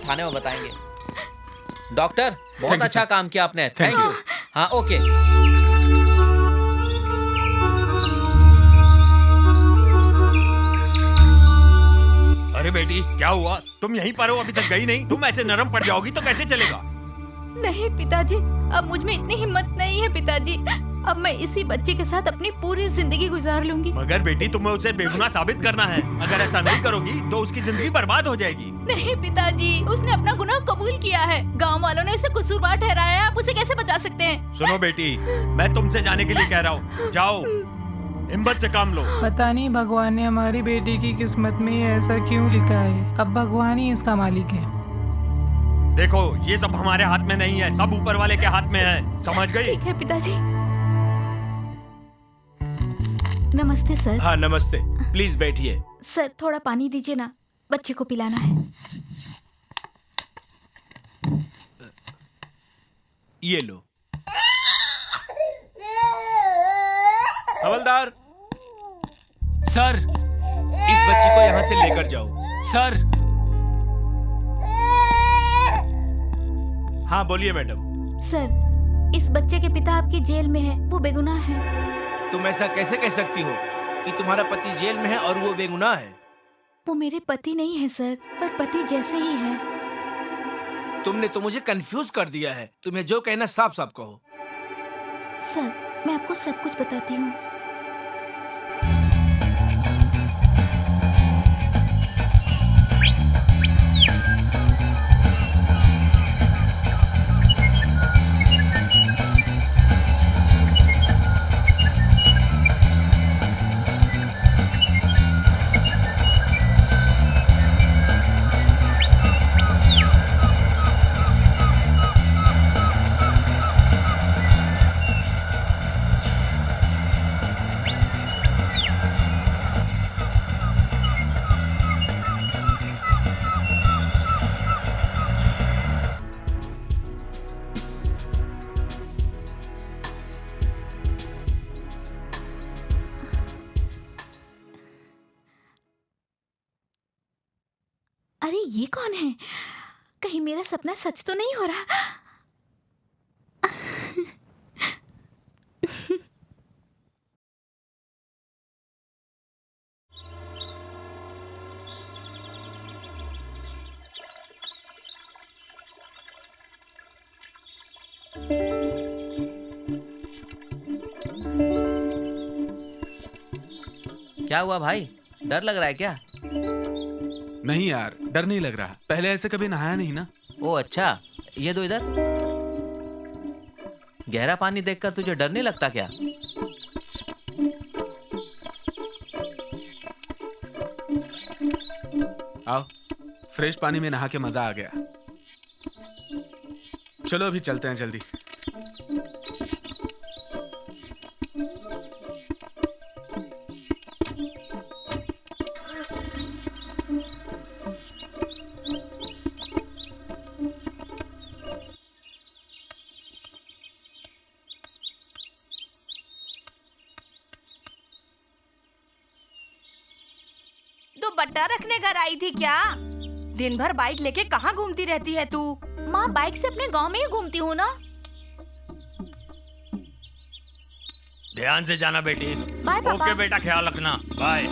थाने में बताएंगे। डॉक्टर बहुत अच्छा काम किया आपने। Thank you. हाँ ओके। अरे बेटी क्या हुआ? तुम यहीं पर हो, अभी तक गई नहीं? तुम ऐसे नरम पड़ जाओगी तो कैसे चलेगा? नहीं पिताजी, अब मुझ में इतनी हिम्मत नहीं है पिताजी। अब मैं इसी बच्चे के साथ अपनी पूरी जिंदगी गुजार लूंगी। मगर बेटी तुम्हें उसे बेगुनाह साबित करना है। अगर ऐसा नहीं करोगी तो उसकी जिंदगी बर्बाद हो जाएगी। नहीं पिताजी, उसने अपना गुनाह कबूल किया है। गांव वालों ने उसे कसूरवार ठहराया है। आप उसे कैसे बचा सकते हैं? सुनो बेटी, मैं तुमसे जाने के लिए कह रहा हूँ। जाओ, हिम्मत से काम लो। पता नहीं भगवान ने हमारी बेटी की किस्मत में ऐसा क्यों लिखा है। अब भगवान ही इसका मालिक है। देखो ये सब हमारे हाथ में नहीं है, सब ऊपर वाले के हाथ में है। समझ गई? ठीक है पिताजी। नमस्ते सर। हाँ नमस्ते, प्लीज बैठिए। सर थोड़ा पानी दीजिए ना, बच्चे को पिलाना है। ये लो। हवलदार, सर इस बच्ची को यहाँ से लेकर जाओ। सर। हाँ बोलिए मैडम। सर इस बच्चे के पिता आपकी जेल में है, वो बेगुनाह है। तुम ऐसा कैसे कह सकती हो कि तुम्हारा पति जेल में है और वो बेगुनाह है? वो मेरे पति नहीं है सर, पर पति जैसे ही है। तुमने तो मुझे कंफ्यूज कर दिया है। तुम्हें जो कहना साफ साफ कहो। सर मैं आपको सब कुछ बताती हूँ। अरे ये कौन है? कहीं मेरा सपना सच तो नहीं हो रहा। क्या हुआ भाई, डर लग रहा है क्या? नहीं यार, डर नहीं लग रहा। पहले ऐसे कभी नहाया नहीं ना। ओ अच्छा, ये दो इधर। गहरा पानी देखकर तुझे डर नहीं लगता क्या? आओ, फ्रेश पानी में नहा के मजा आ गया। चलो अभी चलते हैं जल्दी। दुपट्टा रखने घर आई थी क्या? दिन भर बाइक लेके कहाँ घूमती रहती है तू? माँ, बाइक से अपने गांव में ही घूमती हूँ ना। ध्यान से जाना बेटी। बाय पापा। ओके बेटा, ख्याल रखना। बाय।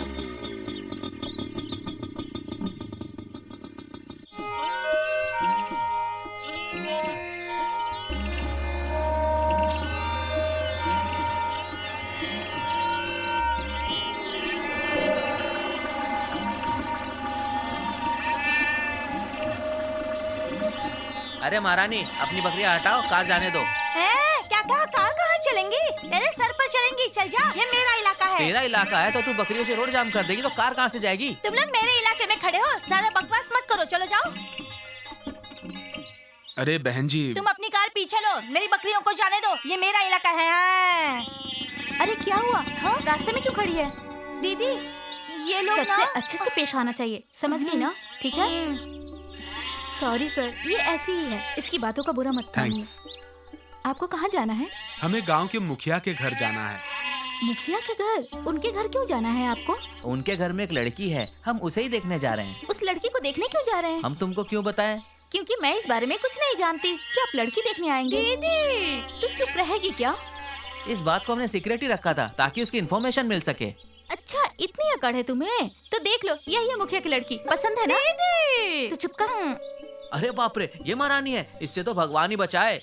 अरे महारानी, अपनी बकरियां हटाओ, कार जाने दो। क्या कहा? कहाँ चलेंगी? तेरे सर पर चलेंगी। चल जा, ये मेरा इलाका है। तेरा इलाका है तो तू बकरियों से रोड जाम कर देगी तो कार कहाँ से जाएगी? तुम लोग मेरे इलाके में खड़े हो, ज्यादा बकवास मत करो। चलो जाओ। अरे बहन जी, तुम अपनी कार पीछे लो, मेरी बकरियों को जाने दो, ये मेरा इलाका है। अरे क्या हुआ? हाँ, रास्ते में क्यों खड़ी है? दीदी, ये लोग सबसे ना अच्छे से पेश आना चाहिए, समझ गई ना? ठीक है। सॉरी सर, ये ऐसी ही है, इसकी बातों का बुरा मत मानिए। थैंक्स। आपको कहाँ जाना है? हमें गांव के मुखिया के घर जाना है। मुखिया के घर? उनके घर क्यों जाना है आपको? उनके घर में एक लड़की है, हम उसे ही देखने जा रहे हैं। उस लड़की को देखने क्यों जा रहे हैं? हम तुमको क्यों बताएं? क्योंकि मैं इस बारे में कुछ नहीं जानती। क्या आप लड़की देखने आएंगे? दीदी, तू चुप रहेगी क्या? इस बात को हमने सीक्रेट ही रखा था ताकि उसकी इन्फॉर्मेशन मिल सके। अच्छा, इतनी अकड़ है तुम्हें? तो देख लो, यही है मुखिया की लड़की। पसंद है ना? दीदी। तो चुप कर। अरे बाप रे, ये महारानी है, इससे तो भगवान ही बचाए।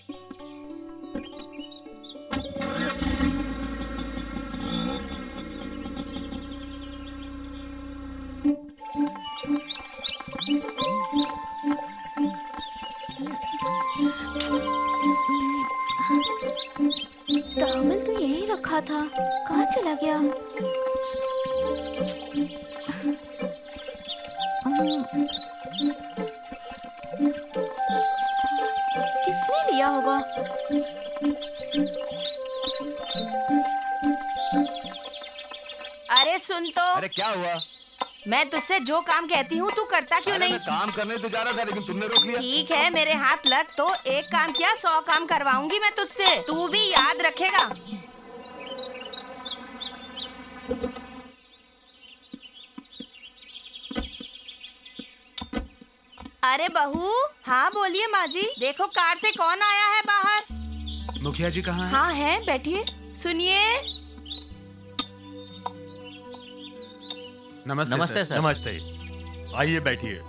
टॉवल तो यहीं रखा था, कहाँ चला गया? किसने लिया होगा? अरे सुन तो। अरे क्या हुआ? मैं तुझसे जो काम कहती हूँ तू करता क्यों अरे नहीं? मैं काम करने तो जा रहा था लेकिन तुमने रोक लिया। ठीक है, मेरे हाथ लग तो एक काम किया 100 काम करवाऊंगी मैं तुझसे, तू भी याद रखेगा। अरे बहू। हाँ बोलिए माँ जी। देखो कार से कौन आया है बाहर। मुखिया जी कहाँ हैं? हाँ है, बैठिए, सुनिए। नमस्ते, नमस्ते सर। सर। नमस्ते, आइए बैठिए।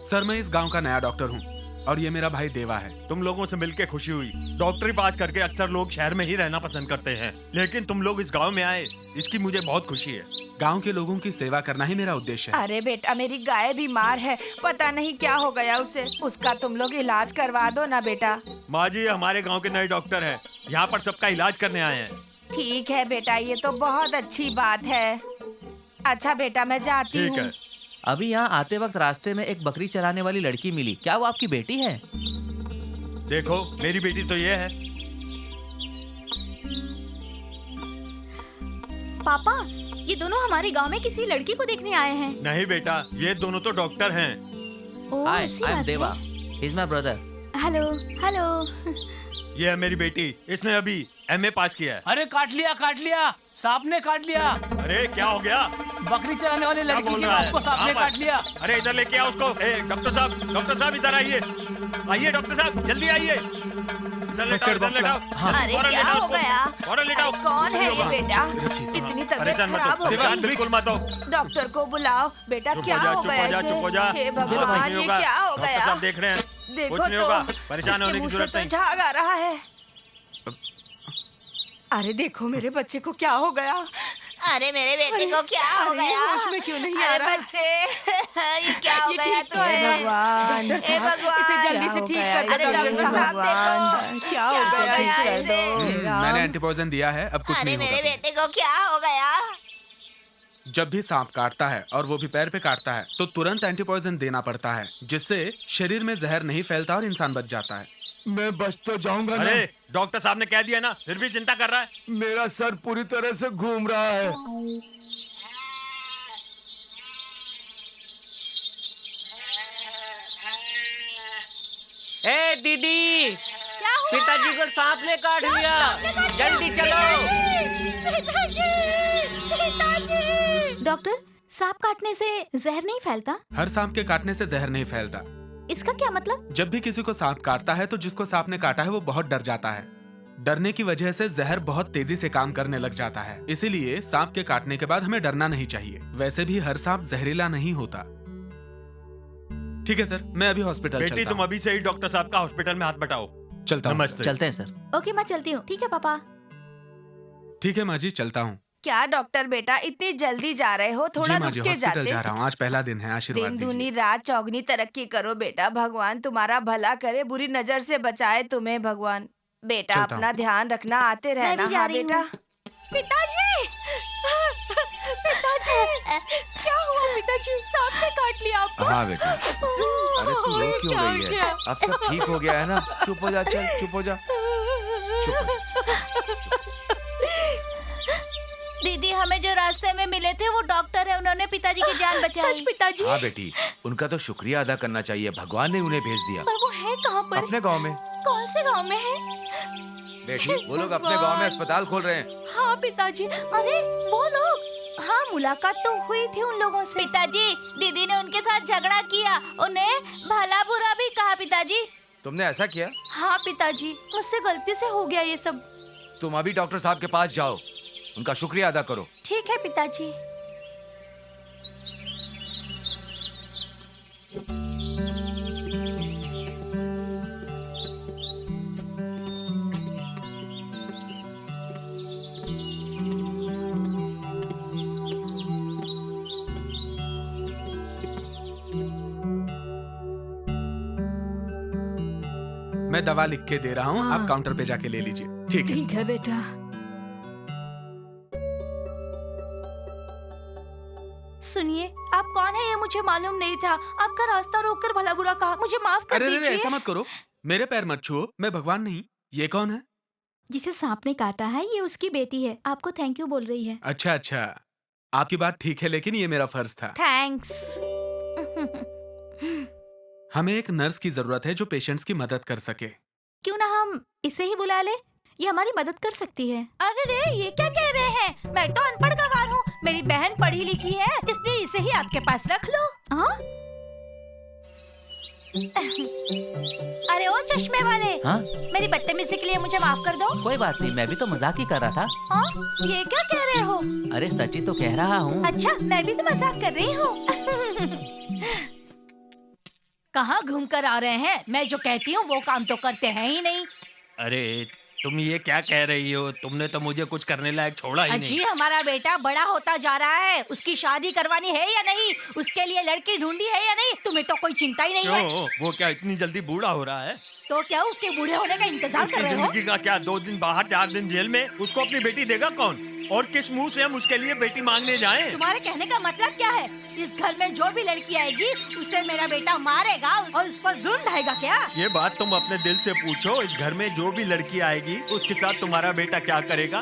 सर, मैं इस गांव का नया डॉक्टर हूँ और ये मेरा भाई देवा है। तुम लोगों से मिलके खुशी हुई। डॉक्टरी पास करके अक्सर लोग शहर में ही रहना पसंद करते हैं, लेकिन तुम लोग इस गांव में आए, इसकी मुझे बहुत खुशी है। गांव के लोगों की सेवा करना ही मेरा उद्देश्य है। अरे बेटा, मेरी गाय बीमार है, पता नहीं क्या हो गया उसे, उसका तुम लोग इलाज करवा दो ना बेटा। माँ जी, हमारे गांव के नए डॉक्टर हैं, यहाँ पर सबका इलाज करने आए हैं। ठीक है बेटा, ये तो बहुत अच्छी बात है। अच्छा बेटा, मैं जाती ठीक हूँ। है। अभी यहाँ आते वक्त रास्ते में एक बकरी चराने वाली लड़की मिली, क्या वो आपकी बेटी है? देखो, मेरी बेटी तो ये है। पापा, ये दोनों हमारे गांव में किसी लड़की को देखने आए हैं। नहीं बेटा, ये दोनों तो डॉक्टर हैं। ओह, हाय, ऐसी आई एम बात देवा, है। He is my brother. Hello hello. ये है मेरी बेटी, इसने अभी MA पास किया है। अरे काट लिया, सांप ने काट लिया। अरे क्या हो गया? बकरी चराने वाले क्या लड़की बोल के रहा बाप है? को सांप ने कहाँ काट पर? लिया। अरे इधर लेके आओ उसको। डॉक्टर साहब इधर आइए। आइए डॉक्टर साहब, जल्दी आइए। इधर लेटाओ, इधर लेटाओ। अरे फौरन क्या लेटाओ हो उसको। गया? फौरन लेटाओ। अरे कौन है ये बेटा? इतनी तबीयत परेशान मत खराब हो, हो ध्यान गई। बिल्कुल मत हो। डॉक्टर को बुलाओ। बेटा चुप क्या हो जा, हो चुप गया हो जा, इसे? चुप हो जा। हे कुछ भगवान, नहीं ये होगा। क्या हो डॉक्टर गया? साहब देख रहे हैं। देखो कुछ नहीं तो होगा, परेशान इसके होने की मुंह से जरूरत तो नहीं। झाग आ रहा है। अरे देखो मेरे बच्चे को क्या हो गया? अरे मेरे बेटे को क्या हो अरे, गया? होश में क्यों नहीं आ अरे रहा? बच्चे ये क्या हो ये गया ठीक तो है तुम्हें? भगवान। हे भगवान, इसे जल्दी से ठीक कर अरे डॉक्टर साहब देखो, क्या हो क्या गया? हो गया ठीक कर इसे? दो। मैंने एंटीपॉइजन दिया है, अब कुछ अरे नहीं मेरे होगा। बेटे को क्या हो गया? जब भी सांप काटता है और वो भी पैर पे काटता है तो तुरंत एंटीपॉइजन देना पड़ता है, जिससे शरीर में जहर नहीं फैलता और इंसान बच जाता है। मैं बच तो जाऊंगा ना। अरे डॉक्टर साहब ने कह दिया ना, फिर भी चिंता कर रहा है। मेरा सर पूरी तरह से घूम रहा है। ए दीदी, पिताजी को सांप ने काट लिया, जल्दी चलो। डॉक्टर, सांप काटने से जहर नहीं फैलता? हर सांप के काटने से जहर नहीं फैलता। इसका क्या मतलब? जब भी किसी को सांप काटता है तो जिसको सांप ने काटा है वो बहुत डर जाता है। डरने की वजह से जहर बहुत तेजी से काम करने लग जाता है। इसीलिए सांप के काटने के बाद हमें डरना नहीं चाहिए। वैसे भी हर सांप जहरीला नहीं होता। ठीक है सर, मैं अभी हॉस्पिटल बेटी चलता तुम हूँ। अभी से ही डॉक्टर साहब का हॉस्पिटल में हाथ बटाओ। चलता हूँ। नमस्ते। चलते हैं सर। ओके, मैं चलती हूँ। ठीक है पापा। ठीक है माँ जी, चलता हूँ। क्या डॉक्टर बेटा इतनी जल्दी जा रहे हो? थोड़ा जी माँ रुक जी, के हॉस्पिटल जाते। जा रहा हूँ। आज पहला दिन है, आशीर्वाद दिन दीजिए। दूनी रात चौगनी तरक्की करो बेटा। भगवान तुम्हारा भला करे, बुरी नजर से बचाए तुम्हें भगवान। बेटा चलता अपना हूँ। ध्यान रखना, आते मैं रहना। भी जा हाँ रही बेटा। हूँ। पिताजी पिताजी क्या हुआ? पिताजी सांप ने काट लिया आपको? हाँ बेटी। अरे तू रो क्यों क्या रही है? किया? अब सब ठीक हो गया है ना? चुप हो जा, चल चुप हो जा। दीदी, हमें जो रास्ते में मिले थे वो डॉक्टर है, उन्होंने पिताजी की जान बचाई। सच पिताजी? हाँ बेटी, उनका तो शुक्रिया अदा करना चाहिए। भगवान ने उन्हें भेज दिया। पर वो है कहाँ पर? अपने गांव में। कौन से गांव में है? बेटी, वो लोग अपने गांव में अस्पताल खोल रहे हैं। हाँ पिताजी। अरे वो लोग, हाँ मुलाकात तो हुई थी उन लोगों से। पिताजी, दीदी ने उनके साथ झगड़ा किया, उन्हें भला बुरा भी कहा। पिताजी, तुमने ऐसा किया? हाँ पिताजी, मुझसे गलती से हो गया ये सब। तुम अभी डॉक्टर साहब के पास जाओ, उनका शुक्रिया अदा करो। ठीक है पिताजी। मैं दवा लिख के दे रहा हूँ, हाँ। आप काउंटर पे जाके ले लीजिए। ठीक है। ठीक है बेटा। सुनिए, आप कौन है ये मुझे मालूम नहीं था। आपका रास्ता रोककर भला बुरा कहा, मुझे माफ कर अरे दीजिए। ऐसा मत करो, मेरे पैर मत छुओ, मैं भगवान नहीं। ये कौन है? जिसे सांप ने काटा है ये उसकी बेटी है, आपको थैंक यू बोल रही है। अच्छा अच्छा, आपकी बात ठीक है, लेकिन ये मेरा फर्ज था। थैंक्स। हमें एक नर्स की जरूरत है जो पेशेंट्स की मदद कर सके। क्यों ना हम इसे ही बुला ले, ये हमारी मदद कर सकती है। अरे रे, ये क्या कह रहे हैं? मैं तो अनपढ़ गवार हूँ, मेरी बहन पढ़ी लिखी है, इसलिए इसे ही आपके पास रख लो। हाँ? अरे ओ चश्मे वाले, हाँ? मेरी बदतमीजी के लिए मुझे माफ कर दो। कोई बात नहीं, मैं भी तो मजाक ही कर रहा था। हाँ? ये क्या कह रहे हो? अरे सच्ची तो कह रहा हूँ। अच्छा, मैं भी तो मजाक कर रही हूँ। कहाँ घूम कर आ रहे हैं? मैं जो कहती हूँ वो काम तो करते हैं ही नहीं। अरे तुम ये क्या कह रही हो? तुमने तो मुझे कुछ करने लायक छोड़ा ही अजी, नहीं। हमारा बेटा बड़ा होता जा रहा है, उसकी शादी करवानी है या नहीं? उसके लिए लड़की ढूंढी है या नहीं? तुम्हें तो कोई चिंता ही नहीं है। क्यों? वो क्या इतनी जल्दी बूढ़ा हो रहा है? तो क्या उसके बूढ़े होने का इंतजार उसकी कर रहे हो? जिंदगी का क्या, 2 दिन बाहर 4 दिन जेल में? उसको अपनी बेटी देगा कौन? और किस मुंह से हम उसके लिए बेटी मांगने जाएं? तुम्हारे कहने का मतलब क्या है? इस घर में जो भी लड़की आएगी उसे मेरा बेटा मारेगा और उस पर जुल्म ढाएगा क्या? ये बात तुम अपने दिल से पूछो। इस घर में जो भी लड़की आएगी उसके साथ तुम्हारा बेटा क्या करेगा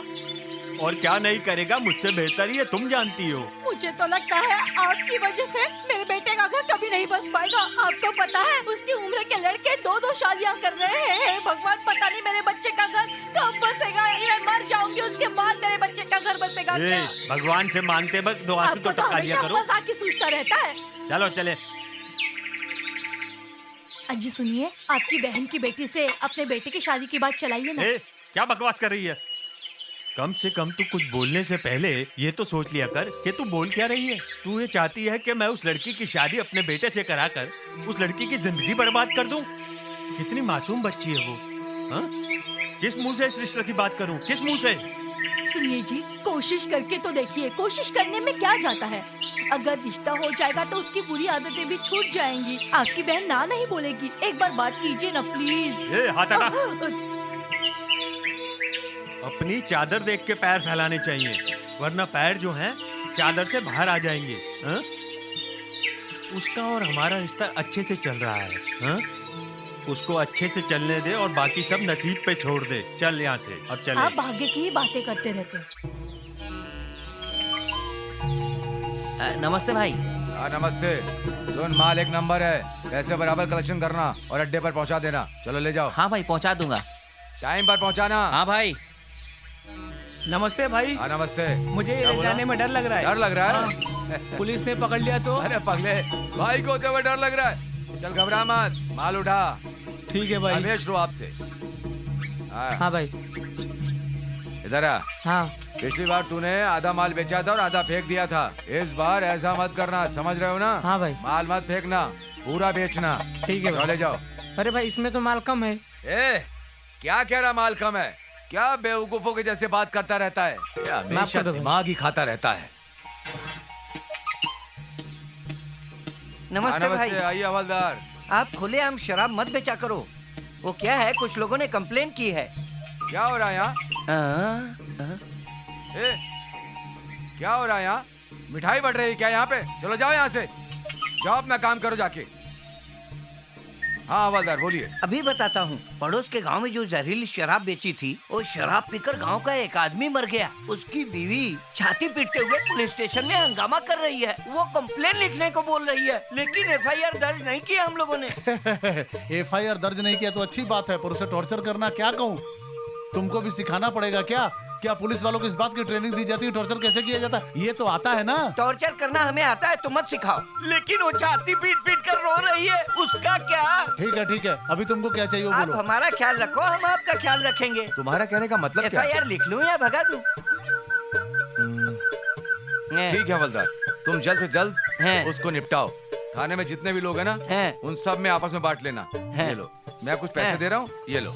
और क्या नहीं करेगा, मुझसे बेहतर ये तुम जानती हो। मुझे तो लगता है आपकी वजह से मेरे बेटे का घर कभी नहीं बस पाएगा। आपको पता है उसकी उम्र के लड़के 2-2 शादियां कर रहे हैं। भगवान, पता नहीं मेरे बच्चे का घर कब बसेगा। मैं मर जाऊंगी, उसके बाद मेरे बच्चे का घर बसेगा ए, क्या? भगवान से मांगते वक्त दो आंसू आपको तो तो टपका लिया हमेशा करो। मजाक ही सूझता रहता है। चलो चले। अजी सुनिए, आपकी बहन की बेटी से अपने बेटे की शादी की बात चलाइए ना। ए, क्या बकवास कर रही है? कम से कम तू कुछ बोलने से पहले ये तो सोच लिया कर कि तू बोल क्या रही है। तू ये चाहती है कि मैं उस लड़की की शादी अपने बेटे से कराकर उस लड़की की जिंदगी बर्बाद कर दूं? कितनी मासूम बच्ची है वो। हाँ? किस मुंह से इस रिश्ते की बात करूं? किस मुंह से? सुनिए जी, कोशिश करके तो देखिए, कोशिश करने में क्या जाता है। अगर रिश्ता हो जाएगा तो उसकी बुरी आदतें भी छूट जाएंगी। आपकी बहन ना नहीं बोलेगी। एक बार बात कीजिए ना प्लीज। ए, हाथ हटा। अपनी चादर देख के पैर फैलाने चाहिए, वरना पैर जो हैं चादर से बाहर आ जाएंगे। हाँ? उसका और हमारा रिश्ता अच्छे से चल रहा है। हाँ? उसको अच्छे से चलने दे और बाकी सब नसीब पे छोड़ दे। चल यहाँ से, अब चले। आप भाग्य की ही बातें करते रहते हैं। नमस्ते भाई। हाँ नमस्ते। सुन, माल एक नंबर है, पैसे बराबर कलेक्शन करना और अड्डे पर पहुंचा देना। चलो ले जाओ। हाँ भाई, पहुंचा दूंगा। टाइम पर पहुंचाना। हाँ भाई। नमस्ते भाई। हाँ नमस्ते। मुझे क्या ले बोला? जाने में डर लग रहा है। डर लग रहा है? हाँ। पुलिस ने पकड़ लिया तो? अरे पगले, भाई को होते हुए डर लग रहा है। चल घबरा मत, माल उठा। ठीक है भाई। बेच लो आपसे। हाँ भाई। इधर आ। हाँ। पिछली बार तूने आधा माल बेचा था और आधा फेंक दिया था। इस बार ऐसा मत करना, समझ रहे हो ना? हाँ भाई। माल मत फेंकना, पूरा बेचना। ठीक है भाई। ले जाओ। अरे भाई, इसमें तो माल कम है। ए, क्या कह रहा माल कम है? क्या बेवकूफों के जैसे बात करता रहता है? क्या हमेशा दिमाग ही खाता रहता है। नमस्ते भाई। आइए हवलदार। आप खुलेआम शराब मत बेचा करो। वो क्या है, कुछ लोगों ने कंप्लेन की है। क्या हो रहा है यहाँ? ए, क्या हो रहा है यहाँ? मिठाई बढ़ रही है क्या यहाँ पे? चलो जाओ यहाँ से, जाओ अपना काम करो जाके। हाँ हवलदार बोलिए। अभी बताता हूँ। पड़ोस के गांव में जो जहरीली शराब बेची थी, वो शराब पीकर गांव का एक आदमी मर गया। उसकी बीवी छाती पीटते हुए पुलिस स्टेशन में हंगामा कर रही है। वो कंप्लेन लिखने को बोल रही है, लेकिन एफआईआर दर्ज नहीं किया हम लोगों ने। एफआईआर दर्ज नहीं किया तो अच्छी बात है, पर उसे टॉर्चर करना क्या कहूँ? तुमको भी सिखाना पड़ेगा क्या? क्या पुलिस वालों को इस बात की ट्रेनिंग दी जाती है टॉर्चर कैसे किया जाता है? ये तो आता है ना। टॉर्चर करना हमें आता है तो मत सिखाओ, लेकिन वो छाती पीट पीट कर रो रही है, उसका क्या? ठीक है, अभी तुमको क्या चाहिए वो आप बोलो। हमारा ख्याल रखो, हम आपका ख्याल रखेंगे। तुम्हारा कहने का मतलब क्या है? एफआईआर लिख लूं या भगा दूं? ठीक है हवलदार, तुम जल्द से जल्द उसको निपटाओ। थाने में जितने भी लोग हैं ना, उन सब में आपस में बांट लेना। ये लो, मैं कुछ पैसे दे रहा हूँ, ये लो।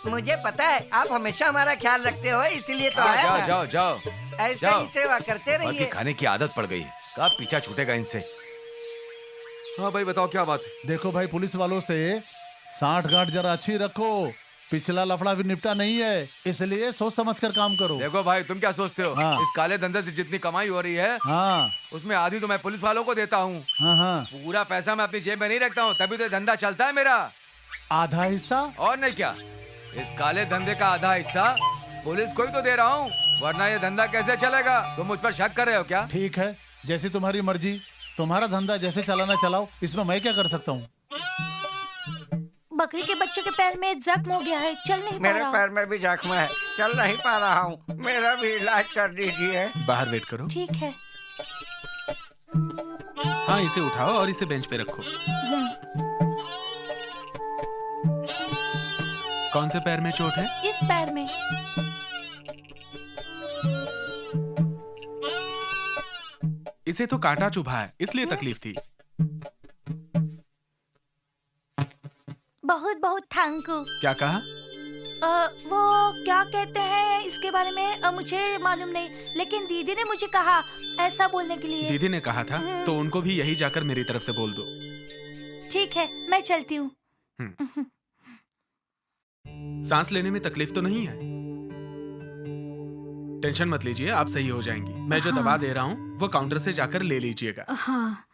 मुझे पता है आप हमेशा हमारा ख्याल रखते हो, इसीलिए तो आया जाओ था। जाओ जाओ, ऐसे ही सेवा करते बाकी रहिए। खाने की आदत पड़ गई, कब पीछा छूटेगा इनसे। हाँ भाई बताओ क्या बात है? देखो भाई, पुलिस वालों से साठ गांठ जरा अच्छी रखो। पिछला लफड़ा भी निपटा नहीं है, इसलिए सोच समझ कर काम करो। देखो भाई, तुम क्या सोचते हो? हाँ। इस काले धंधे से जितनी कमाई हो रही है, हाँ उसमें आधी तो मैं पुलिस वालों को देता हूँ। हाँ, पूरा पैसा मैं अपनी जेब में नहीं रखता हूँ, तभी तो धंधा चलता है मेरा। आधा हिस्सा? और नहीं क्या, इस काले धंधे का आधा हिस्सा पुलिस को ही तो दे रहा हूँ, वरना ये धंधा कैसे चलेगा? तुम मुझ पर शक कर रहे हो क्या? ठीक है, जैसी तुम्हारी मर्जी। तुम्हारा धंधा जैसे चलाना चलाओ, इसमें मैं क्या कर सकता हूँ? बकरी के बच्चे के पैर में जख्म हो गया है, चल नहीं पा मेरे रहा। पैर में भी जख्म है, चल नहीं पा रहा हूँ, मेरा भी इलाज कर दीजिए। बाहर वेट करो। ठीक है। हाँ इसे उठाओ और इसे बेंच पे रखो। कौन से पैर में चोट है? इस पैर में। इसे तो कांटा चुभा है, इसलिए तकलीफ थी। बहुत बहुत थैंक यू। क्या कहा? वो क्या कहते हैं इसके बारे में मुझे मालूम नहीं, लेकिन दीदी ने मुझे कहा ऐसा बोलने के लिए। दीदी ने कहा था तो उनको भी यही जाकर मेरी तरफ से बोल दो। ठीक है, मैं चलती हूँ। सांस लेने में तकलीफ तो नहीं है? टेंशन मत लीजिए, आप सही हो जाएंगी। मैं जो दवा दे रहा हूँ वो काउंटर से जाकर ले लीजिएगा। हाँ।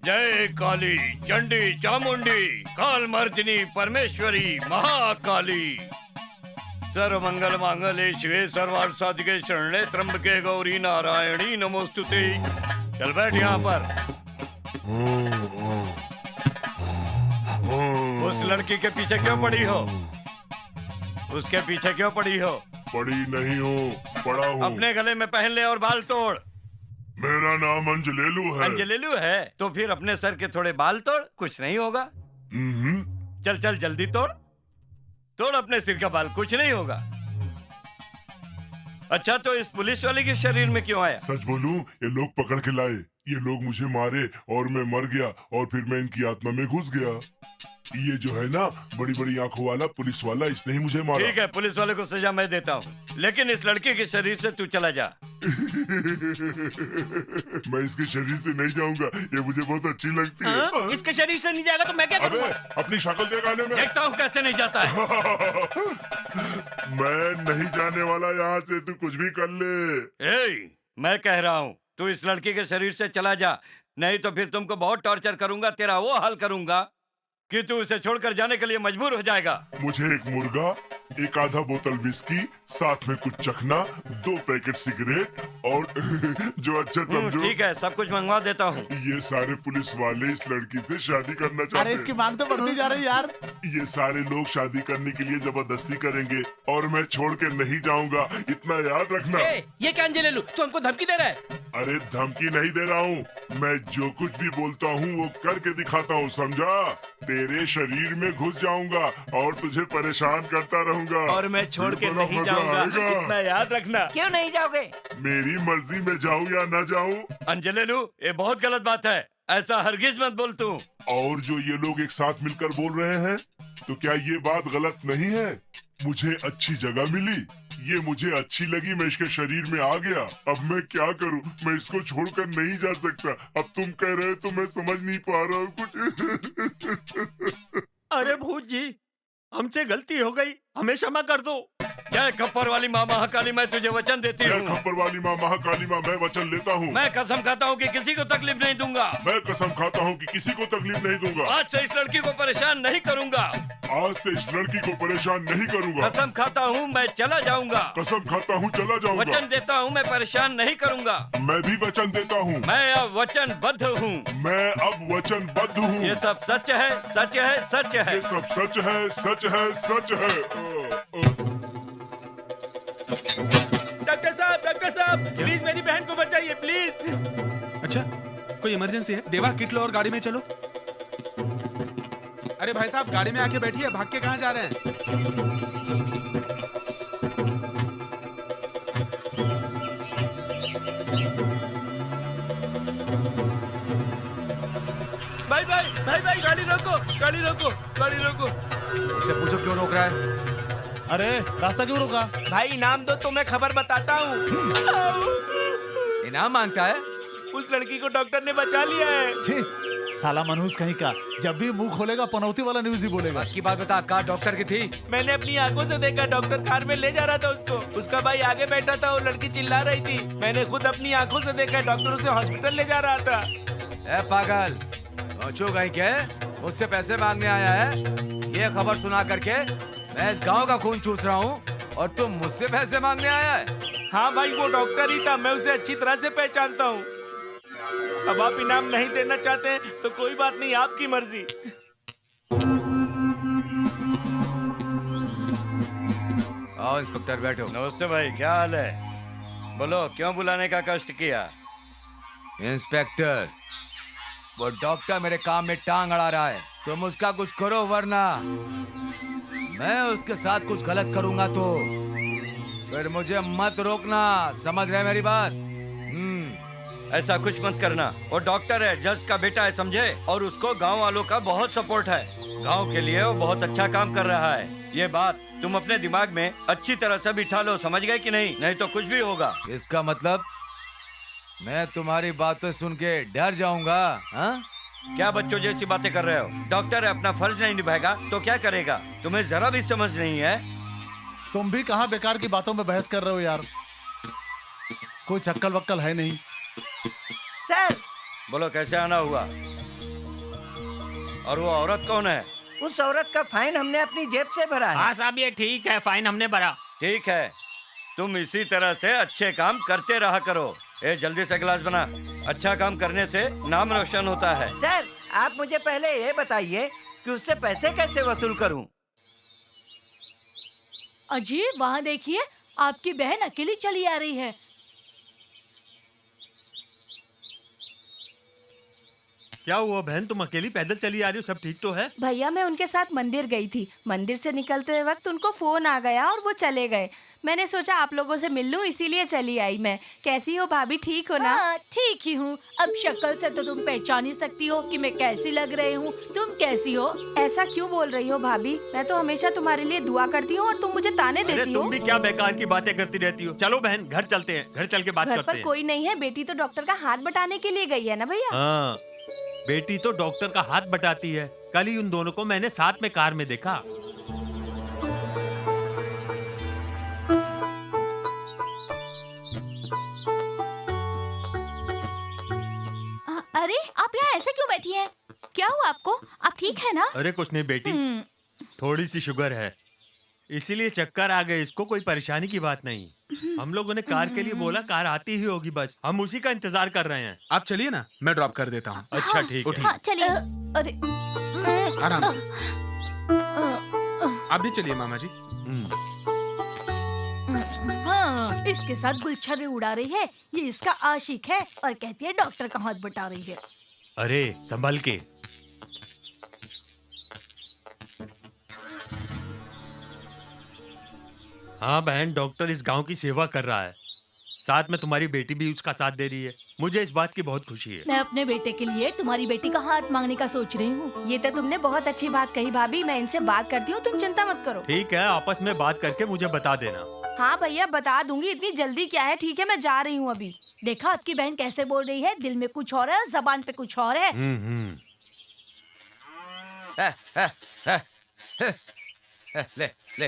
जय काली चंडी चामुंडी काल मर्दिनी परमेश्वरी महाकाली सर्वमंगल मांगल्ये शिवे सर्वार्थ साधिके शरणे त्र्यंबके गौरी नारायणी नमोस्तुते। चल बैठ यहाँ पर। उस लड़की के पीछे क्यों पड़ी हो? उसके पीछे क्यों पड़ी हो? पड़ी नहीं हूँ, पड़ा हूँ। अपने गले में पहन ले और बाल तोड़। मेरा नाम अंजलेलू है। अंजलेलू है तो फिर अपने सर के थोड़े बाल तोड़, कुछ नहीं होगा। चल चल जल्दी तोड़, तोड़ अपने सिर का बाल, कुछ नहीं होगा। अच्छा तो इस पुलिस वाले के शरीर में क्यों आया? सच बोलूं, ये लोग पकड़ के लाए, ये लोग मुझे मारे और मैं मर गया और फिर मैं इनकी आत्मा में घुस गया। ये जो है ना बड़ी बड़ी आंखों वाला पुलिस वाला, इसने ही मुझे मारा। ठीक है, पुलिस वाले को सजा मैं देता हूँ, लेकिन इस लड़के के शरीर से तू चला जा। मैं इसके शरीर से नहीं जाऊंगा, ये मुझे बहुत अच्छी लगती है। इसके शरीर से नहीं जाएगा तो मैं क्या करूंगा? अपनी शक्ल दिखाने में देखता हूँ कैसे नहीं जाता है। मैं नहीं जाने वाला यहाँ से, तू कुछ भी कर ले। मैं कह रहा हूँ तू इस लड़की के शरीर से चला जा, नहीं तो फिर तुमको बहुत टॉर्चर करूंगा, तेरा वो हाल करूंगा कि तू इसे छोड़कर जाने के लिए मजबूर हो जाएगा। मुझे एक मुर्गा, एक आधा बोतल विस्की, साथ में कुछ चखना, 2 पैकेट सिगरेट और जो अच्छा समझो। ठीक है, सब कुछ मंगवा देता हूँ। ये सारे पुलिस वाले इस लड़की से शादी करना चाहते हैं। अरे इसकी मांग तो बढ़ती जा रही यार। ये सारे लोग शादी करने के लिए जबरदस्ती करेंगे और मैं छोड़ के नहीं जाऊंगा, इतना याद रखना। ये क्या अंजलेलू, तू हमको धमकी दे रहा है? अरे धमकी नहीं दे रहा हूँ, मैं जो कुछ भी बोलता हूँ वो करके दिखाता हूँ, समझा? तेरे शरीर में घुस जाऊंगा और तुझे परेशान करता रहूंगा और मैं छोड़ के नहीं जाऊंगा, इतना याद रखना। क्यों नहीं जाओगे? मेरी मर्जी में जाऊं या ना जाऊं। अंजलेलू, ये बहुत गलत बात है, ऐसा हरगिज मत बोल तू। और जो ये लोग एक साथ मिलकर बोल रहे हैं, तो क्या ये बात गलत नहीं है? मुझे अच्छी जगह मिली, ये मुझे अच्छी लगी, मैं इसके शरीर में आ गया। अब मैं क्या करूं? मैं इसको छोड़कर नहीं जा सकता। अब तुम कह रहे हो तो मैं समझ नहीं पा रहा हूँ कुछ। अरे भूत जी, हमसे गलती हो गई, हमें क्षमा कर दो। जय खप्पर वाली माँ महाकाली, मैं तुझे वचन देती हूँ। जय खप्पर वाली माँ महाकाली माँ, मैं वचन लेता हूँ। मैं कसम खाता हूँ कि किसी को तकलीफ नहीं दूंगा। मैं कसम खाता हूँ कि किसी को तकलीफ नहीं दूंगा। आज से इस लड़की को परेशान नहीं करूंगा। आज से इस लड़की को परेशान नहीं करूंगा। कसम खाता हूँ मैं चला जाऊंगा। कसम खाता हूँ चला जाऊंगा। वचन देता हूँ मैं परेशान नहीं करूंगा। मैं भी वचन देता हूँ। मैं अब वचनबद्ध हूँ। मैं अब वचनबद्ध हूँ। ये सब सच है, सच है, सच है। ये सब सच है, सच है, सच है। डॉक्टर साहब, प्लीज मेरी बहन को बचाइए, प्लीज। अच्छा, कोई इमरजेंसी है? देवा, किट लो और गाड़ी में चलो। अरे भाई साहब, गाड़ी में आके बैठिए, भाग के कहाँ जा रहे हैं? भाई, गाड़ी रोको, गाड़ी रोको, गाड़ी रोको। इसे पूछो क्यों रोक रहा है? अरे रास्ता क्यों रोका? भाई इनाम दो तो मैं खबर बताता हूँ। इनाम मांगता है? उस लड़की को डॉक्टर ने बचा लिया है। छी, साला मनहूस कहीं का, जब भी मुंह खोलेगा पनौती वाला न्यूज ही बोलेगा। की बात बता, कार डॉक्टर की थी? मैंने अपनी आंखों से देखा, डॉक्टर कार में ले जा रहा था उसको, उसका भाई आगे बैठा था, वो लड़की चिल्ला रही थी। मैंने खुद अपनी आंखों से देखा, डॉक्टर उसे हॉस्पिटल ले जा रहा था। ए पागल, सोचो कहीं के मुझसे पैसे मांगने आया है? ये खबर सुना करके मैं इस गांव का खून चूस रहा हूँ और तुम मुझसे पैसे मांगने आया है? हाँ भाई, वो डॉक्टर ही था, मैं उसे अच्छी तरह से पहचानता हूँ। अब आप इनाम नहीं देना चाहते हैं तो कोई बात नहीं, आपकी मर्जी। आओ इंस्पेक्टर, बैठो। नमस्ते भाई, क्या हाल है? बोलो, क्यों बुलाने का कष्ट किया? इंस्पेक्टर, वो डॉक्टर मेरे काम में टांग अड़ा रहा है, तुम उसका कुछ करो, वरना मैं उसके साथ कुछ गलत करूंगा तो फिर मुझे मत रोकना, समझ रहे मेरी बात? ऐसा कुछ मत करना, वो डॉक्टर है, जज का बेटा है, समझे? और उसको गांव वालों का बहुत सपोर्ट है, गांव के लिए वो बहुत अच्छा काम कर रहा है। ये बात तुम अपने दिमाग में अच्छी तरह से बिठा लो, समझ गए कि नहीं? नहीं तो कुछ भी होगा। इसका मतलब मैं तुम्हारी बातें सुन के डर जाऊंगा? हाँ? क्या बच्चों जैसी बातें कर रहे हो? डॉक्टर है, अपना फर्ज नहीं निभाएगा तो क्या करेगा? तुम्हें जरा भी समझ नहीं है। तुम भी कहाँ बेकार की बातों में बहस कर रहे हो यार, कोई चक्कल वक्कल है नहीं। सर, बोलो कैसे आना हुआ? और वो औरत कौन है? उस औरत का फाइन हमने अपनी जेब से भरा है। हाँ साहब, ये ठीक है, फाइन हमने भरा। ठीक है, तुम इसी तरह से अच्छे काम करते रहा करो। ए जल्दी से गिलास बना, अच्छा काम करने से नाम रोशन होता है। सर, आप मुझे पहले ये बताइए कि उससे पैसे कैसे वसूल करूं? अजी वहाँ देखिए, आपकी बहन अकेली चली आ रही है। क्या हुआ बहन, तुम अकेली पैदल चली आ रही हो? सब ठीक तो है? भैया मैं उनके साथ मंदिर गई थी। मंदिर से निकलते वक्त उनको फोन आ गया और वो चले गए। मैंने सोचा आप लोगों से मिल लूं, इसीलिए चली आई मैं। कैसी हो भाभी, ठीक हो ना? हाँ, ठीक ही हूँ। अब शक्ल से तो तुम पहचान ही सकती हो कि मैं कैसी लग रही हूँ। तुम कैसी हो? ऐसा क्यों बोल रही हो भाभी? मैं तो हमेशा तुम्हारे लिए दुआ करती हूँ और तुम मुझे ताने अरे देती हो। तुम भी क्या बेकार की बातें करती रहती हो। चलो बहन घर चलते हैं, घर चल के बात घर करते पर हैं। कोई नहीं है, बेटी तो डॉक्टर का हाथ बटाने के लिए गई है ना भैया। हाँ, बेटी तो डॉक्टर का हाथ बटाती है। कल ही उन दोनों को मैंने साथ में कार में देखा। अरे आप यहाँ ऐसे क्यों बैठी हैं? क्या हुआ आपको? आप ठीक है ना? अरे कुछ नहीं बेटी, थोड़ी सी शुगर है, इसीलिए चक्कर आ गए। इसको कोई परेशानी की बात नहीं। हम लोगों ने कार के लिए बोला, कार आती ही होगी, बस हम उसी का इंतजार कर रहे हैं। आप चलिए ना, मैं ड्रॉप कर देता हूँ। अच्छा ठीक है। हाँ, चलिए। अरे आराम से। आप भी चलिए मामा जी। हाँ, इसके साथ गुलछर्रे उड़ा रही है। ये इसका आशिक है और कहती है डॉक्टर का हाथ बटा रही है। अरे संभल के। हाँ बहन, डॉक्टर इस गांव की सेवा कर रहा है, साथ में तुम्हारी बेटी भी उसका साथ दे रही है। मुझे इस बात की बहुत खुशी है। मैं अपने बेटे के लिए तुम्हारी बेटी का हाथ मांगने का सोच रही हूँ। ये तो तुमने बहुत अच्छी बात कही भाभी, मैं इनसे बात करती हूँ, तुम चिंता मत करो। ठीक है, आपस में बात करके मुझे बता देना। हाँ भैया बता दूंगी, इतनी जल्दी क्या है। ठीक है मैं जा रही हूँ अभी। देखा आपकी बहन कैसे बोल रही है, दिल में कुछ और है और जबान पे कुछ और है। ले ले।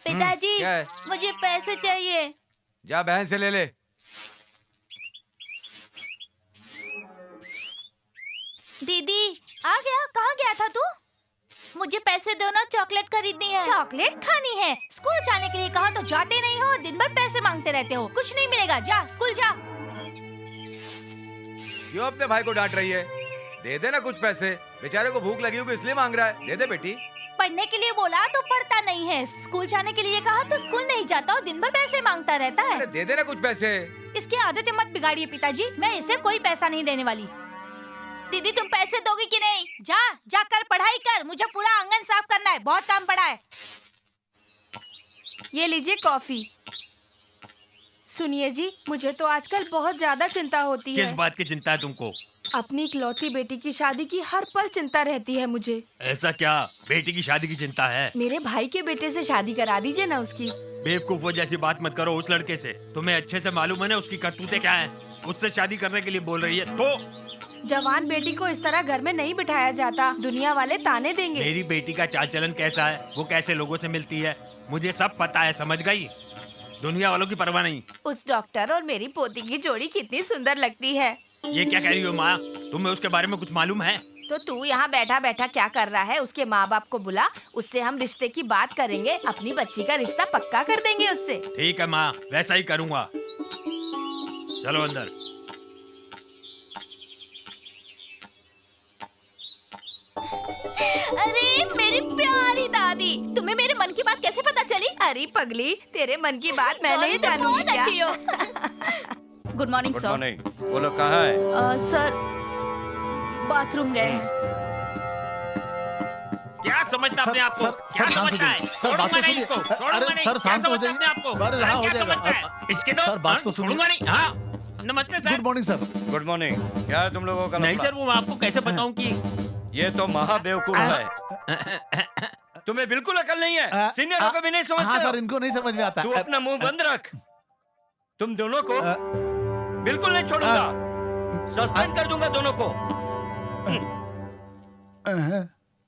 पिताजी क्या है? मुझे पैसे चाहिए। जा बहन से ले ले। दीदी आ गया? कहाँ गया था तू? मुझे पैसे दो ना, चॉकलेट खरीदनी है। चॉकलेट खानी है? स्कूल जाने के लिए कहा तो जाते नहीं हो, दिन भर पैसे मांगते रहते हो। कुछ नहीं मिलेगा, जा स्कूल जा। क्यों अपने भाई को डांट रही है? दे दे ना कुछ पैसे, बेचारे को भूख लगी होगी इसलिए मांग रहा है। दे दे बेटी। पढ़ने के लिए बोला तो पढ़ता नहीं है, स्कूल जाने के लिए कहा तो स्कूल नहीं जाता और दिन भर पैसे मांगता रहता है। अरे दे दे ना कुछ पैसे। इसकी आदतें मत बिगाड़िए पिताजी, मैं इसे कोई पैसा नहीं देने वाली। दीदी तुम पैसे दोगी कि नहीं? जा जाकर पढ़ाई कर, मुझे पूरा आंगन साफ करना है, बहुत काम पड़ा है। ये लीजिए कॉफी। सुनिए जी, मुझे तो आजकल बहुत ज्यादा चिंता होती है। किस बात की चिंता है तुमको? अपनी इकलौती बेटी की शादी की हर पल चिंता रहती है मुझे। ऐसा क्या बेटी की शादी की चिंता है? मेरे भाई के बेटे से शादी करा दीजिए ना उसकी। बेवकूफो जैसी बात मत करो उस लड़के से। तुम्हें अच्छे से मालूम है ना उसकी करतूतें क्या हैं। उससे शादी करने के लिए बोल रही है तो? जवान बेटी को इस तरह घर में नहीं बिठाया जाता, दुनिया वाले ताने देंगे। मेरी बेटी का चाल चलन कैसा है, वो कैसे लोगों से मिलती है, मुझे सब पता है, समझ गई? दुनिया वालों की परवाह नहीं। उस डॉक्टर और मेरी पोती की जोड़ी कितनी सुंदर लगती है। ये क्या कह रही हो माँ? तुम्हें उसके बारे में कुछ मालूम है? तो तू यहाँ बैठा बैठा क्या कर रहा है? उसके माँ बाप को बुला, उससे हम रिश्ते की बात करेंगे, अपनी बच्ची का रिश्ता पक्का कर देंगे उससे। ठीक है माँ, वैसा ही करूँगा। चलो अंदर। अरे मेरी प्यारी दादी, तुम्हें मेरे मन की बात कैसे पता चली? अरे पगली, तेरे मन की बात मैं नहीं जानूंगी क्या? अच्छी हो। Good morning sir. मॉर्निंग। बोलो कहाँ है? सर बाथरूम गए हैं। क्या समझता अपने आप को? क्या समझता है? छोड़ूंगा नहीं इसको, छोड़ूंगा नहीं। क्या समझता अपने आप को? क्या समझता है? इसके दो छोड़ूंगा नहीं। हाँ नमस्ते sir. Good morning sir. Good morning. क्या है तुम लोगों का? नहीं सर, वो आपको कैसे बताऊं कि ये तो महा बेवकूफ है। तुम्हें बिल्कुल अकल नहीं है, सीनियरों को भी नहीं समझते। हाँ सर, इनको नहीं समझ में आता। तू अपना मुंह बंद रख। तुम दोनों को बिल्कुल नहीं छोड़ूंगा, सस्पेंड कर दूंगा दोनों को।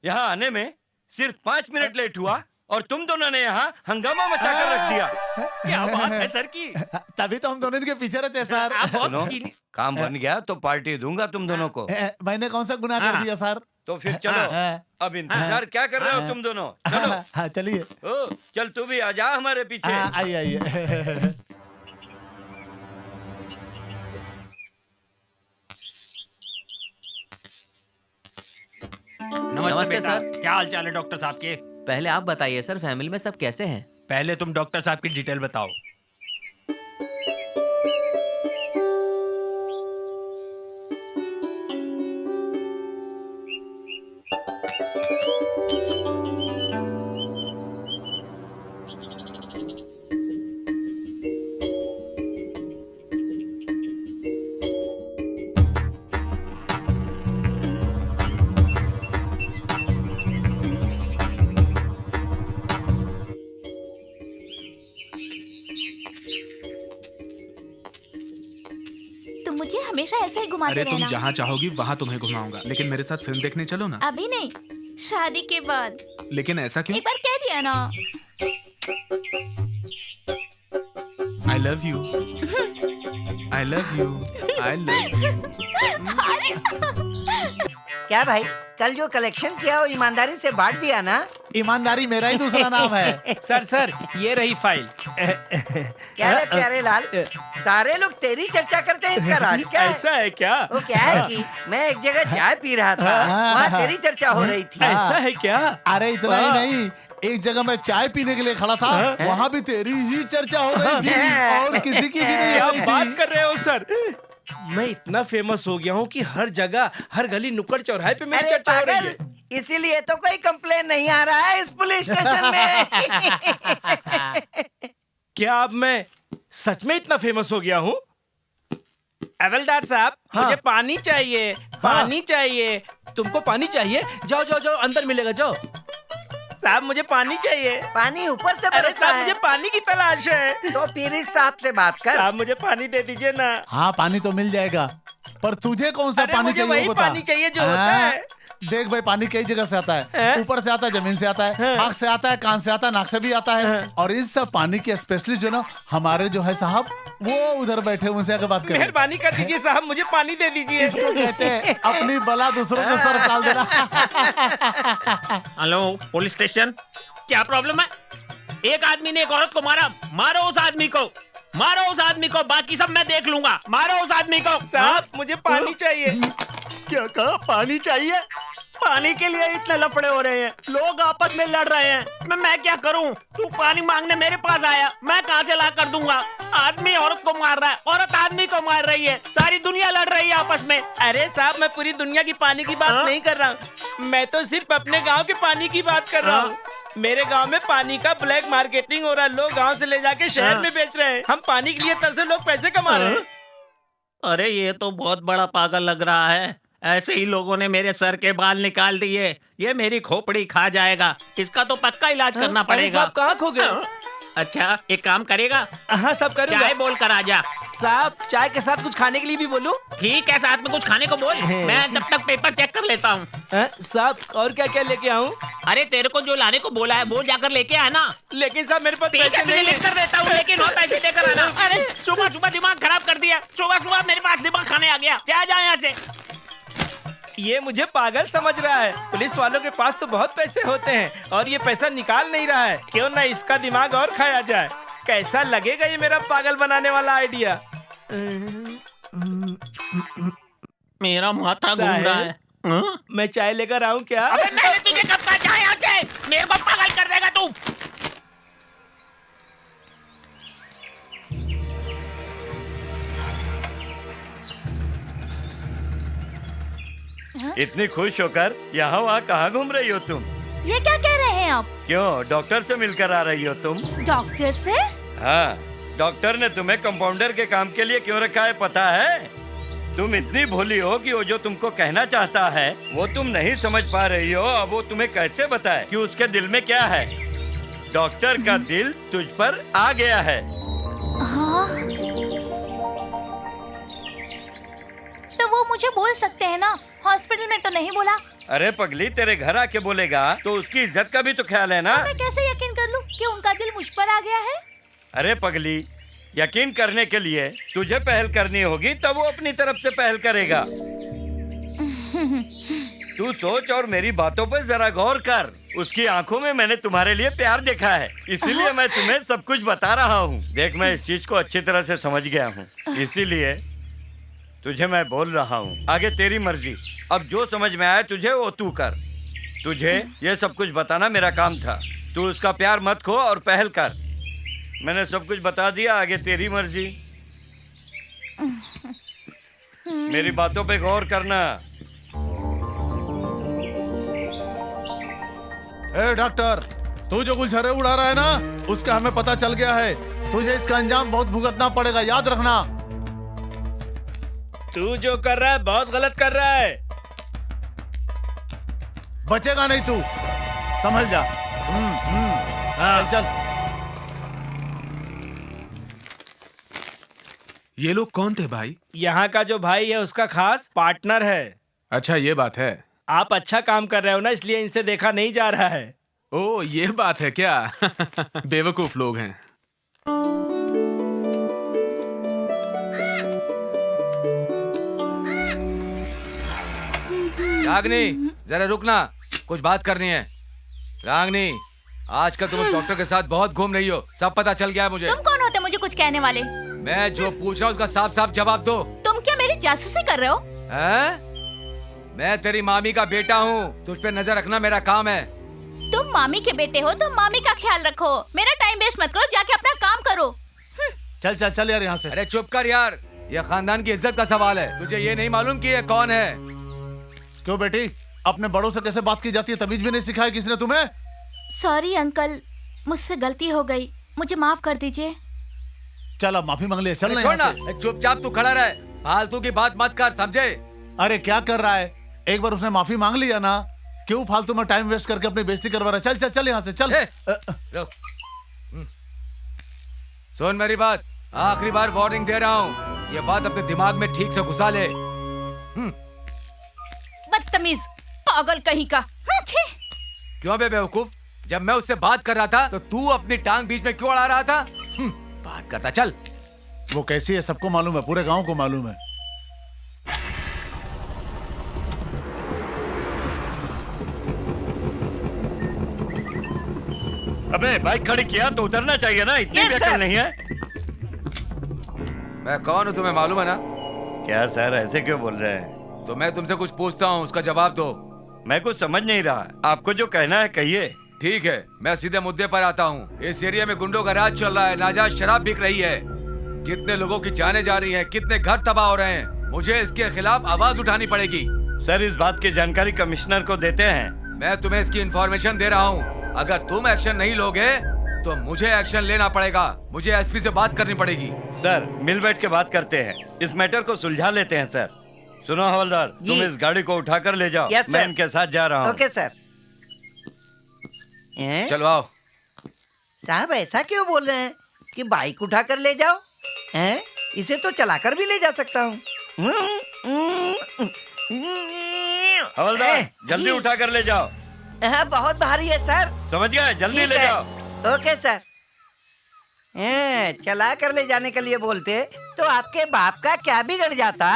यहाँ आने में सिर्फ 5 मिनट लेट हुआ और तुम दोनों ने यहाँ हंगामा मचा कर रख दिया। क्या बात है सर की? तभी तो हम दोनों इनके पीछे रहते हैं सर। सुनो, काम बन गया तो पार्टी दूंगा तुम दोनों को। मैंने कौन सा गुनाह कर दिया सर? तो फिर चलो, अब इंतजार क्या कर रहे हो तुम दोनों? चलो। हाँ चलिए। चल तू भी आ जा हमारे पीछे। आइए आइए। नमस्ते नमस्ते बेटा। सर। क्या हाल चाल है डॉक्टर साहब के? पहले आप बताइए सर, फैमिली में सब कैसे हैं? पहले तुम डॉक्टर साहब की डिटेल बताओ। तुम मुझे हमेशा ऐसे ही घुमाते अरे तुम रहना। जहाँ चाहोगी वहाँ तुम्हें घुमाऊंगा, लेकिन मेरे साथ फिल्म देखने चलो ना। अभी नहीं, शादी के बाद। लेकिन ऐसा क्यों? एक बार कह दिया ना। I love you, I love you, I love you. क्या भाई, कल जो कलेक्शन किया वो ईमानदारी से बांट दिया ना? ईमानदारी मेरा ही दूसरा नाम है। सर ये रही फाइल। क्या रे प्यारे लाल, सारे लोग तेरी चर्चा करते हैं, इसका राज क्या है? ऐसा है क्या? वो क्या है कि मैं एक जगह चाय पी रहा था, वहाँ तेरी चर्चा हो रही थी। ऐसा है क्या? अरे इतना ही नहीं, एक जगह मैं चाय पीने के लिए खड़ा था, वहाँ भी तेरी ही चर्चा हो रही थी और किसी की भी नहीं क्या हो रही बात थी। कर रहे हो सर? मैं इतना फेमस हो गया हूँ कि हर जगह, हर गली नुक्कड़ चौराहे पे मेरी अरे चर्चा हो रही है। पागल, इसीलिए तो कोई कंप्लेन नहीं आ रहा है इस पुलिस स्टेशन में। क्या अब मैं सच में इतना फेमस हो गया हूँ? हवलदार साहब, मुझे पानी चाहिए, पानी चाहिए। तुमको पानी चाहिए? जाओ जाओ जाओ, अंदर मिलेगा, जाओ। साहब मुझे पानी चाहिए। पानी ऊपर से अरे बरसता साहब है। मुझे पानी की तलाश है। तो फिर इस साहब से बात कर। साहब मुझे पानी दे दीजिए ना। हाँ पानी तो मिल जाएगा, पर तुझे कौन सा अरे पानी मुझे चाहिए वही वो बता। पानी चाहिए जो होता है। देख भाई, पानी कई जगह से आता है, ऊपर से आता है, जमीन से आता है, आँख से आता है, कान से आता है, नाक से भी आता है। और इस सब पानी के स्पेशलिस्ट जो ना हमारे जो है साहब, वो उधर बैठे, उनसे आके बात करें। मेहरबानी कर दीजिए साहब, मुझे पानी दे दीजिए। इसको कहते हैं अपनी बला दूसरों के सर टाल देना। हेलो पुलिस स्टेशन, क्या प्रॉब्लम है? एक आदमी ने एक औरत को मारा, मारो उस आदमी को, मारो उस आदमी को, बाकी सब मैं देख लूंगा। मारो उस आदमी को। साहब मुझे पानी चाहिए। क्या कहा? पानी चाहिए? पानी के लिए इतने लफड़े हो रहे हैं, लोग आपस में लड़ रहे हैं, मैं क्या करूं? तू पानी मांगने मेरे पास आया, मैं कहां से ला कर दूंगा? आदमी औरत को मार रहा है, औरत आदमी को मार रही है, सारी दुनिया लड़ रही है आपस में। अरे साहब मैं पूरी दुनिया की पानी की बात नहीं कर रहा हूँ, मैं तो सिर्फ अपने गांव के पानी की बात कर रहा हूँ। मेरे गांव में पानी का ब्लैक मार्केटिंग हो रहा है, लोग गांव से ले जाके शहर में बेच रहे हैं। हम पानी के लिए तरसे लोग पैसे कमा रहे हैं। अरे ये तो बहुत बड़ा पागल लग रहा है। ऐसे ही लोगों ने मेरे सर के बाल निकाल दिए, ये मेरी खोपड़ी खा जाएगा, इसका तो पक्का इलाज करना पड़ेगा। साहब कहाँ खो गए? अच्छा एक काम करेगा? हाँ सब करूँगा। चाय बोल कर आजा। साहब चाय के साथ कुछ खाने के लिए भी बोलूं? ठीक है, साथ में कुछ खाने को बोल, मैं तब तक पेपर चेक कर लेता हूँ। साहब और क्या क्या लेके आऊँ? अरे तेरे को जो लाने को बोला है वो जाकर लेके आना। लेकिन साहब मेरे पास पैसे नहीं, लिख कर देता हूँ, लेकिन और पैसे देकर आना। अरे सुबह सुबह दिमाग खराब कर दिया, सुबह सुबह मेरे पास दिमाग खाने आ गया। जा यहाँ से। ये मुझे पागल समझ रहा है। पुलिस वालों के पास तो बहुत पैसे होते हैं और ये पैसा निकाल नहीं रहा है। क्यों ना इसका दिमाग और खाया जाए। कैसा लगेगा ये मेरा पागल बनाने वाला आइडिया? मेरा माथा घूम रहा है। मैं चाय लेकर आऊं क्या? अबे नहीं, तुझे कब कहा जा यहाँ से? मेरे को पागल कर देगा तू। इतनी खुश होकर यहाँ वहाँ कहाँ घूम रही हो तुम? ये क्या कह रहे हैं आप? क्यों, डॉक्टर से मिलकर आ रही हो तुम? डॉक्टर से? हाँ, डॉक्टर ने तुम्हें कंपाउंडर के काम के लिए क्यों रखा है पता है? तुम इतनी भोली हो कि वो जो तुमको कहना चाहता है वो तुम नहीं समझ पा रही हो। अब वो तुम्हें कैसे बताए कि उसके दिल में क्या है? डॉक्टर का दिल तुझ पर आ गया है। हाँ? तो वो मुझे बोल सकते हैं ना, हॉस्पिटल में तो नहीं बोला। अरे पगली, तेरे घर आके बोलेगा तो उसकी इज्जत का भी तो ख्याल है ना। मैं कैसे यकीन कर लूं कि उनका दिल मुझ पर आ गया है? अरे पगली, यकीन करने के लिए तुझे पहल करनी होगी, तब वो अपनी तरफ से पहल करेगा। तू सोच और मेरी बातों पर जरा गौर कर। उसकी आंखों में मैंने तुम्हारे लिए प्यार देखा है, इसीलिए मैं तुम्हें सब कुछ बता रहा हूँ। देख, मैं इस चीज को अच्छी तरह से समझ गया हूँ, इसीलिए तुझे मैं बोल रहा हूँ। आगे तेरी मर्जी, अब जो समझ में आए तुझे वो तू कर। तुझे ये सब कुछ बताना मेरा काम था। तू उसका प्यार मत खो और पहल कर। मैंने सब कुछ बता दिया, आगे तेरी मर्जी। मेरी बातों पे गौर करना। ए डॉक्टर, तू जो गुलछर्रे उड़ा रहा है ना, उसका हमें पता चल गया है। तुझे इसका अंजाम बहुत भुगतना पड़ेगा, याद रखना। तू जो कर रहा है बहुत गलत कर रहा है। बचेगा नहीं तू, समझ जा। हाँ। चल। ये लोग कौन थे भाई? यहाँ का जो भाई है उसका खास पार्टनर है। अच्छा ये बात है। आप अच्छा काम कर रहे हो ना, इसलिए इनसे देखा नहीं जा रहा है। ओ ये बात है क्या? बेवकूफ लोग हैं। रागनी जरा रुकना, कुछ बात करनी है। रागनी, आजकल तुम डॉक्टर के साथ बहुत घूम रही हो, सब पता चल गया है मुझे। तुम कौन होते मुझे कुछ कहने वाले? मैं जो पूछ रहा हूँ उसका साफ साफ जवाब दो। तुम क्या मेरी जासूसी कर रहे हो? हैं? मैं तेरी मामी का बेटा हूँ, तुझ पे नजर रखना मेरा काम है। तुम मामी के बेटे हो तो मामी का ख्याल रखो, मेरा टाइम वेस्ट मत करो, जाके अपना काम करो। चल चल चल यार यहाँ से। अरे चुप कर यार, ये खानदान की इज्जत का सवाल है। तुझे ये नहीं मालूम कि ये कौन है? क्यों बेटी, अपने बड़ों से कैसे बात की जाती है, तमीज भी नहीं सिखाया किसने तुम्हें? सॉरी अंकल, मुझसे गलती हो गई, मुझे माफ कर दीजिए। चल अब माफी मांग ले, चल ना छोड़ना, यहाँ से। चुपचाप तू खड़ा रहे, फालतू की बात मत कर, समझे? अरे क्या कर रहा है, एक बार उसने माफी मांग लिया ना, क्यों फालतू में टाइम वेस्ट करके अपनी बेइज्जती करवा रहा है? चल चल चल यहाँ से चल। रुक। सुन मेरी बात, आखिरी बार वार्निंग दे रहा हूँ, ये बात अपने दिमाग में ठीक से घुसा ले। बदतमीज पागल कहीं का। छी। क्यों बे बेवकूफ, जब मैं उससे बात कर रहा था तो तू अपनी टांग बीच में क्यों अड़ा रहा था? बात करता चल। वो कैसी है सबको मालूम है, पूरे गांव को मालूम है। अबे बाइक खड़ी किया तो उतरना चाहिए ना, इतनी भी अकल नहीं है। मैं कौन हूँ तुम्हें मालूम है ना? क्या सर ऐसे क्यों बोल रहे हैं? तो मैं तुमसे कुछ पूछता हूँ, उसका जवाब दो। मैं कुछ समझ नहीं रहा, आपको जो कहना है कहिए। ठीक है, मैं सीधे मुद्दे पर आता हूँ। इस एरिया में गुंडों का राज चल रहा है, नाजायज शराब बिक रही है, कितने लोगों की जानें जा रही हैं, कितने घर तबाह हो रहे हैं। मुझे इसके खिलाफ आवाज उठानी पड़ेगी। सर इस बात की जानकारी कमिश्नर को देते हैं। मैं तुम्हें इसकी इंफॉर्मेशन दे रहा हूँ, अगर तुम एक्शन नहीं लोगे तो मुझे एक्शन लेना पड़ेगा, मुझे एसपी से बात करनी पड़ेगी। सर मिल बैठ के बात करते हैं, इस मैटर को सुलझा लेते हैं। सर सुनो हवलदार, तुम इस गाड़ी को उठाकर ले जाओ, मैं इनके साथ जा रहा हूँ। Okay sir. चलो आओ। साहब ऐसा क्यों बोल रहे हैं कि बाइक उठा कर ले जाओ? हैं? इसे तो चलाकर भी ले जा सकता हूँ। हवलदार जल्दी उठा कर ले जाओ। बहुत भारी है सर। समझ गए, जल्दी ले जाओ। Okay sir. चला कर ले जाने के लिए बोलते तो आपके बाप का क्या बिगड़ जाता?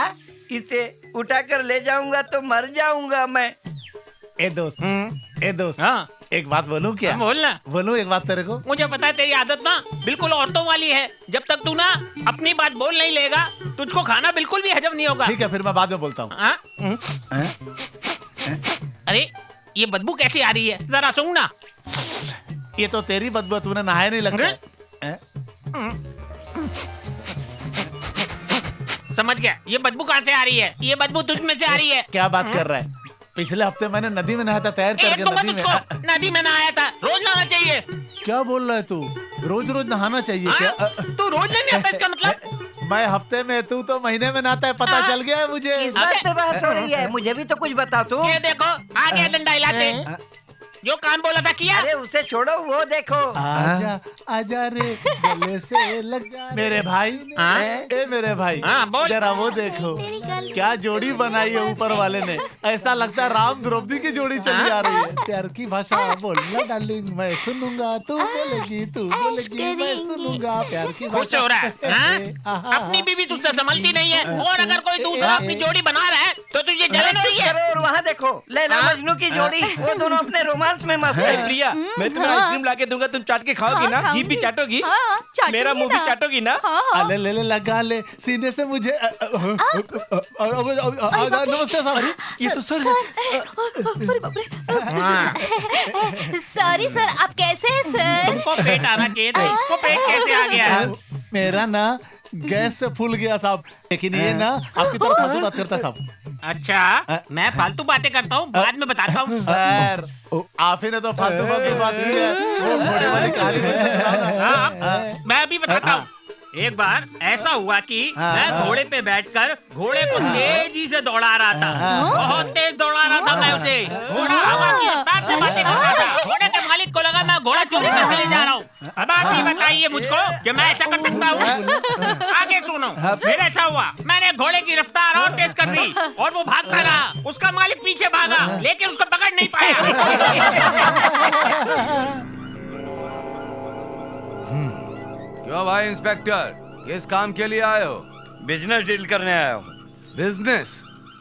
इसे उठा कर ले जाऊंगा तो मर जाऊंगा मैं। ए दोस्त, हाँ एक बात बोलूं क्या? बोलना। बोलूं एक बात तेरे को? मुझे पता है तेरी आदत ना बिल्कुल औरतों वाली है, जब तक तू ना अपनी बात बोल नहीं लेगा तुझको खाना बिल्कुल भी हजम नहीं होगा। ठीक है फिर मैं बाद में बोलता हूँ। अरे ये बदबू कैसी आ रही है, जरा सुन ना। ये तो तेरी बदबू, तूने नहाया नहीं लगता है। समझ गया, ये बदबू कहाँ से आ रही है? ये बदबू तुझ में से आ रही है। क्या बात कर रहा है? पिछले हफ्ते मैंने नदी में नहाया था, तैर करके नदी में नहाया था, रोज नहाना चाहिए। क्या बोल रहा है तू? रोज रोज नहाना चाहिए क्या? तू रोज नहीं नहाता इसका मतलब? मैं हफ्ते में, तू तो महीने में नहाता है, पता चल गया है मुझे। इस बात पे बहस हो रही है, मुझे भी तो कुछ बता तू। ये देखो आ गया डंडा हिलाते, जो काम बोला था किया। अरे उसे छोड़ो, वो देखो। आजा आजा रे गले से लग जा मेरे भाई। ए मेरे भाई, जरा वो देखो क्या जोड़ी बनाई है ऊपर वाले ने। ऐसा लगता है राम द्रौपदी की जोड़ी चली आ रही है। प्यार की भाषा बोलना डार्लिंग, मैं सुनूंगा तू बोलेगी, तू बोलेगी मैं सुनूंगा। प्यार की खुश हो रहा है? अपनी बीवी तुझसे संभलती नहीं है, और अगर कोई दूसरा अपनी जोड़ी बना रहा है तो तुझे जलन हो रही है? और वहाँ देखो लैला मजनू की जोड़ी, वो दोनों अपने रोमांस में मस्त अरे है। प्रिया, मैं तुम्हें आइसक्रीम लाके दूंगा, तुम चाट के खाओगी ना? जीभ भी चाटोगी? मेरा मुंह भी चाटोगी ना? अले ले ले लगा ले सीने से मुझे नमस्ते सर। ये तो सर सॉरी सर, आप कैसे हैं सर? तुमको पेट आना चाहिए था, इसको पेट कैसे आ गया? मेरा ना गैस से फूल गया साहब, लेकिन ये ना आपकी तरफ फालतू बात करता साहब। अच्छा, मैं फालतू बातें करता हूँ, बाद में बताता हूँ। सर आप ही ने तो फालतू बात की है, वो घोड़े वाली कहानी मैं अभी बताता हूँ। एक बार ऐसा हुआ कि मैं घोड़े पे बैठकर घोड़े को तेजी से दौड़ा रहा था। बहुत तेज दौड़ा रहा था मैं उसे। घोड़ा हवा की रफ्तार से बातें कर रहा था। घोड़े के मालिक को लगा मैं घोड़ा चोरी करके ले जा रहा हूँ। अब आप ही बताइए मुझको कि मैं ऐसा कर सकता हूँ? आगे सुनो, फिर ऐसा हुआ, मैंने घोड़े की रफ्तार और तेज कर दी और वो भागता रहा। उसका मालिक पीछे भागा, लेकिन उसको पकड़ नहीं पाया। क्यों भाई इंस्पेक्टर, किस काम के लिए आए हो? बिजनेस डील करने आया हूँ। बिजनेस?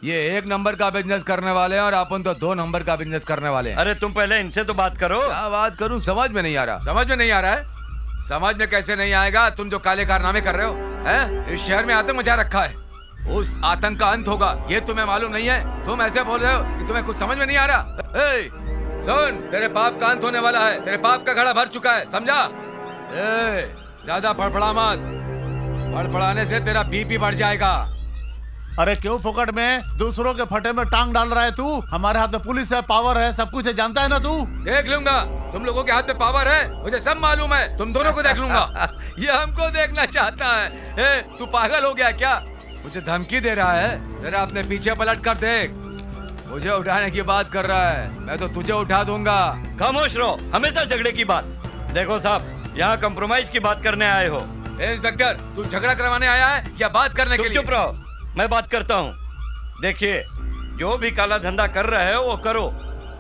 ये 1 नंबर का बिजनेस करने वाले हैं और अपन तो 2 नंबर का बिजनेस करने वाले हैं। अरे तुम पहले इनसे तो बात करो। क्या बात करूं, समझ में नहीं आ रहा। समझ में नहीं आ रहा है? समझ में कैसे नहीं आएगा? तुम जो काले कारनामे कर रहे हो, हैं? इस शहर में आतंक मचा रखा है। उस आतंक का अंत होगा, ये तुम्हें मालूम नहीं है? तुम ऐसे बोल रहे हो कि तुम्हें कुछ समझ में नहीं आ रहा। सुन, तेरे पाप का अंत होने वाला है। तेरे पाप का घड़ा भर चुका है, समझा? ज्यादा फड़फड़ा मत, फड़फड़ाने से तेरा बीपी बढ़ जाएगा। अरे क्यों फोकट में दूसरों के फटे में टांग डाल रहा है तू? हमारे हाथ में पुलिस है, पावर है, सब कुछ है, जानता है ना तू? देख लूंगा, तुम लोगों के हाथ में पावर है, मुझे सब मालूम है। तुम दोनों को देख लूंगा। ये हमको देखना चाहता है। तू पागल हो गया क्या? मुझे धमकी दे रहा है? जरा अपने पीछे पलट कर देख। मुझे उठाने की बात कर रहा है, मैं तो तुझे उठा दूंगा। खामोश रहो, हमेशा झगड़े की बात। देखो साहब, यहाँ कंप्रोमाइज की बात करने आए हो। इंस्पेक्टर, तू झगड़ा करवाने आया है या बात करने के लिए? चुप रहो, मैं बात करता हूँ। देखिए, जो भी काला धंधा कर रहे हो वो करो,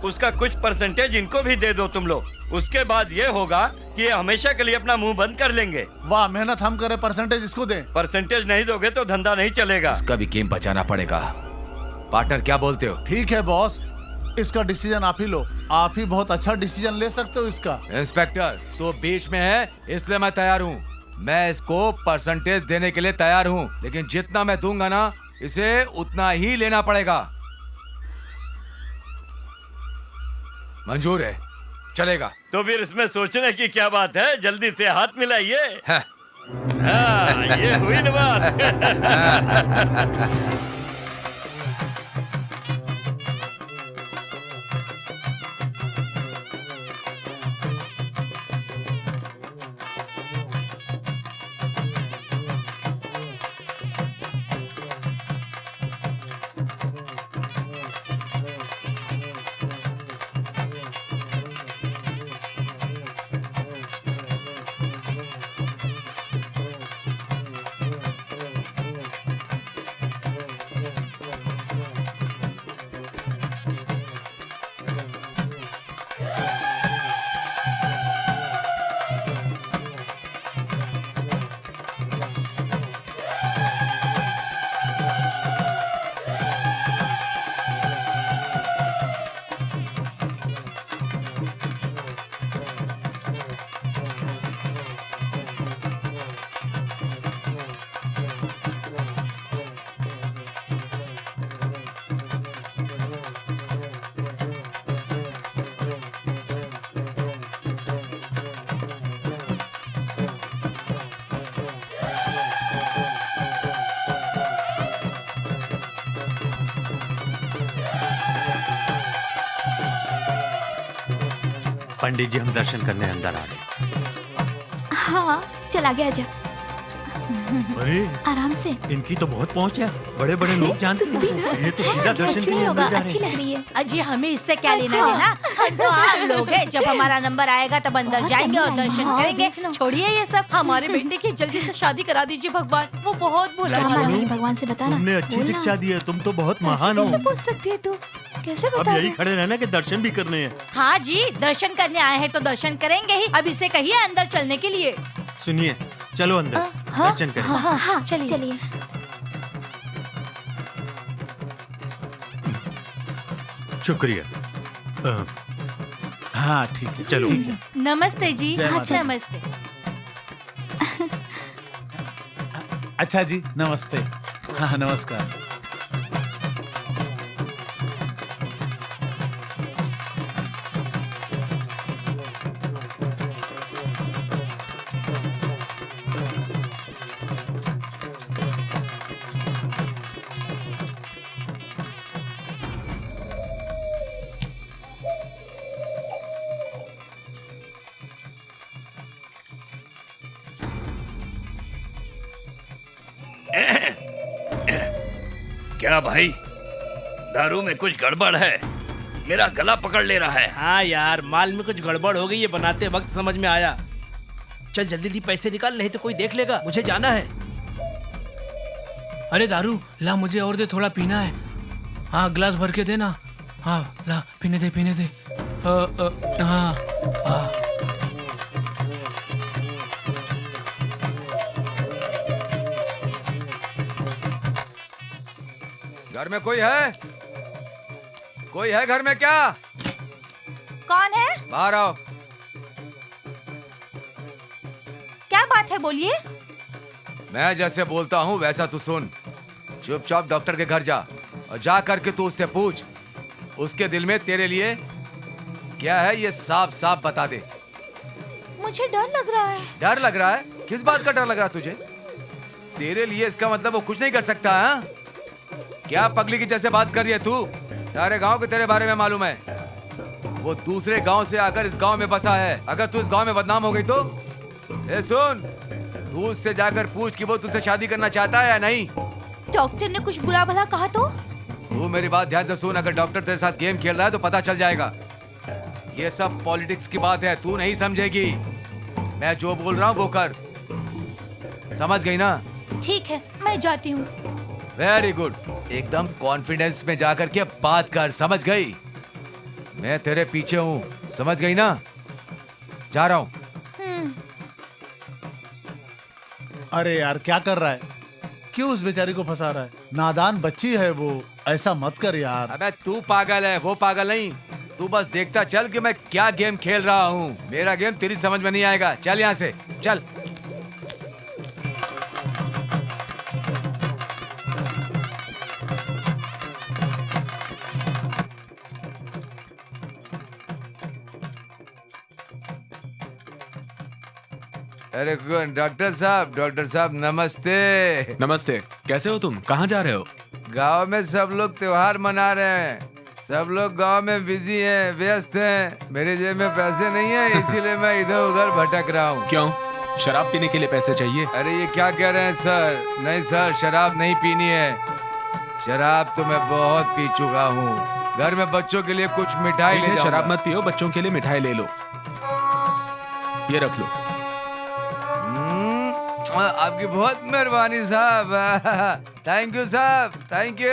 उसका कुछ परसेंटेज इनको भी दे दो तुम लोग। उसके बाद ये होगा कि ये हमेशा के लिए अपना मुंह बंद कर लेंगे। वाह, मेहनत हम करें, परसेंटेज इसको दें। परसेंटेज नहीं दोगे तो धंधा नहीं चलेगा। इसका भी गेम बचाना पड़ेगा। पार्टनर क्या बोलते हो? ठीक है बॉस, इसका डिसीजन आप ही लो। आप ही बहुत अच्छा डिसीजन ले सकते हो इसका। इंस्पेक्टर, तो बीच में है इसलिए मैं तैयार हूँ। मैं इसको परसेंटेज देने के लिए तैयार हूँ, लेकिन जितना मैं दूंगा ना, इसे उतना ही लेना पड़ेगा। मंजूर है? चलेगा? तो फिर इसमें सोचने की क्या बात है, जल्दी से हाथ मिलाइए। ये हुई ना बात। पंडित जी, हम दर्शन करने अंदर आ रहे। हाँ, चल आगे आजा। अरे आराम से। इनकी तो बहुत पहुंच है, बड़े बड़े लोग जानते हैं। ये तो सीधा दर्शन के लिए अंदर जा अच्छी रहे लग रही है। अजी, हमें इससे क्या लेना देना? हम तो आम लोग हैं। जब हमारा नंबर आएगा तब अंदर जाएंगे और दर्शन करेंगे। छोड़िए ये सब, हमारे बेटे की जल्दी से शादी करा दीजिए भगवान, वो बहुत भोला है। भगवान से बताना। तुमने अच्छी शिक्षा दी है, तुम तो बहुत महान हो। कैसे पूछ सकती है तू? कैसे अब बता? यही खड़े रहना कि दर्शन भी करने हैं। हाँ जी, दर्शन करने आए हैं तो दर्शन करेंगे ही। अब इसे कहिए अंदर चलने के लिए। सुनिए, चलो अंदर दर्शन करें। हाँ, चलिए। शुक्रिया। हाँ ठीक है, चलो। नमस्ते जी। जय माता दी। नमस्ते। अच्छा जी, नमस्ते। हाँ नमस्कार। क्या भाई, दारू में कुछ गड़बड़ है? मेरा गला पकड़ ले रहा है। हाँ यार, माल में कुछ गड़बड़ हो गई, ये बनाते वक्त समझ में आया। चल जल्दी जल्दी पैसे निकाल, नहीं तो कोई देख लेगा, मुझे जाना है। अरे दारू ला, मुझे और दे, थोड़ा पीना है। हाँ गिलास भर के देना। हाँ ला, पीने दे पीने दे। हाँ हाँ। घर में कोई है? कोई है घर में क्या? कौन है? बाहर आओ। क्या बात है, बोलिए। मैं जैसे बोलता हूँ वैसा तू सुन। चुपचाप डॉक्टर के घर जा और जा करके तू उससे पूछ, उसके दिल में तेरे लिए क्या है, ये साफ साफ बता दे। मुझे डर लग रहा है। डर लग रहा है? किस बात का डर लग रहा है तुझे? तेरे लिए इसका मतलब वो कुछ नहीं कर सकता है? क्या पगली की जैसे बात कर रही है तू? सारे गांव के तेरे बारे में मालूम है। वो दूसरे गांव से आकर इस गांव में बसा है। अगर तू इस गांव में बदनाम हो गई तो सुन, तू उससे जाकर पूछ कि वो तुझसे शादी करना चाहता है या नहीं। डॉक्टर ने कुछ बुरा भला कहा तो? तू मेरी बात ध्यान से सुन। अगर डॉक्टर तेरे साथ गेम खेल रहा है तो पता चल जाएगा। ये सब पॉलिटिक्स की बात है, तू नहीं समझेगी। मैं जो बोल रहा हूँ वो कर, समझ गई ना? ठीक है, मैं जाती हूँ। वेरी गुड, एकदम कॉन्फिडेंस में जाकर के बात कर, समझ गई? मैं तेरे पीछे हूँ, समझ गई ना? जा रहा हूँ। अरे यार क्या कर रहा है? क्यों उस बेचारी को फंसा रहा है? नादान बच्ची है वो, ऐसा मत कर यार। अबे तू पागल है, वो पागल नहीं। तू बस देखता चल कि मैं क्या गेम खेल रहा हूँ। मेरा गेम तेरी समझ में नहीं आएगा। चल यहाँ से, चल। अरे डॉक्टर साहब नमस्ते। नमस्ते, कैसे हो तुम? कहाँ जा रहे हो? गांव में सब लोग त्योहार मना रहे हैं। सब लोग गांव में बिजी हैं, व्यस्त हैं। मेरे जेब में पैसे नहीं है, इसीलिए मैं इधर उधर भटक रहा हूँ। क्यों? शराब पीने के लिए पैसे चाहिए? अरे ये क्या कह रहे हैं सर? नहीं सर, शराब नहीं पीनी है। शराब तो मैं बहुत पी चुका हूँ। घर में बच्चों के लिए कुछ मिठाई ले। शराब मत पियो, बच्चों के लिए मिठाई ले लो। ये रख लो। आपकी बहुत मेहरबानी साहब। थैंक यू साहब, थैंक यू।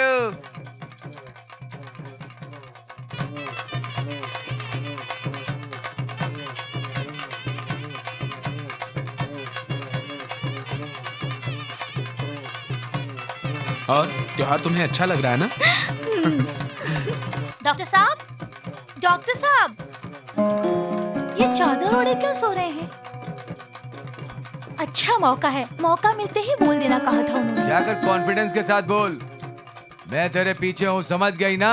और त्योहार तुम्हें अच्छा लग रहा है ना? डॉक्टर साहब, ये चादर ओढ़े क्यों सो रहे हैं? अच्छा मौका है, मौका मिलते ही बोल देना कहा था उन्होंने। जाकर कॉन्फिडेंस के साथ बोल, मैं तेरे पीछे हूँ, समझ गई ना?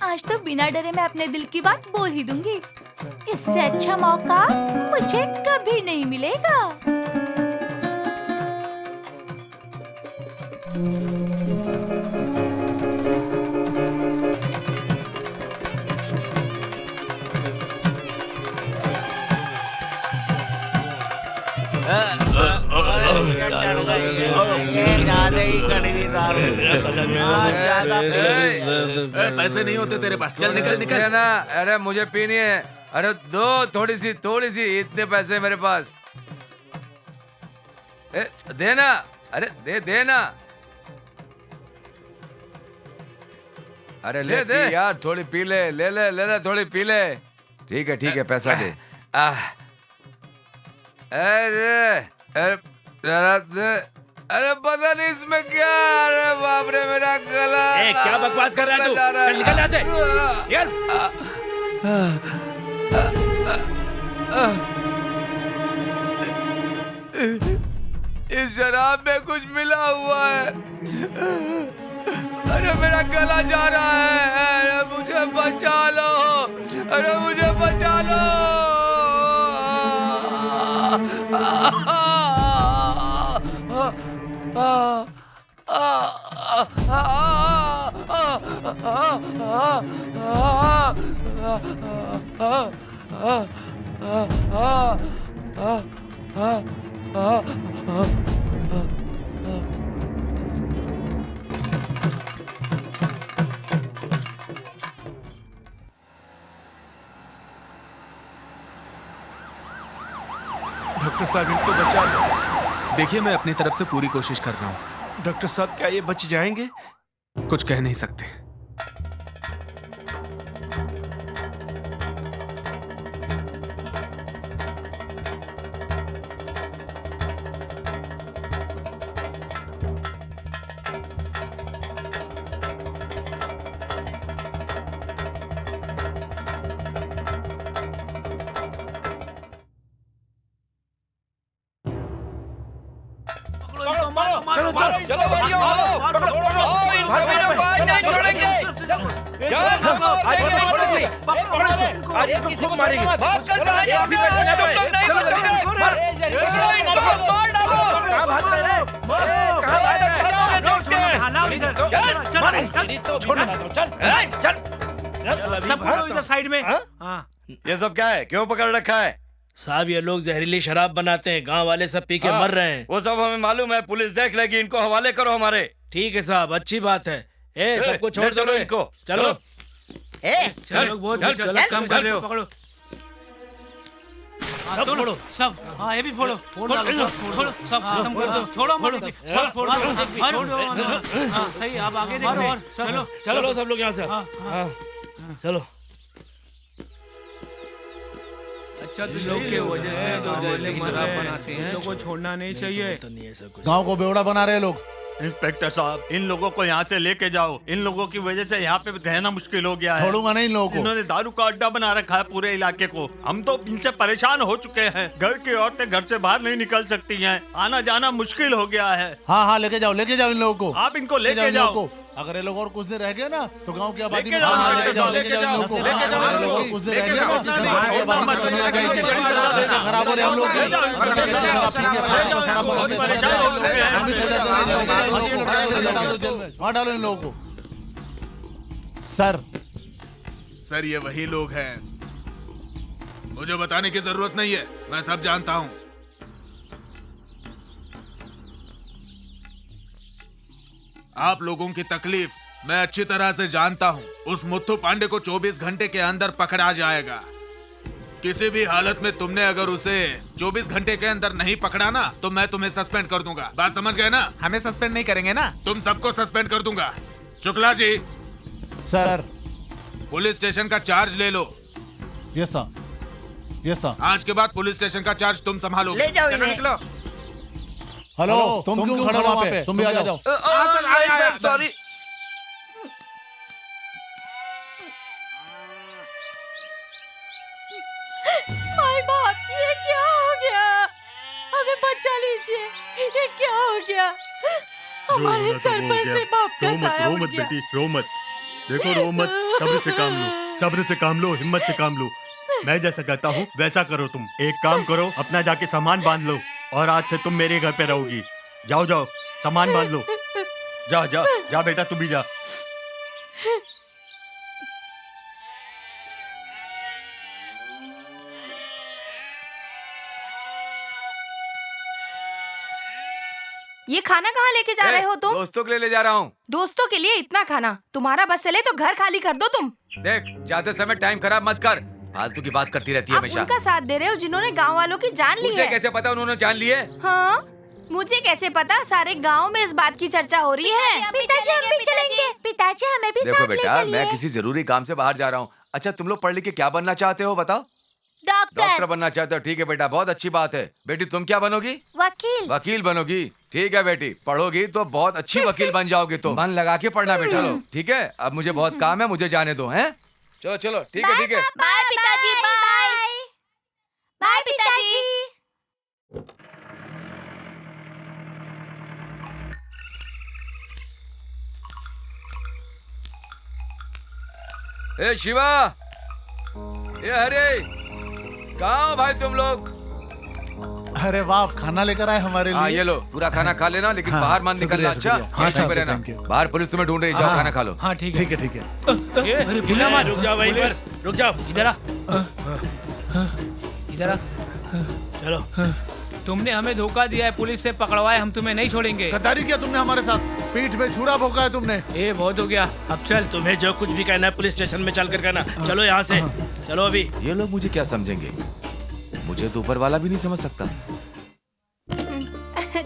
आज तो बिना डरे मैं अपने दिल की बात बोल ही दूंगी। इससे अच्छा मौका मुझे कभी नहीं मिलेगा। पैसे नहीं होते तेरे पास, चल निकल निकल ना। अरे मुझे पीनी है। अरे दो, थोड़ी सी इतने पैसे मेरे पास। देना, अरे देना। अरे ले दे यार, थोड़ी पी ले, ले थोड़ी पी ले। ठीक है, पैसा दे। अरे अरे पता नहीं इसमें क्या है। अरे बाप रे मेरा गला। क्या बकवास कर रहा है तू? चल निकल यहाँ से। इस शराब में कुछ मिला हुआ है। अरे मेरा गला जा रहा है। अरे मुझे बचा लो। अरे मुझे बचा लो। डॉक्टर साहब इनको बचा लो। देखिए मैं अपनी तरफ से पूरी कोशिश कर रहा हूँ। डॉक्टर साहब क्या ये बच जाएंगे? कुछ कह नहीं सकते। चलो भाइयों, नहीं छोड़ेंगे। आज इसको खूब मारेंगे। इधर साइड में। ये सब क्या है? क्यों पकड़ रखा है? साहब ये लोग जहरीली शराब बनाते हैं, गांव वाले सब पी के मर रहे हैं। वो सब हमें मालूम है, पुलिस देख लेगी। इनको हवाले करो हमारे। ठीक है साहब, अच्छी बात है। सबको छोड़ दो इनको। चलो चलो बहुत गलत काम कर रहे हो। पकड़ो सब फोड़ो सब। हाँ ये भी फोड़ो फोड़ो सब खत्म कर दो। छोड़ो मत, सब फोड़ दो। हाँ सही, आप आगे देखो। चलो चलो सब लोग यहाँ से। चलो अच्छा तो लोग के वजह से जो जहरीली शराब बनाते हैं लोगों को छोड़ना नहीं चाहिए। गांव को बेवड़ा बना रहे लोग। इंस्पेक्टर साहब इन लोगों को यहाँ से लेके जाओ। इन लोगों की वजह से यहाँ पे रहना मुश्किल हो गया है। छोड़ूंगा नहीं इन लोगों को। इन्होंने दारू का अड्डा बना रखा है पूरे इलाके को। हम तो इनसे परेशान हो चुके हैं। घर की औरतें घर से बाहर नहीं निकल सकती हैं। आना जाना मुश्किल हो गया है। हाँ हाँ लेके जाओ इन लोगों को। आप इनको लेके जाओ। अगर ये लोग और कुछ दिन रह गए ना तो गांव की आबादी लेके जाओ इन लोगों को। और कुछ दिन रह गए ना खराब हो रहे हम लोग। वहाँ डालो इन लोगों को। सर ये वही लोग हैं। मुझे बताने की जरूरत नहीं है, मैं सब जानता हूँ। आप लोगों की तकलीफ मैं अच्छी तरह से जानता हूँ। उस मुत्थु पांडे को 24 घंटे के अंदर पकड़ा जाएगा। किसी भी हालत में तुमने अगर उसे 24 घंटे के अंदर नहीं पकड़ा ना तो मैं तुम्हें सस्पेंड कर दूंगा। बात समझ गए ना? हमें सस्पेंड नहीं करेंगे ना? तुम सबको सस्पेंड कर दूंगा। Shukla ji. Sir. Police station का चार्ज ले लो। Yes sir. Yes sir. आज के बाद पुलिस स्टेशन का चार्ज तुम संभालो। ले जाओ इन्हें। निकलो। हेलो तुम क्यों खड़े वहाँ पे? तुम भी आ जाओ। सॉरी। माय बाप, ये क्या हो गया? हमें बचा लीजिए। ये क्या हो गया? हमारे सर पर से बाप का साया उठ गया। बेटी रो मत। देखो रो मत। सब्र से काम लो। सब्र से काम लो। हिम्मत से काम लो। मैं जैसा कहता हूँ वैसा करो। तुम एक काम करो, अपना जाके सामान बांध लो और आज से तुम मेरे घर पे रहोगी। जाओ जाओ सामान बांध लो। जा जा जा बेटा तू भी जा। ये खाना कहाँ लेके जा रहे हो तुम? दोस्तों के लिए ले जा रहा हूँ। दोस्तों के लिए इतना खाना? तुम्हारा बस चले तो घर खाली कर दो तुम। देख जाते समय टाइम खराब मत कर। फालतू की बात करती रहती है आप हमेशा। उनका साथ दे रहे हो जिन्होंने गांव वालों की जान ली है। मुझे कैसे पता उन्होंने जान ली है? हाँ मुझे कैसे पता? सारे गांव में इस बात की चर्चा हो रही है। पिताजी हम भी चलेंगे। पिताजी हमें भी देखो साथ ले बेटा चलिए। मैं किसी जरूरी काम से बाहर जा रहा हूँ। अच्छा तुम लोग पढ़ लिख के क्या बनना चाहते हो बताओ? डॉक्टर बनना चाहते हो? ठीक है बेटा, बहुत अच्छी बात है। बेटी तुम क्या बनोगी? वकील। वकील बनोगी? ठीक है बेटी, पढ़ोगी तो बहुत अच्छी वकील बन जाओगी। तो मन लगा के पढ़ना बेटा। चलो ठीक है, अब मुझे बहुत काम है, मुझे जाने दो। हैं चलो चलो, ठीक है ठीक है। बाय पिताजी, बाय बाय पिताजी। ए शिवा, ए हरे, कहाँ हो भाई तुम लोग? अरे वाह, खाना लेकर आए हमारे लिए। हाँ ये लो, पूरा खाना खा लेना, लेकिन बाहर मत निकलना। अच्छा यहीं पे रहना, बाहर पुलिस तुम्हें ढूंढ रही। जाओ खाना खा लो। हाँ ठीक है ठीक है ठीक है। अरे भूला मत, रुक जाओ वहीं पर, रुक जाओ, इधर आ, इधर आ। चलो, तुमने हमें धोखा दिया है, पुलिस से पकड़वाए, हम तुम्हें नहीं छोड़ेंगे। गद्दारी किया तुमने हमारे साथ, पीठ पे छुरा भोंका है तुमने। ए बहुत हो गया, अब चल। तुम्हें जो कुछ भी कहना है पुलिस स्टेशन में चल कर कहना। चलो यहाँ से, चलो अभी। ये लोग मुझे क्या समझेंगे? मुझे तो ऊपर वाला भी नहीं समझ सकता।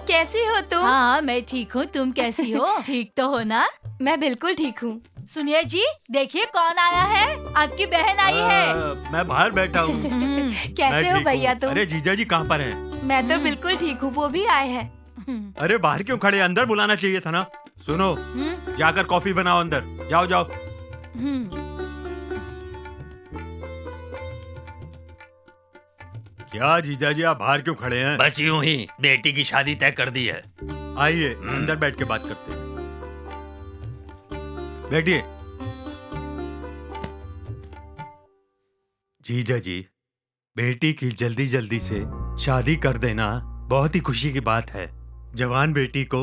कैसी हो तुम? हाँ मैं ठीक हूँ, तुम कैसी हो? ठीक तो हो ना? मैं बिल्कुल ठीक हूँ। सुनिए जी, देखिए कौन आया है। आपकी बहन आई है। मैं बाहर बैठा हूँ। कैसे हो भैया तुम? अरे जीजा जी कहाँ पर हैं? मैं तो बिल्कुल ठीक हूँ, वो भी आए हैं। अरे बाहर क्यों खड़े, अंदर बुलाना चाहिए था ना। सुनो, जाकर कॉफी बनाओ, अंदर जाओ जाओ। क्या जीजा जी आप बाहर क्यों खड़े हैं? बस यूं ही, बेटी की शादी तय कर दी है। आइए अंदर बैठ के बात करते हैं। बैठिए। जीजा जी, बेटी की जल्दी जल्दी से शादी कर देना बहुत ही खुशी की बात है। जवान बेटी को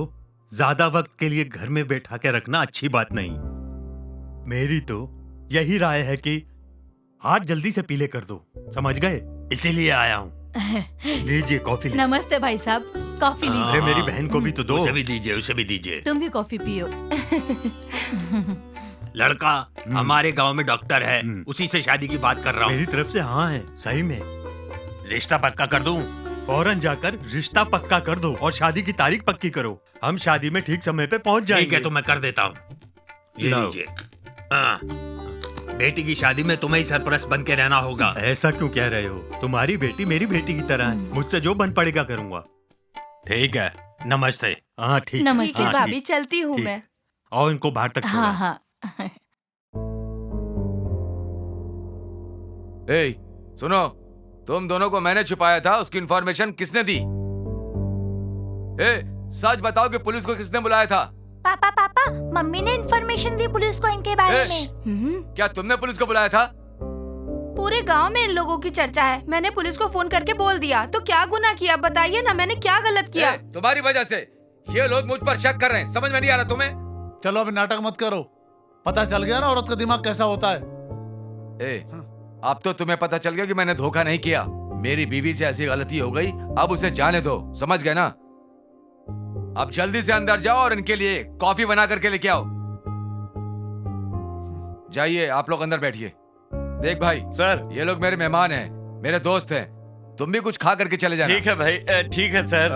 ज्यादा वक्त के लिए घर में बैठा के रखना अच्छी बात नहीं। मेरी तो यही राय है कि हाथ जल्दी से पीले कर दो, समझ गए? इसीलिए आया हूँ। लीजिए कॉफी। नमस्ते भाई साहब, कॉफी लीजिए। अरे मेरी बहन को भी तो दो। उसे भी दीजिए, उसे भी दीजिए। तुम भी कॉफी पियो। लड़का हमारे गांव में डॉक्टर है, उसी से शादी की बात कर रहा हूँ। मेरी तरफ से हाँ है, सही में। रिश्ता पक्का कर दूं? फौरन जाकर रिश्ता पक्का कर दो और शादी की तारीख पक्की करो। हम शादी में ठीक समय पे पहुंच जाएंगे। ठीक है, तो मैं कर देता हूँ। ये लीजिए। हाँ, बेटी की शादी में तुम्हें ही सरपरस्त बन के रहना होगा। ऐसा क्यों कह रहे हो? तुम्हारी बेटी मेरी बेटी की तरह है, मुझसे जो बन पड़ेगा करूंगा। ठीक है, नमस्ते। हाँ ठीक। नमस्ते भाभी, चलती हूँ मैं। और इनको बाहर तक छोड़ो। हाँ हाँ। ए, सुनो, तुम दोनों को मैंने छुपाया था, उसकी इंफॉर्मेशन किसने दी? ए, सच बताओ कि पुलिस को किसने बुलाया था? पापा पापा, मम्मी ने इन्फॉर्मेशन दी पुलिस को इनके बारे में। क्या तुमने पुलिस को बुलाया था? पूरे गांव में इन लोगों की चर्चा है, मैंने पुलिस को फोन करके बोल दिया। तो क्या गुनाह किया बताइए ना, मैंने क्या गलत किया? तुम्हारी वजह से ये लोग मुझ पर शक कर रहे हैं, समझ में नहीं आ रहा तुम्हें? चलो अभी नाटक मत करो, पता चल गया ना औरत का दिमाग कैसा होता है। अब तो तुम्हें पता चल गया कि मैंने धोखा नहीं किया। मेरी बीवी से ऐसी गलती हो गई, अब उसे जाने दो, समझ गए ना? अब जल्दी से अंदर जाओ और इनके लिए कॉफी बना करके लेके आओ। जाइए, आप लोग अंदर बैठिए। देख भाई सर, ये लोग मेरे मेहमान हैं, मेरे दोस्त हैं, तुम भी कुछ खा करके चले जाना। ठीक है भाई, ठीक है सर।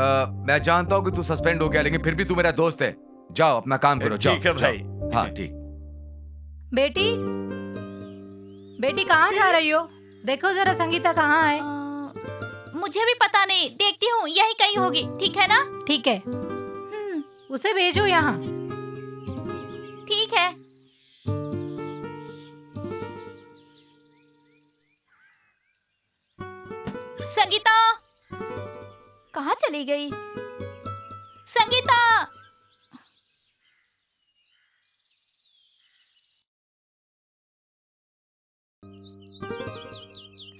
मैं जानता हूँ कि तू सस्पेंड हो गया, लेकिन फिर भी तू मेरा दोस्त है। जाओ अपना काम करो। ठीक है भाई। हाँ ठीक। बेटी, बेटी कहाँ जा रही हो? देखो जरा संगीता कहाँ है? मुझे भी पता नहीं, देखती हूँ, यही कहीं होगी। ठीक है ना? ठीक है, उसे भेजो यहाँ। ठीक है। संगीता कहाँ चली गई? संगीता,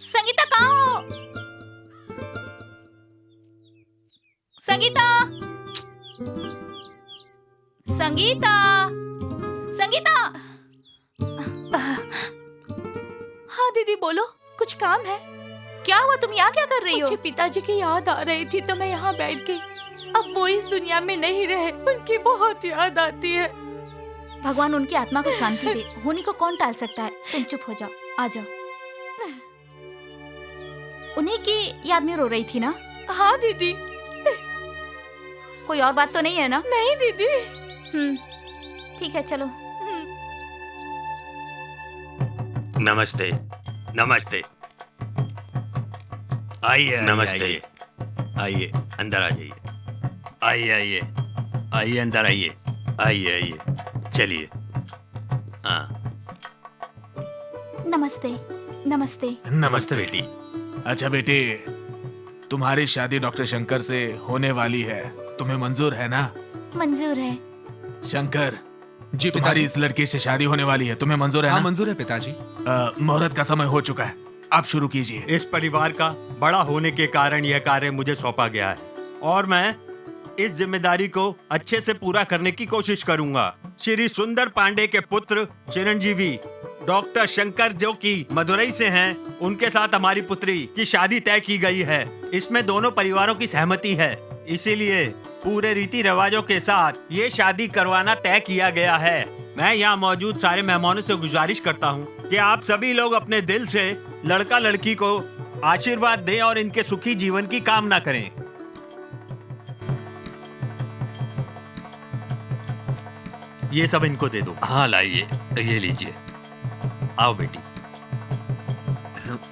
संगीता कहाँ हो? संगीता, संगीता, संगीता। हाँ दीदी बोलो, कुछ काम है? क्या हुआ, तुम यहाँ क्या कर रही हो? मुझे पिताजी की याद आ रही थी तो मैं यहाँ बैठ गई। अब वो इस दुनिया में नहीं रहे, उनकी बहुत याद आती है। भगवान उनकी आत्मा को शांति दे। होनी को कौन टाल सकता है? तुम चुप हो जाओ, आ जाओ। उन्हीं की याद में रो रही थी ना? हाँ दीदी। कोई और बात तो नहीं है ना? नहीं दीदी। ठीक है, चलो। नमस्ते। नमस्ते। आइए नमस्ते। आइए अंदर आ जाइए। आइए आइए आइए अंदर आइए। आइए आइए चलिए। हाँ नमस्ते नमस्ते। नमस्ते बेटी। अच्छा बेटी, तुम्हारी शादी डॉक्टर शंकर से होने वाली है, तुम्हें मंजूर है ना? मंजूर है। शंकर जी, तुम्हारी इस लड़की से शादी होने वाली है, तुम्हें मंजूर है ना? मंजूर है पिताजी। मुहूर्त का समय हो चुका है, आप शुरू कीजिए। इस परिवार का बड़ा होने के कारण यह कार्य मुझे सौंपा गया है और मैं इस जिम्मेदारी को अच्छे से पूरा करने की कोशिश करूंगा। श्री सुंदर पांडे के पुत्र चिरंजीवी डॉक्टर शंकर जो कि मदुरई से हैं, उनके साथ हमारी पुत्री की शादी तय की गई है। इसमें दोनों परिवारों की सहमति है, इसीलिए पूरे रीति रिवाजों के साथ ये शादी करवाना तय किया गया है। मैं यहाँ मौजूद सारे मेहमानों से गुजारिश करता हूँ कि आप सभी लोग अपने दिल से लड़का लड़की को आशीर्वाद दें और इनके सुखी जीवन की कामना करें। ये सब इनको दे दो। हाँ लाइए, ये लीजिए। आओ बेटी,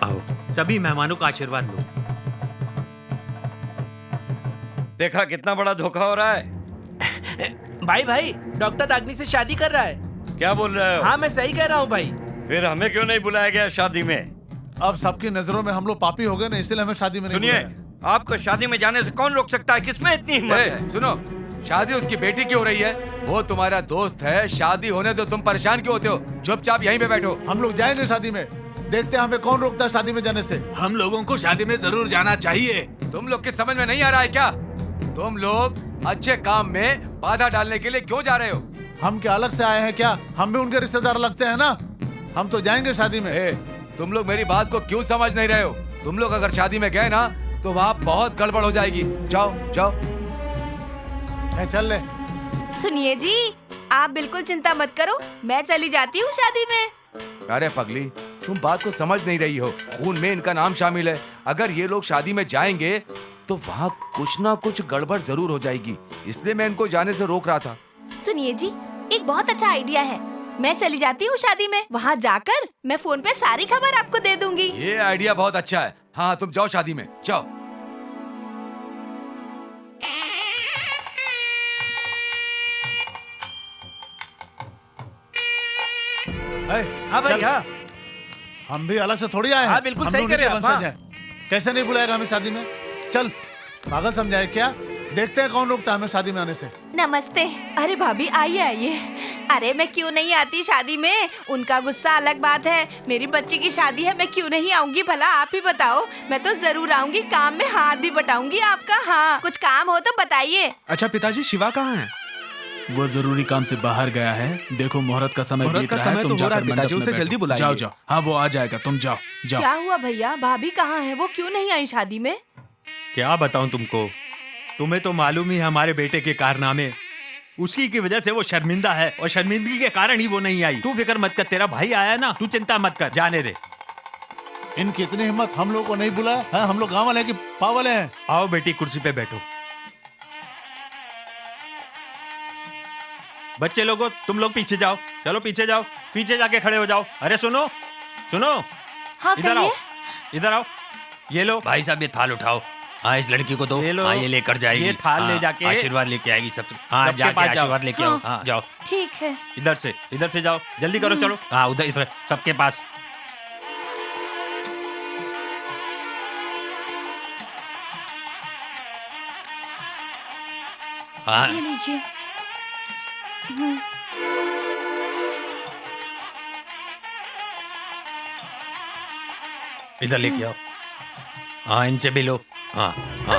आओ। सभी मेहमानों का आशीर्वाद लो। देखा कितना बड़ा धोखा हो रहा है। भाई भाई, डॉक्टर रागनी से शादी कर रहा है। क्या बोल रहे हो? हाँ मैं सही कह रहा हूँ भाई। फिर हमें क्यों नहीं बुलाया गया शादी में? अब सबकी नजरों में हम लोग पापी हो गए ना, इसलिए हमें शादी में नहीं सुनिए, बुलाया। आपको शादी में जाने से कौन रोक सकता है? किसमें इतनी हिम्मत है? सुनो, शादी उसकी बेटी की हो रही है, वो तुम्हारा दोस्त है, शादी होने दो, तुम परेशान क्यों होते हो? चुपचाप यहीं पे बैठो। हम लोग जाएंगे शादी में, देखते हैं हमें कौन रोकता है शादी में जाने से। हम लोगों को शादी में जरूर जाना चाहिए। तुम लोग के समझ में नहीं आ रहा है क्या? तुम लोग अच्छे काम में बाधा डालने के लिए क्यों जा रहे हो? हम क्या अलग से आए हैं क्या? हम भी उनके रिश्तेदार लगते हैं ना। हम तो जाएंगे शादी में। तुम लोग मेरी बात को क्यों समझ नहीं रहे हो? तुम लोग अगर शादी में गए ना तो वहाँ बहुत गड़बड़ हो जाएगी। जाओ जाओ। चल ले। सुनिए जी, आप बिल्कुल चिंता मत करो, मैं चली जाती हूँ शादी में। अरे पगली, तुम बात को समझ नहीं रही हो। खून में इनका नाम शामिल है। अगर ये लोग शादी में जाएंगे तो वहाँ कुछ ना कुछ गड़बड़ जरूर हो जाएगी, इसलिए मैं इनको जाने से रोक रहा था। सुनिए जी, एक बहुत अच्छा आइडिया है। मैं चली जाती हूँ शादी में, वहाँ जाकर मैं फोन पे सारी खबर आपको दे दूंगी। ये आइडिया बहुत अच्छा है। हाँ तुम जाओ शादी में, जाओ। हाँ भाई हाँ। हम भी अलग से थोड़ी आए हैं। हाँ बिल्कुल सही कह रहे हैं आप। कैसे नहीं बुलाएगा हमें शादी में? चल, पागल समझाए क्या? देखते हैं कौन रोकता है हमें शादी में आने से। नमस्ते। अरे भाभी आइए आइए। अरे मैं क्यों नहीं आती शादी में? उनका गुस्सा अलग बात है, मेरी बच्ची की शादी है, मैं क्यों नहीं आऊंगी भला? आप ही बताओ। मैं तो जरूर आऊंगी, काम में हाथ भी बटाऊंगी आपका। हाँ कुछ काम हो तो बताइए। अच्छा पिताजी, शिवा कहाँ है? वो जरूरी काम से बाहर गया है। देखो मुहूर्त का समय बीत रहा है, तुम जाकर पिताजी उसे जल्दी बुलाइए। जाओ जाओ। हाँ वो आ जाएगा, तुम जाओ जाओ। क्या हुआ भैया, भाभी कहाँ है? वो क्यों नहीं आई शादी में? क्या बताऊं तुमको, तुम्हें तो मालूम ही है हमारे बेटे के कारनामे। उसी की वजह से वो शर्मिंदा है और शर्मिंदगी के कारण ही वो नहीं आई। तू फिक्र मत कर, तेरा भाई आया ना, तू चिंता मत कर, जाने दे। इनकी इतनी हिम्मत, हम लोग को नहीं बुलाया? हाँ, हम लोग गाँव वाले हैं कि पावल हैं? आओ बेटी, कुर्सी पे बैठो। बच्चे लोगों, तुम लोग पीछे जाओ, चलो पीछे जाओ, पीछे जाके खड़े हो जाओ। अरे सुनो सुनो, इधर आओ, इधर आओ। ये लो भाई साहब, ये थाल उठाओ। हाँ इस लड़की को दो। ये लो, हाँ ये लेकर जाएगी। ये थाल ले जाके आशीर्वाद लेके आएगी सबसे। हाँ जाके आशीर्वाद लेके आओ। हाँ जाओ। ठीक है। इधर से जाओ, जल्दी करो। चलो हाँ उधर, इधर सबके पास। हाँ ये लीजिए। इधर लेके आओ। हाँ इनसे भी लो। हाँ हाँ।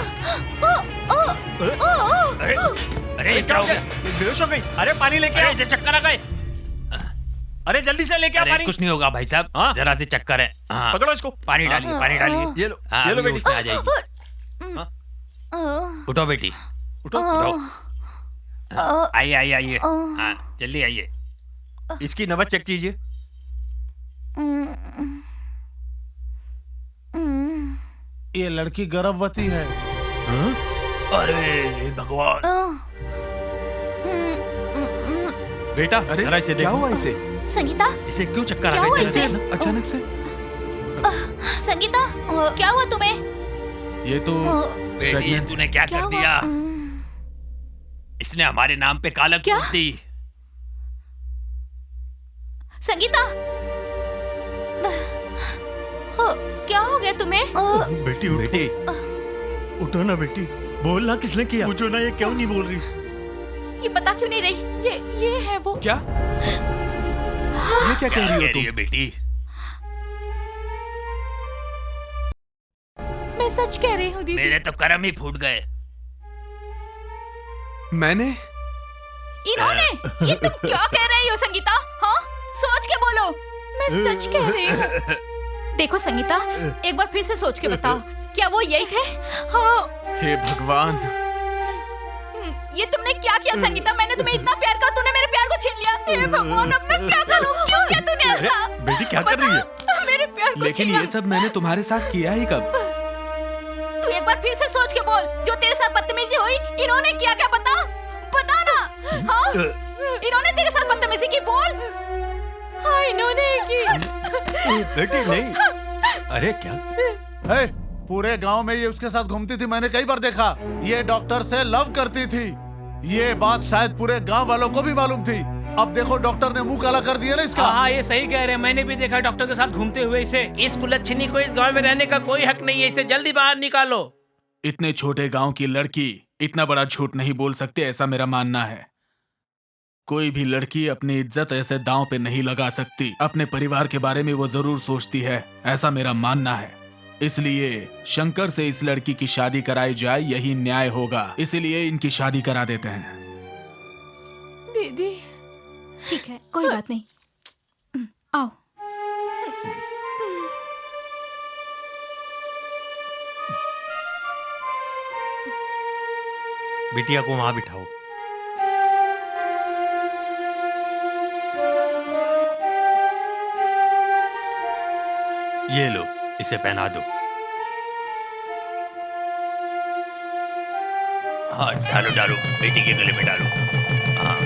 अरे क्या हो गया? बेहोश हो गई। अरे पानी लेके आओ, इसे चक्कर आ गए। अरे जल्दी से लेके आओ पानी। कुछ नहीं होगा भाई साहब, हाँ जरा से चक्कर है। हाँ पकड़ो इसको, पानी डालिए, पानी डालिए। ये लो, ये लो बेटी, आ जाएगी। उठो बेटी, उठो उठो। आइए आइए आइए। हाँ जल्दी आइए। इसकी नब्ज चेक कीजिए। ये लड़की गर्भवती है। अरे भगवान। बेटा जरा इसे क्या देखो। हुआ इसे? संगीता, इसे क्यों चक्कर क्या आ हुआ गए? इसे? अचानक से? संगीता, क्या हुआ तुम्हें? ये तो बेटी ये तूने क्या कर दिया? इसने हमारे नाम पे काला क्या? पोत दी। संगीता, क्या हो गया तुम्हें? बेटी बेटी उठो ना बेटी, बोलना किसने किया? पूछो ना, ये क्यों नहीं बोल रही? ये बता क्यों नहीं रही? ये है वो। क्या? ये क्या कह रही हो तुम? बेटी मैं सच कह रही हूँ दीदी। मेरे तो कर्म ही फूट गए। मैंने? इन्होंने? ये तुम क्या कह रही हो संगीता? हाँ, सोच के बोलो। मैं सच कह रही हूँ। देखो संगीता, एक बार फिर से सोच के बताओ, क्या वो यही थे? हाँ। हे भगवान, ये तुमने क्या किया संगीता? मैंने तुम्हें इतना प्यार कर, तूने मेरे प्यार को छीन लिया। हे भगवान, अब मैं क्या करूं? क्यों किया तूने ऐसा? बेटी क्या कर रही है? मेरे प्यार को लेकिन छीना। ये सब मैंने तुम्हारे साथ किया ही कब? तू एक बार फिर से सोच के बोल, जो तेरे साथ बदतमीजी हुई, इन्होंने किया क्या? बता ना। हाँ, इन्होंने तेरे साथ बदतमीजी की, बोल। हाँ, इन्होंने की। बेटी नहीं। अरे क्या? हे, पूरे गांव में ये उसके साथ घूमती थी, मैंने कई बार देखा। ये डॉक्टर से लव करती थी। ये बात शायद पूरे गांव वालों को भी मालूम थी। अब देखो डॉक्टर ने मुंह काला कर दिया ना इसका। हाँ, ये सही कह रहे हैं, मैंने भी देखा डॉक्टर के साथ घूमते हुए इसे। इस कुलच्छनी को इस गांव में रहने का कोई हक नहीं है, इसे जल्दी बाहर निकालो। इतने छोटे गांव की लड़की इतना बड़ा झूठ नहीं बोल सकती, ऐसा मेरा मानना है। कोई भी लड़की अपनी इज्जत ऐसे दांव पे नहीं लगा सकती। अपने परिवार के बारे में वो जरूर सोचती है, ऐसा मेरा मानना है। इसलिए शंकर से इस लड़की की शादी कराई जाए, यही न्याय होगा। इसलिए इनकी शादी करा देते हैं। दीदी ठीक है, कोई बात नहीं, आओ। बिटिया को वहां बिठाओ। ये लो, इसे पहना दो। हाँ, डालो डालो, बेटी के गले में डालो। हाँ।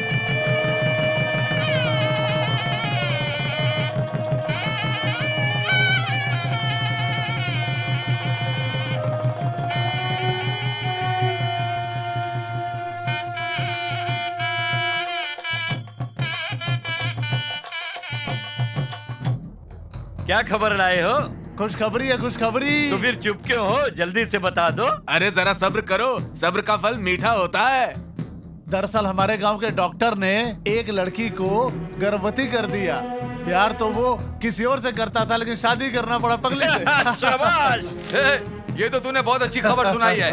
क्या खबर लाए हो? खुशखबरी है, खुशखबरी। तो फिर चुप क्यों हो? जल्दी से बता दो। अरे जरा सब्र करो, सब्र का फल मीठा होता है। दरअसल हमारे गांव के डॉक्टर ने एक लड़की को गर्भवती कर दिया। प्यार तो वो किसी और से करता था, लेकिन शादी करना पड़ा पगले से। शाबाश! ये तो तूने बहुत अच्छी खबर सुनाई है।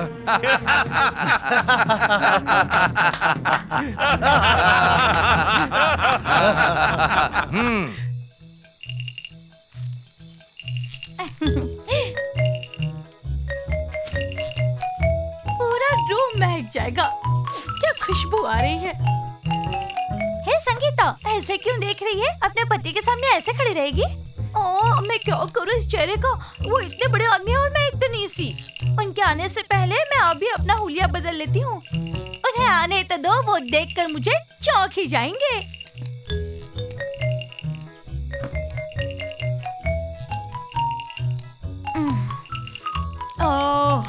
पूरा रूम महक जाएगा। क्या खुशबू आ रही है। हे संगीता, ऐसे क्यों देख रही है? अपने पति के सामने ऐसे खड़ी रहेगी? ओह, मैं क्या करूं इस चेहरे का? वो इतने बड़े आदमी हैं और मैं इतनी सी। उनके आने से पहले मैं अभी अपना हुलिया बदल लेती हूँ। उन्हें आने तो दो, वो देखकर मुझे चौंक ही जाएंगे। ओह,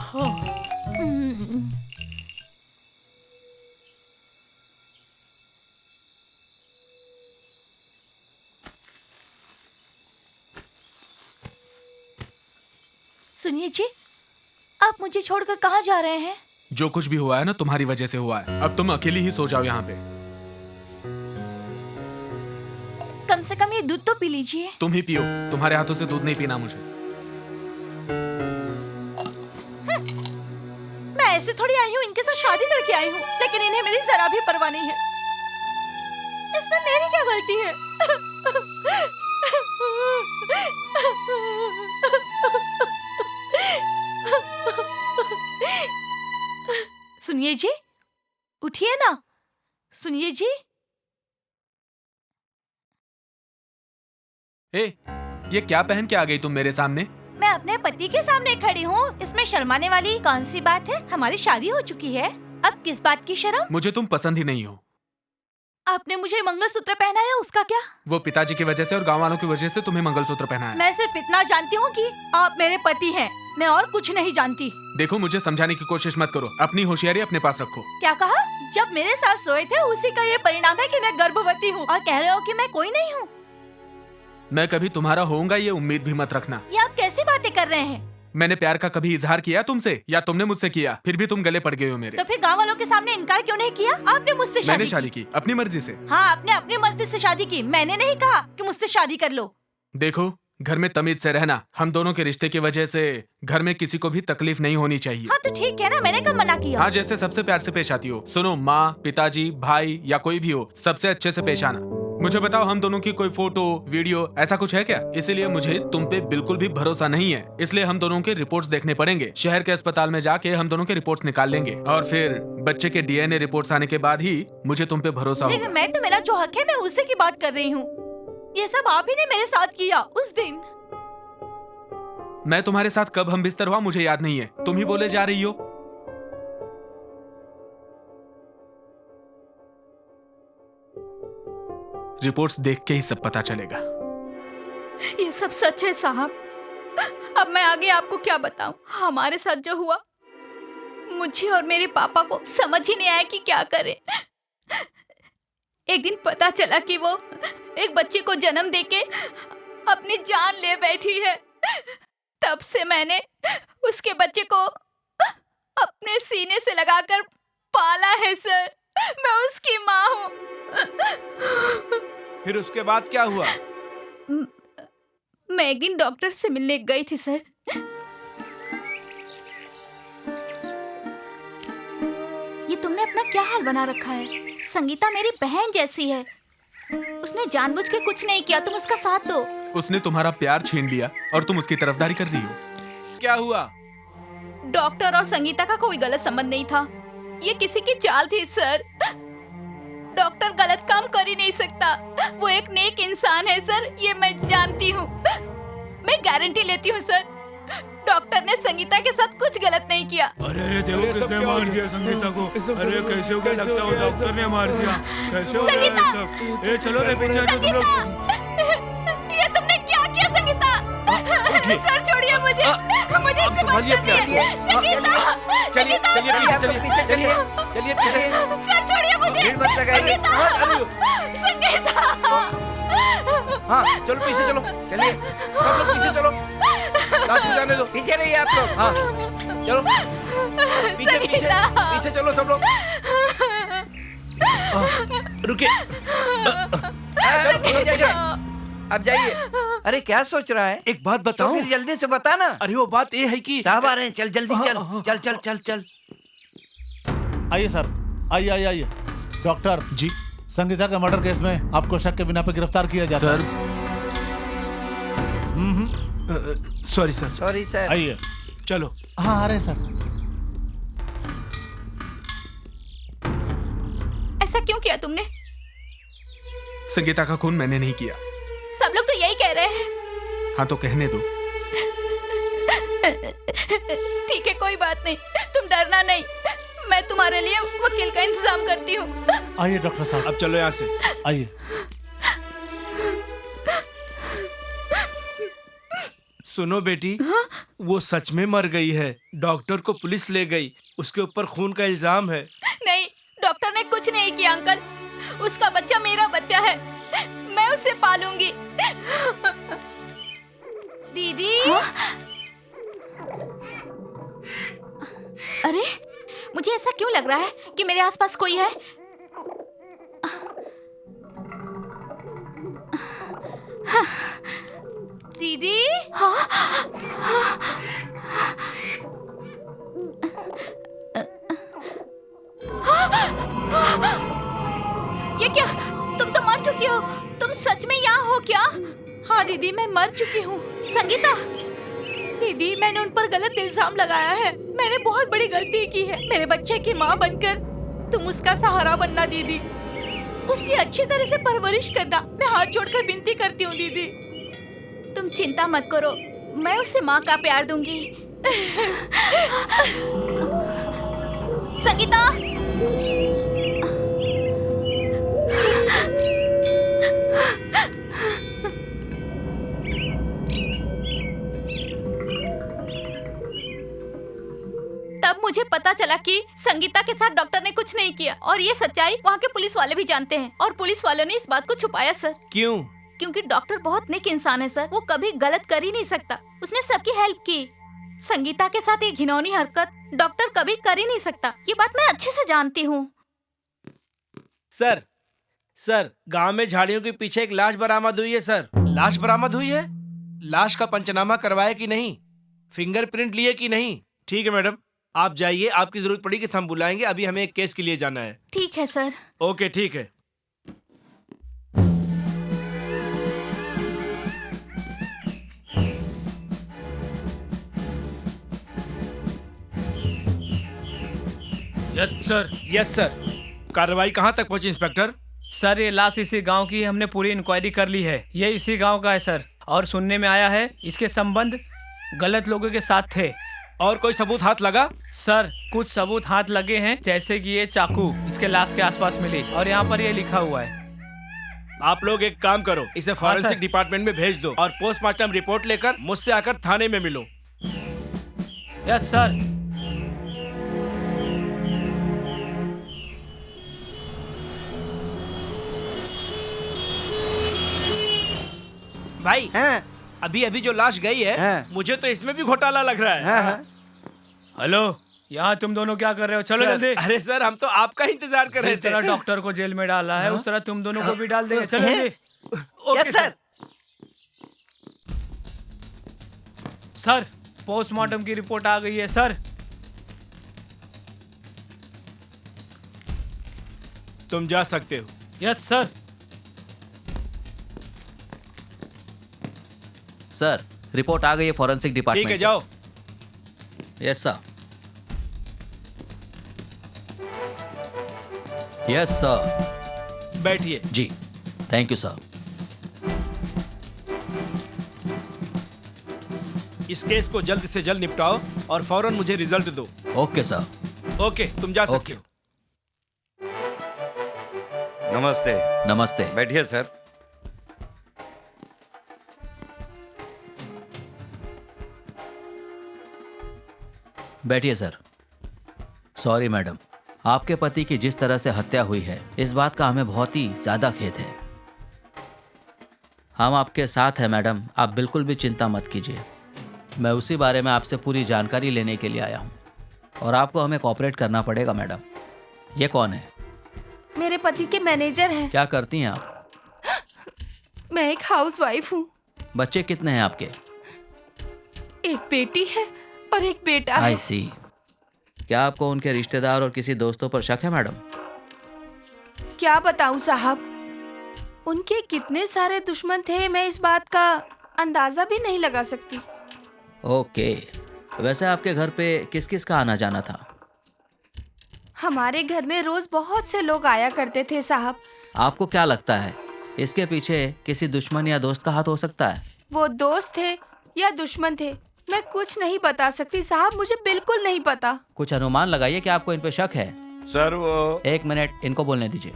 सुनिए जी, आप मुझे छोड़कर कहाँ जा रहे हैं? जो कुछ भी हुआ है ना, तुम्हारी वजह से हुआ है। अब तुम अकेली ही सो जाओ यहाँ पे। कम से कम ये दूध तो पी लीजिए। तुम ही पियो, तुम्हारे हाथों से दूध नहीं पीना मुझे। मैं ऐसे थोड़ी आई हूँ, इनके साथ शादी करके आई हूँ, लेकिन इन्हें मेरी जरा भी परवाह नहीं है। इसमें मेरी क्या गलती है? सुनिए जी, उठिए ना। सुनिए जी। ए, ये क्या पहन के आ गई तुम मेरे सामने? मैं अपने पति के सामने खड़ी हूँ, इसमें शर्माने वाली कौन सी बात है? हमारी शादी हो चुकी है, अब किस बात की शर्म? मुझे तुम पसंद ही नहीं हो। आपने मुझे मंगलसूत्र पहनाया, उसका क्या? वो पिताजी की वजह से और गांव वालों की वजह से तुम्हें मंगलसूत्र पहना है। मैं सिर्फ इतना जानती हूँ कि आप मेरे पति हैं, मैं और कुछ नहीं जानती। देखो, मुझे समझाने की कोशिश मत करो, अपनी होशियारी अपने पास रखो। क्या कहा? जब मेरे साथ सोए थे उसी का ये परिणाम है कि मैं गर्भवती हूँ और कह रहे हो कि मैं कोई नहीं हूँ। मैं कभी तुम्हारा होऊंगा ये उम्मीद भी मत रखना। ये आप कैसी बातें कर रहे हैं? मैंने प्यार का कभी इजहार किया तुमसे या तुमने मुझसे किया? फिर भी तुम गले पड़ गए हो मेरे। तो फिर गाँव वालों के सामने इनकार क्यों नहीं किया? आपने मुझसे मैंने शादी की अपनी मर्जी से। हाँ, आपने अपनी मर्जी से शादी की, मैंने नहीं कहा कि मुझसे शादी कर लो। देखो, घर में तमीज से रहना। हम दोनों के रिश्ते की वजह से घर में किसी को भी तकलीफ नहीं होनी चाहिए। हाँ तो ठीक है ना, मैंने कब मना किया? हाँ, जैसे सबसे प्यार से पेश आती हो। सुनो, माँ, पिताजी, भाई या कोई भी हो, सबसे अच्छे से पेश आना। मुझे बताओ, हम दोनों की कोई फोटो वीडियो ऐसा कुछ है क्या? इसीलिए मुझे तुम पे बिल्कुल भी भरोसा नहीं है, इसलिए हम दोनों के रिपोर्ट्स देखने पड़ेंगे। शहर के अस्पताल में जाके हम दोनों के रिपोर्ट्स निकाल लेंगे और फिर बच्चे के DNA रिपोर्ट्स आने के बाद ही मुझे तुम पे भरोसा होगा। मैं तो, मेरा जो हक है मैं उसी की बात कर रही हूँ। ये सब आप ही ने मेरे साथ किया उस दिन। मैं तुम्हारे साथ कब हम बिस्तर हुआ मुझे याद नहीं है, तुम ही बोले जा रही हो। रिपोर्ट्स देख के ही सब पता चलेगा। ये सब सच है साहब। अब मैं आगे आपको क्या बताऊं? हमारे साथ जो हुआ, मुझे और मेरे पापा को समझ ही नहीं आया कि क्या करें। एक दिन पता चला कि वो एक बच्चे को जन्म देके अपनी जान ले बैठी है। तब से मैंने उसके बच्चे को अपने सीने से लगाकर पाला है सर। मैं उसकी माँ हूँ। फिर उसके बाद क्या हुआ? मैं एक दिन डॉक्टर से मिलने गई थी सर। ये तुमने अपना क्या हाल बना रखा है? संगीता मेरी बहन जैसी है, उसने जानबूझ के कुछ नहीं किया, तुम उसका साथ दो। उसने तुम्हारा प्यार छीन लिया और तुम उसकी तरफदारी कर रही हो। क्या हुआ? डॉक्टर और संगीता का कोई गलत संबंध नहीं था, ये किसी की चाल थी सर। डॉक्टर गलत काम कर ही नहीं सकता, वो एक नेक इंसान है सर, ये मैं जानती हूँ। मैं गारंटी लेती हूँ सर, डॉक्टर ने संगीता के साथ कुछ गलत नहीं किया। अरे देखो किसने मार दिया संगीता को। अरे कैसे हो गया? लगता है डॉक्टर ने मार दिया। कैसे हो गया? चलो रे पीछे। ये तुमने क्या किया संगीता? सर छोड़िए मुझे, मुझे इससे बात करनी है। संगीता, चलिए सर छोड़िए मुझे। संगीता, हाँ चलो पीछे चलो, चलिए सब लोग पीछे चलो, लाश में जाने दो। पीछे रहिए आप लोग। हाँ चलो पीछे पीछे पीछे चलो सब लोग। रुकिए, अब जाइए। अरे क्या सोच रहा है? एक बात बताऊं? तो फिर जल्दी से बता ना। अरे वो बात ये है कि साहब आ रहे हैं, चल जल्दी चल। चल चल चल चल। आइए सर, आइए आइए आइए। डॉक्टर जी, संगीता के मर्डर केस में आपको शक के बिना पे गिरफ्तार किया जाता है। Sorry sir. Sorry sir. आइए। चलो। हाँ आ रहे हैं सर। ऐसा क्यों किया तुमने? संगीता का खून मैंने नहीं किया। सब लोग तो यही कह रहे हैं। हाँ तो कहने दो। ठीक है कोई बात नहीं, तुम डरना नहीं, मैं तुम्हारे लिए वकील का इंतजाम करती हूँ। आइए डॉक्टर साहब। अब चलो यहाँ से। आइए। सुनो बेटी, वो सच में मर गई है। डॉक्टर को पुलिस ले गई, उसके ऊपर खून का इल्जाम है। नहीं, डॉक्टर ने कुछ नहीं किया अंकल, उसका बच्चा मेरा बच्चा है, मैं उसे पालूंगी। दीदी। अरे मुझे ऐसा क्यों लग रहा है कि मेरे आसपास कोई है? दीदी। ये क्या? तुम तो मर चुकी हो, तुम सच में यहाँ हो क्या? हाँ दीदी, मैं मर चुकी हूँ। संगीता। दीदी, मैंने उन पर गलत इल्जाम लगाया है, मैंने बहुत बड़ी गलती की है। मेरे बच्चे की माँ बनकर तुम उसका सहारा बनना दीदी, उसकी अच्छी तरह से परवरिश करना। मैं हाथ जोड़कर विनती करती हूँ दीदी। तुम चिंता मत करो, मैं उसे माँ का प्यार दूंगी। संगीता। पता चला कि संगीता के साथ डॉक्टर ने कुछ नहीं किया और ये सच्चाई वहाँ के पुलिस वाले भी जानते हैं और पुलिस वालों ने इस बात को छुपाया सर। क्यों? क्योंकि डॉक्टर बहुत नेक इंसान है सर, वो कभी गलत कर ही नहीं सकता। उसने सबकी हेल्प की। संगीता के साथ ये घिनौनी हरकत डॉक्टर कभी कर ही नहीं सकता, ये बात मैं अच्छे से जानती हूँ। सर गांव में झाड़ियों के पीछे एक लाश बरामद हुई है सर। लाश बरामद हुई है? लाश का पंचनामा करवाया कि नहीं? फिंगरप्रिंट लिए कि नहीं? ठीक है मैडम, आप जाइए, आपकी जरूरत पड़ी कि हम बुलाएंगे। अभी हमें एक केस के लिए जाना है। ठीक है सर। ओके ठीक है। Yes sir. कार्रवाई कहाँ तक पहुंची इंस्पेक्टर? सर ये लाश इसी गांव की है, हमने पूरी इंक्वायरी कर ली है। ये इसी गांव का है सर, और सुनने में आया है इसके संबंध गलत लोगों के साथ थे। और कोई सबूत हाथ लगा? सर कुछ सबूत हाथ लगे हैं, जैसे कि ये चाकू इसके लाश के आसपास मिली और यहाँ पर ये लिखा हुआ है। आप लोग एक काम करो, इसे फॉरेंसिक डिपार्टमेंट में भेज दो और पोस्टमार्टम रिपोर्ट लेकर मुझसे आकर थाने में मिलो। Yes sir. भाई अभी अभी जो लाश गई है, मुझे तो इसमें भी घोटाला लग रहा है। हेलो, यहाँ तुम दोनों क्या कर रहे हो? चलो जल्दी। अरे सर हम तो आपका इंतजार कर रहे थे। जिस तरह डॉक्टर को जेल में डाला है उस तरह तुम दोनों को भी डाल देंगे। चलो जल्दी। Okay sir. सर पोस्टमार्टम की रिपोर्ट आ गई है सर। तुम जा सकते हो। Yes sir. सर रिपोर्ट आ गई है फॉरेंसिक डिपार्टमेंट ठीक है, जाओ। Yes sir. Yes sir. बैठिए। जी थैंक यू सर। इस केस को जल्द से जल्द निपटाओ और फौरन मुझे रिजल्ट दो। Okay sir. ओके तुम जा सकते हो। नमस्ते। नमस्ते। बैठिए सर। बैठिए सर। सॉरी मैडम, आपके पति की जिस तरह से हत्या हुई है इस बात का हमें बहुत ही ज्यादा खेद है। हम आपके साथ हैं मैडम, आप बिल्कुल भी चिंता मत कीजिए। मैं उसी बारे में आपसे पूरी जानकारी लेने के लिए आया हूँ और आपको हमें कोऑपरेट करना पड़ेगा मैडम। ये कौन है? मेरे पति के मैनेजर हैं। क्या करती हैं आप? मैं एक हाउसवाइफ हूँ। बच्चे कितने हैं आपके? एक बेटी है और एक बेटा है। आई सी। क्या आपको उनके रिश्तेदार और किसी दोस्तों पर शक है मैडम? क्या बताऊं साहब, उनके कितने सारे दुश्मन थे मैं इस बात का अंदाजा भी नहीं लगा सकती। ओके, वैसे आपके घर पे किस किस का आना जाना था? हमारे घर में रोज बहुत से लोग आया करते थे साहब। आपको क्या लगता है इसके पीछे किसी दुश्मन या दोस्त का हाथ हो सकता है? वो दोस्त थे या दुश्मन थे मैं कुछ नहीं बता सकती साहब, मुझे बिल्कुल नहीं पता। कुछ अनुमान लगाइए कि आपको इन पे शक है। सर वो एक मिनट, इनको बोलने दीजिए।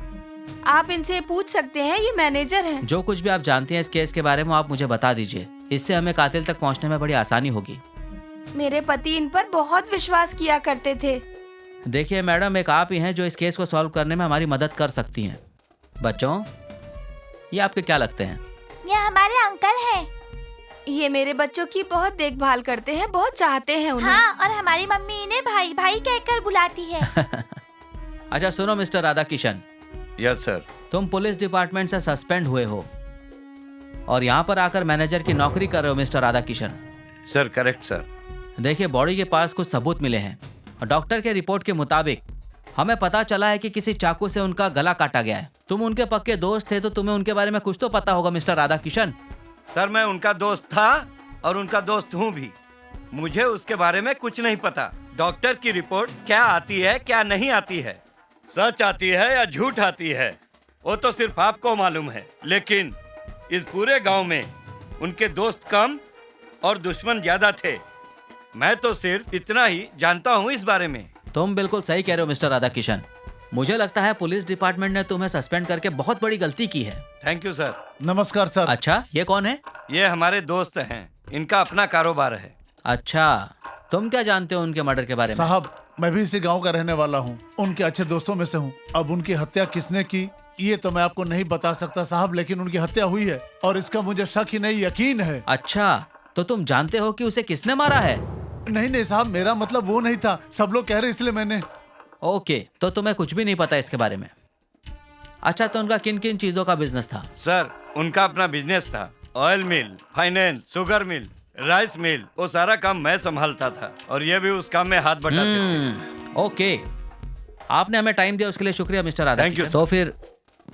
आप इनसे पूछ सकते हैं, ये मैनेजर हैं। जो कुछ भी आप जानती हैं इस केस के बारे में आप मुझे बता दीजिए, इससे हमें कातिल तक पहुंचने में बड़ी आसानी होगी। मेरे पति इन पर बहुत विश्वास किया करते थे। देखिए मैडम, एक आप ही हैं जो इस केस को सॉल्व करने में हमारी मदद कर सकती हैं। बच्चों, ये आपके क्या लगते हैं? ये हमारे अंकल हैं। ये मेरे बच्चों की बहुत देखभाल करते हैं, बहुत चाहते हैं उन्हें। हाँ, और हमारी मम्मी इन्हें भाई भाई कहकर बुलाती है। अच्छा सुनो mister Radha Kishan. Yes sir. तुम पुलिस डिपार्टमेंट से सस्पेंड हुए हो और यहाँ पर आकर मैनेजर की नौकरी कर रहे हो mister Radha Kishan. Sir correct sir. देखिए बॉडी के पास कुछ सबूत मिले हैं और डॉक्टर के रिपोर्ट के मुताबिक हमें पता चला है कि किसी चाकू से उनका गला काटा गया है। तुम उनके पक्के दोस्त थे तो तुम्हें उनके बारे में कुछ तो पता होगा मिस्टर राधा किशन। सर मैं उनका दोस्त था और उनका दोस्त हूँ भी। मुझे उसके बारे में कुछ नहीं पता। डॉक्टर की रिपोर्ट क्या आती है क्या नहीं आती है, सच आती है या झूठ आती है, वो तो सिर्फ आपको मालूम है। लेकिन इस पूरे गांव में उनके दोस्त कम और दुश्मन ज्यादा थे। मैं तो सिर्फ इतना ही जानता हूँ इस बारे में। तुम बिल्कुल सही कह रहे हो मिस्टर राधा किशन। मुझे लगता है पुलिस डिपार्टमेंट ने तुम्हें सस्पेंड करके बहुत बड़ी गलती की है। Thank you sir. नमस्कार सर। अच्छा, ये कौन है? ये हमारे दोस्त हैं, इनका अपना कारोबार है। अच्छा, तुम क्या जानते हो उनके मर्डर के बारे में? साहब मैं भी इसी गांव का रहने वाला हूँ, उनके अच्छे दोस्तों में से हूँ। अब उनकी हत्या किसने की ये तो मैं आपको नहीं बता सकता साहब, लेकिन उनकी हत्या हुई है और इसका मुझे शक ही नहीं यकीन है। अच्छा, तो तुम जानते हो कि उसे किसने मारा है? नहीं नहीं साहब, मेरा मतलब वो नहीं था, सब लोग कह रहे इसलिए मैंने। ओके, तो तुम्हें कुछ भी नहीं पता इसके बारे में। अच्छा, तो उनका किन किन चीजों का बिजनेस था? सर, उनका अपना बिजनेस था, oil mill, finance, sugar mill, rice mill, वो सारा काम मैं संभालता था और ये भी उस काम में हाथ बटाते थे। ओके, आपने हमें टाइम दिया उसके लिए शुक्रिया मिस्टर राधा। Thank you. तो फिर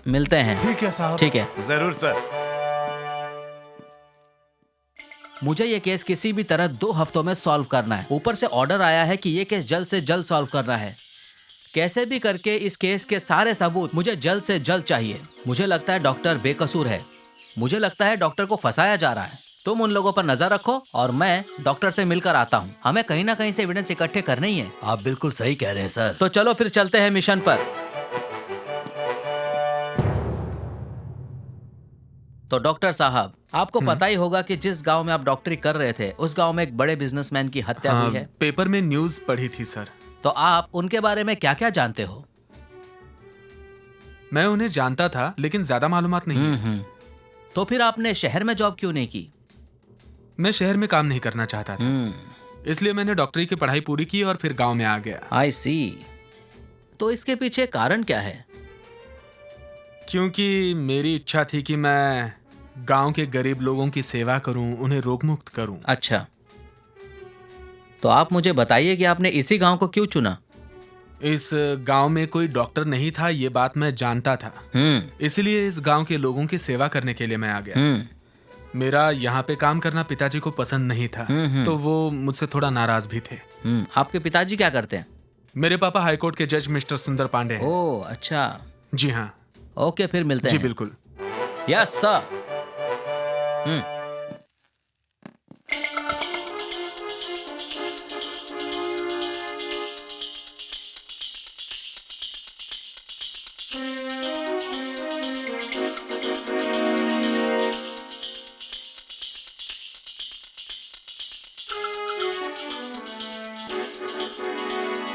मिलते हैं। ठीक है साहब। ठीक है, जरूर सर। मुझे ये केस किसी भी तरह 2 हफ्तों में सॉल्व करना है। ऊपर से ऑर्डर आया है कि ये केस जल्द से जल्द सॉल्व करना है। कैसे भी करके इस केस के सारे सबूत मुझे जल्द से जल्द चाहिए। मुझे लगता है डॉक्टर बेकसूर है। मुझे लगता है डॉक्टर को फंसाया जा रहा है। तुम उन लोगों पर नजर रखो और मैं डॉक्टर से मिलकर आता हूँ। हमें कहीं ना कहीं से एविडेंस इकट्ठे करने ही है। आप बिल्कुल सही कह रहे हैं सर। तो चलो फिर चलते हैं मिशन पर। तो डॉक्टर साहब, आपको पता ही होगा कि जिस गांव में आप डॉक्टरी कर रहे थे उस गांव में एक बड़े बिजनेसमैन की हत्या हुई है। पेपर में न्यूज पढ़ी थी सर। तो आप उनके बारे में क्या क्या जानते हो? मैं उन्हें जानता था लेकिन ज्यादा मालूमात नहीं। तो फिर आपने शहर में जॉब क्यों नहीं की? मैं शहर में काम नहीं करना चाहता था, इसलिए मैंने डॉक्टरी की पढ़ाई पूरी की और फिर गांव में आ गया। आई सी। तो इसके पीछे कारण क्या है? क्योंकि मेरी इच्छा थी कि मैं गांव के गरीब लोगों की सेवा करूं, उन्हें रोग मुक्त करूं। अच्छा, तो आप मुझे बताइए कि आपने इसी गांव को क्यों चुना? इस गांव में कोई डॉक्टर नहीं था, ये बात मैं जानता था। इसलिए इस गांव के लोगों की सेवा करने के लिए मैं आ गया। मेरा यहाँ पे काम करना पिताजी को पसंद नहीं था, तो वो मुझसे थोड़ा नाराज भी थे। आपके पिताजी क्या करते हैं? मेरे पापा हाईकोर्ट के जज मिस्टर सुंदर पांडे हैं। ओह अच्छा। जी हाँ। ओके, फिर मिलते हैं। जी बिल्कुल। Yes sir.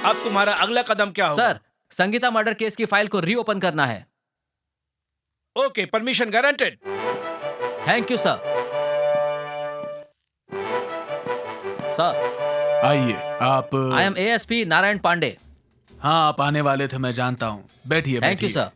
अब तुम्हारा अगला कदम क्या होगा? सर, संगीता मर्डर केस की फाइल को रीओपन करना है। Okay, permission guaranteed. Thank you sir. Sir आइए आप। I am ASP Narayan Pandey. हाँ, आप आने वाले थे, मैं जानता हूँ। बैठिए। Thank you sir.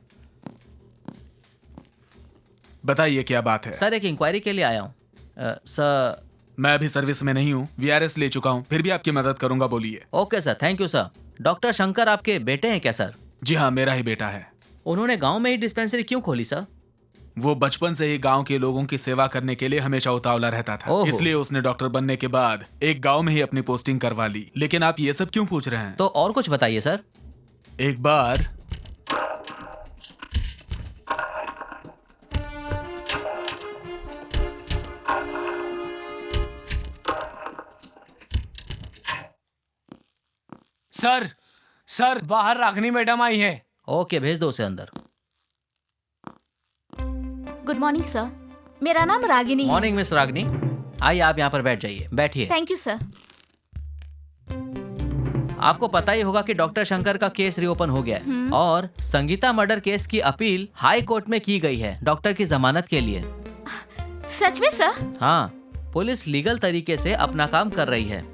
बताइए क्या बात है? सर, एक इंक्वायरी के लिए आया हूँ। सर, मैं अभी सर्विस में नहीं हूँ, वीआरएस ले चुका हूँ, फिर भी आपकी मदद करूंगा, बोलिए। Okay sir, thank you sir. Doctor Shankar आपके बेटे हैं क्या सर? जी हाँ, मेरा ही बेटा है। उन्होंने गांव में ही डिस्पेंसरी क्यों खोली सर? वो बचपन से ही गांव के लोगों की सेवा करने के लिए हमेशा उतावला रहता था, इसलिए उसने डॉक्टर बनने के बाद एक गांव में ही अपनी पोस्टिंग करवा ली। लेकिन आप ये सब क्यों पूछ रहे हैं? तो और कुछ बताइए सर। एक बार सर बाहर रागनी मैडम आई है। ओके, भेज दो उसे अंदर। गुड मॉर्निंग सर, मेरा नाम रागिनी है। Morning miss Ragini. आइए, आप यहाँ पर बैठ जाइए। बैठिए। Thank you sir. आपको पता ही होगा कि डॉक्टर शंकर का केस रीओपन हो गया है और संगीता मर्डर केस की अपील हाई कोर्ट में की गई है डॉक्टर की जमानत के लिए। सच में सर? हाँ, पुलिस लीगल तरीके से अपना काम कर रही है।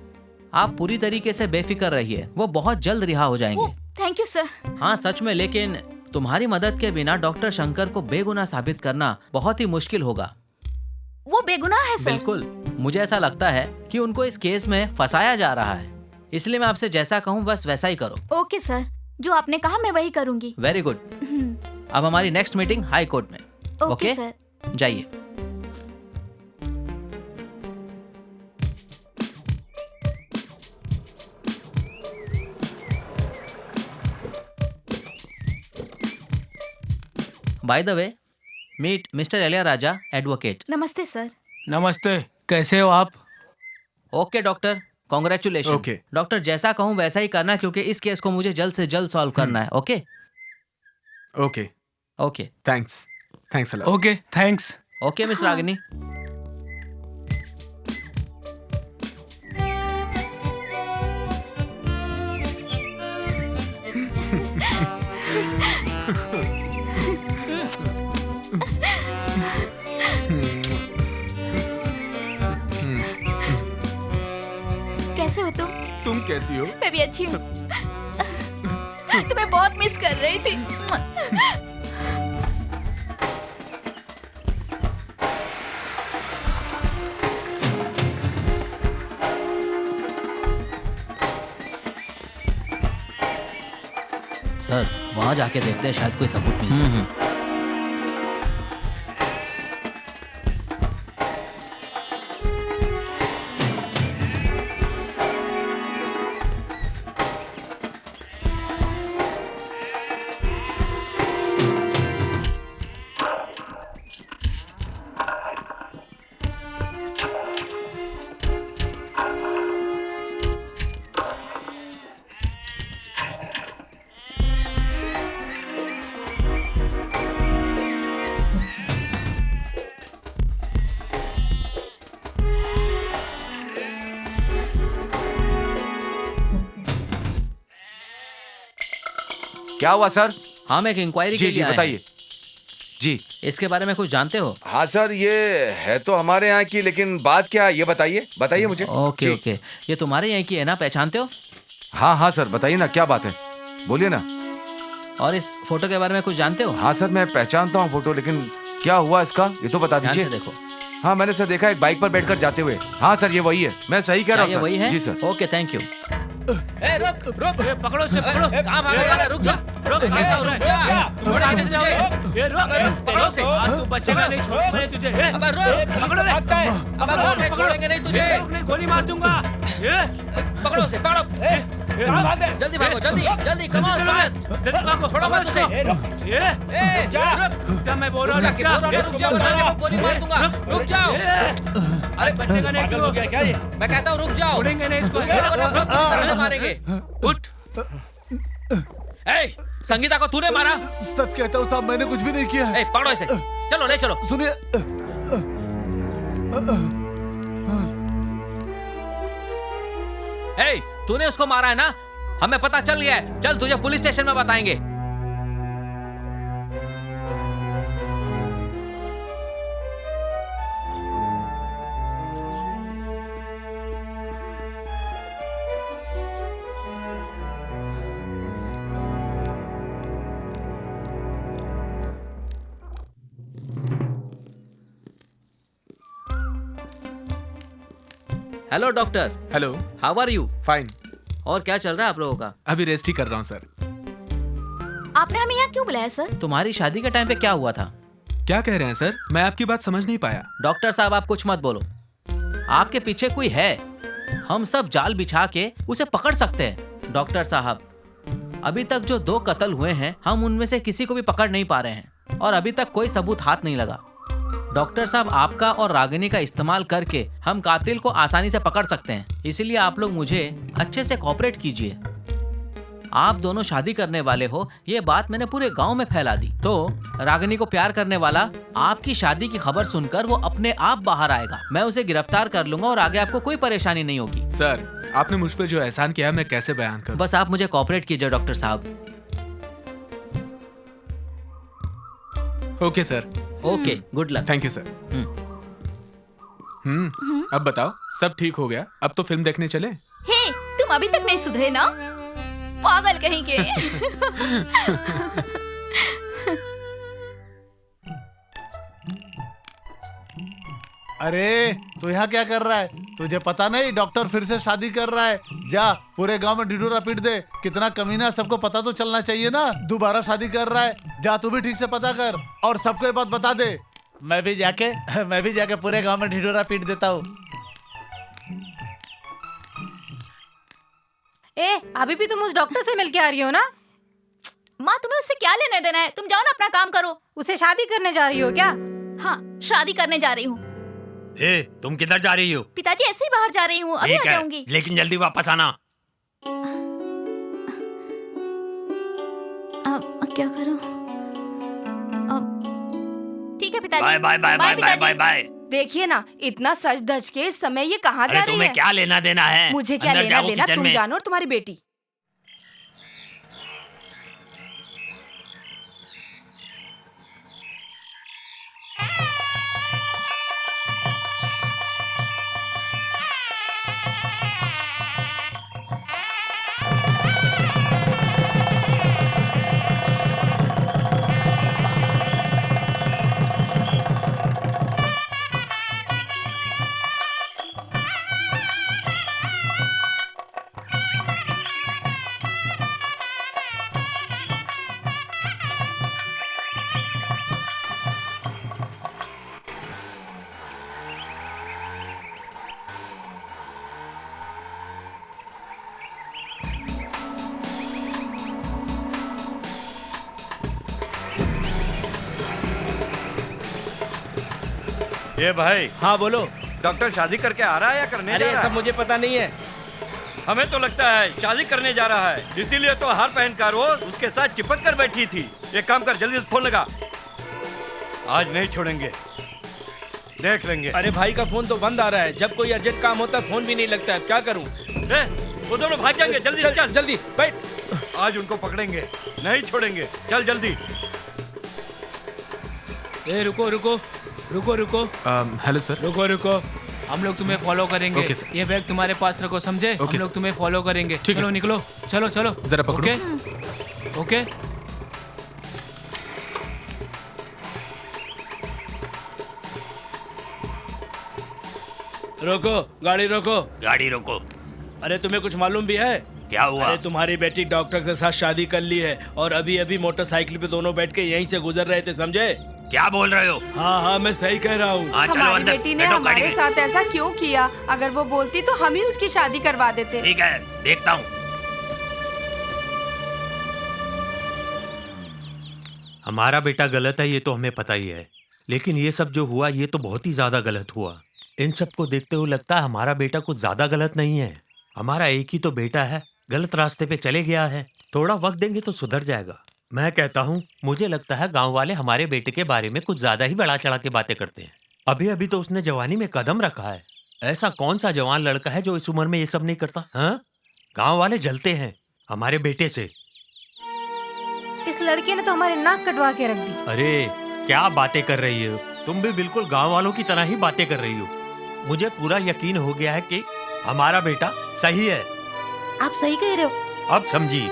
आप पूरी तरीके से बेफिक्र रहिए, वो बहुत जल्द रिहा हो जाएंगे। Thank you sir. हाँ सच में, लेकिन तुम्हारी मदद के बिना डॉक्टर शंकर को बेगुनाह साबित करना बहुत ही मुश्किल होगा। वो बेगुनाह है सर? बिल्कुल, मुझे ऐसा लगता है कि उनको इस केस में फंसाया जा रहा है, इसलिए मैं आपसे जैसा कहूँ बस वैसा ही करो। ओके सर, जो आपने कहा मैं वही करूँगी। Very good. अब हमारी नेक्स्ट मीटिंग हाई कोर्ट में। ओके सर, जाइए। By the way, meet mister Elia Raja, advocate. नमस्ते सर। नमस्ते, कैसे हो आप? Okay doctor, congratulation. Okay doctor, जैसा कहूँ वैसा ही करना, क्योंकि इस केस को मुझे जल्द से जल्द सॉल्व करना है। Okay okay okay, thanks thanks a lot. Okay thanks. Okay miss Ragini. कैसी हो? मैं भी अच्छी हूँ। तुम्हें बहुत मिस कर रही थी। सर वहाँ जाके देखते हैं, शायद कोई सबूत मिल जाए। क्या हुआ सर? हम एक इंक्वायरी के जी लिए जी आए हैं। बताइए। जी इसके बारे में कुछ जानते हो? हाँ सर, ये है तो हमारे यहाँ की, लेकिन बात क्या है ये बताइए मुझे। ओके जी। ओके, ये तुम्हारे यहाँ की है ना, पहचानते हो? हाँ हाँ सर, बताइए ना क्या बात है, बोलिए ना। और इस फोटो के बारे में कुछ जानते हो? हाँ सर, मैं पहचानता हूँ फोटो, लेकिन क्या हुआ इसका ये तो बता ध्यान दीजिए। से देखो। हाँ मैंने सर देखा, एक बाइक पर बैठकर जाते हुए। हाँ सर ये वही है, मैं सही कह रहा हूँ क्या ये सर। वही है? जी सर। Okay thank you. ए, पकड़ो से पकड़ो। कहाँ भागा जा रहा है? रुक जा। रुक जा। थोड़ा आगे जाओ। ये रुक, पकड़ो से। तू बचेगा नहीं, छोड़ तुझे। अबे रुक, पकड़ो रे। भागता है। अबे बोल रहे, छोड़ेंगे नहीं तुझे। नहीं, गोली मार दूंगा। ये पकड़ो से, पकड़ो। जल्दी भागो, जल्दी कम ऑन फास्ट। जल्दी भागो, छोड़ो मत उसे। ये जा। रुक, मैं बोल रहा हूँ, रुक जा, वरना मैं गोली मार दूंगा। रुक जाओ। अरे बचेगा नहीं तू। क्या ये? मैं कहता हूँ रुक जाओ। छोड़ेंगे नहीं इसको। रुक, मारेंगे। उठ। ए, संगीता को तूने मारा? सच कहता हूँ साहब, मैंने कुछ भी नहीं किया। ए, पकड़ो इसे। चलो ले चलो। सुनिए, ए, तूने उसको मारा है ना? हमें पता चल गया है। चल तुझे पुलिस स्टेशन में बताएंगे। Hello doctor. Hello, how are you? Fine. और क्या चल रहा है आप लोगों का? अभी रेस्ट ही कर रहा हूँ सर। आपने हमें यहाँ क्यों बुलाया सर? तुम्हारी शादी के टाइम पे क्या हुआ था? क्या कह रहे हैं सर? मैं आपकी बात समझ नहीं पाया। डॉक्टर साहब आप कुछ मत बोलो। आपके पीछे कोई है, हम सब जाल बिछा के उसे पकड़ सकते हैं। डॉक्टर साहब, अभी तक जो 2 कत्ल हुए हैं, हम उनमें से किसी को भी पकड़ नहीं पा रहे हैं और अभी तक कोई सबूत हाथ नहीं लगा। डॉक्टर साहब, आपका और रागिनी का इस्तेमाल करके हम कातिल को आसानी से पकड़ सकते हैं, इसलिए आप लोग मुझे अच्छे से कोऑपरेट कीजिए। आप दोनों शादी करने वाले हो, ये बात मैंने पूरे गांव में फैला दी, तो रागिनी को प्यार करने वाला आपकी शादी की खबर सुनकर वो अपने आप बाहर आएगा। मैं उसे गिरफ्तार कर लूंगा और आगे आपको कोई परेशानी नहीं होगी। सर, आपने मुझ पे जो एहसान किया है मैं कैसे बयान करूं? बस आप मुझे कोऑपरेट कीजिए डॉक्टर साहब। Okay sir. Okay, good luck. Thank you sir. अब बताओ, सब ठीक हो गया? अब तो फिल्म देखने चले? हे, तुम अभी तक नहीं सुधरे ना? पागल कहीं के। अरे तू यहाँ क्या कर रहा है? तुझे पता नहीं डॉक्टर फिर से शादी कर रहा है? जा पूरे गांव में ढिढोरा पीट दे। कितना कमीना, सबको पता तो चलना चाहिए ना। दोबारा शादी कर रहा है। जा तू भी ठीक से पता कर और सबको ये बात बता दे। मैं भी जाके पूरे गांव में ढिढोरा पीट देता हूँ। ए, अभी भी तुम उस डॉक्टर से मिलके आ रही हो ना? माँ, तुम्हें उससे क्या लेने देना है? तुम जाओ ना, अपना काम करो। उसे शादी करने जा रही हो क्या? हाँ, शादी करने जा रही हूँ। ए, तुम किधर जा रही हो? पिताजी, ऐसे ही बाहर जा रही हूँ, अभी आ जाऊंगी। लेकिन जल्दी वापस आना। अब क्या करूँ? ठीक है पिताजी। Bye bye bye bye bye bye bye. देखिए ना, इतना सज धज के इस समय ये कहाँ जा रही है? तुम्हें क्या लेना देना है? मुझे क्या लेना देना, तुम जानो और तुम्हारी बेटी। ये भाई। हाँ बोलो। डॉक्टर शादी करके आ रहा है या करने जा अरे रहा है? सब मुझे पता नहीं है। हमें तो लगता है शादी करने जा रहा है, इसीलिए तो हार पहनकर वो उसके साथ चिपक कर बैठी थी। एक काम कर, जल्दी से फोन लगा। आज नहीं छोड़ेंगे, देख लेंगे। अरे भाई का फोन तो बंद आ रहा है, जब कोई अर्जेंट काम होता है फोन भी नहीं लगता है, क्या करूं? वो दोनों भाग जाएंगे। जल्दी चल जल्दी बैठ। आज उनको पकड़ेंगे, नहीं छोड़ेंगे। चल जल्दी। ए रुको रुको रुको रुको। Hello sir. रुको रुको, हम लोग तुम्हें फॉलो करेंगे। Okay sir. ये बैग तुम्हारे पास रखो, समझे? हम लोग तुम्हें फॉलो करेंगे। चलो निकलो, चलो चलो। जरा पकड़ो। Okay okay. रोको, गाड़ी रोको। गाड़ी रोको। अरे तुम्हें कुछ मालूम भी है? क्या हुआ? अरे तुम्हारी बेटी डॉक्टर के साथ शादी कर ली है और अभी अभी मोटरसाइकिल पे दोनों बैठ के यहीं से गुजर रहे थे, समझे? क्या बोल रहे हो? हाँ हाँ मैं सही कह रहा हूँ। हमारी बेटी ने हमारे साथ ऐसा क्यों किया? अगर वो बोलती तो हम ही उसकी शादी करवा देते। ठीक है, देखता हूँ। हमारा बेटा गलत है ये तो हमें पता ही है, लेकिन ये सब जो हुआ ये तो बहुत ही ज्यादा गलत हुआ। इन सब को देखते हुए लगता है हमारा बेटा कुछ ज्यादा गलत नहीं है। हमारा एक ही तो बेटा है, गलत रास्ते पे चले गया है। थोड़ा वक्त देंगे तो सुधर जाएगा। मैं कहता हूँ, मुझे लगता है गांव वाले हमारे बेटे के बारे में कुछ ज्यादा ही बढ़ा चढ़ा के बातें करते हैं। अभी अभी तो उसने जवानी में कदम रखा है। ऐसा कौन सा जवान लड़का है जो इस उम्र में ये सब नहीं करता? हाँ, गाँव वाले जलते हैं हमारे बेटे से। इस लड़के ने तो हमारे नाक कटवा के रख दी। अरे क्या बातें कर रही हो तुम? भी बिल्कुल गांव वालों की तरह ही बातें कर रही हो। मुझे पूरा यकीन हो गया है कि हमारा बेटा सही है। आप सही कह रहे हो। अब समझी।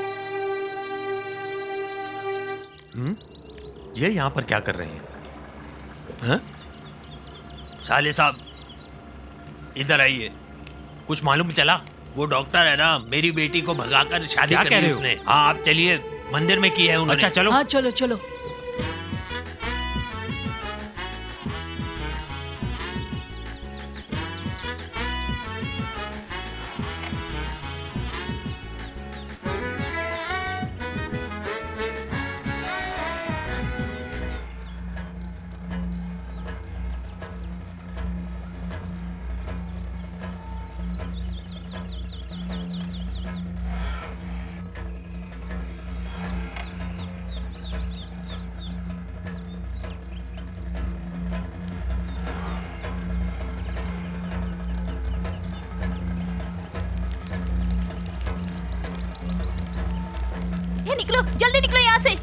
ये यहाँ पर क्या कर रहे हैं? हाँ? साले साहब इधर आइए। कुछ मालूम चला? वो डॉक्टर है ना, मेरी बेटी को भगाकर शादी क्या कर कह ली रहे हो? उसने। हाँ आप चलिए, मंदिर में की है उन्होंने। अच्छा चलो। हाँ चलो चलो। निकलो, जल्दी निकलो यहाँ से।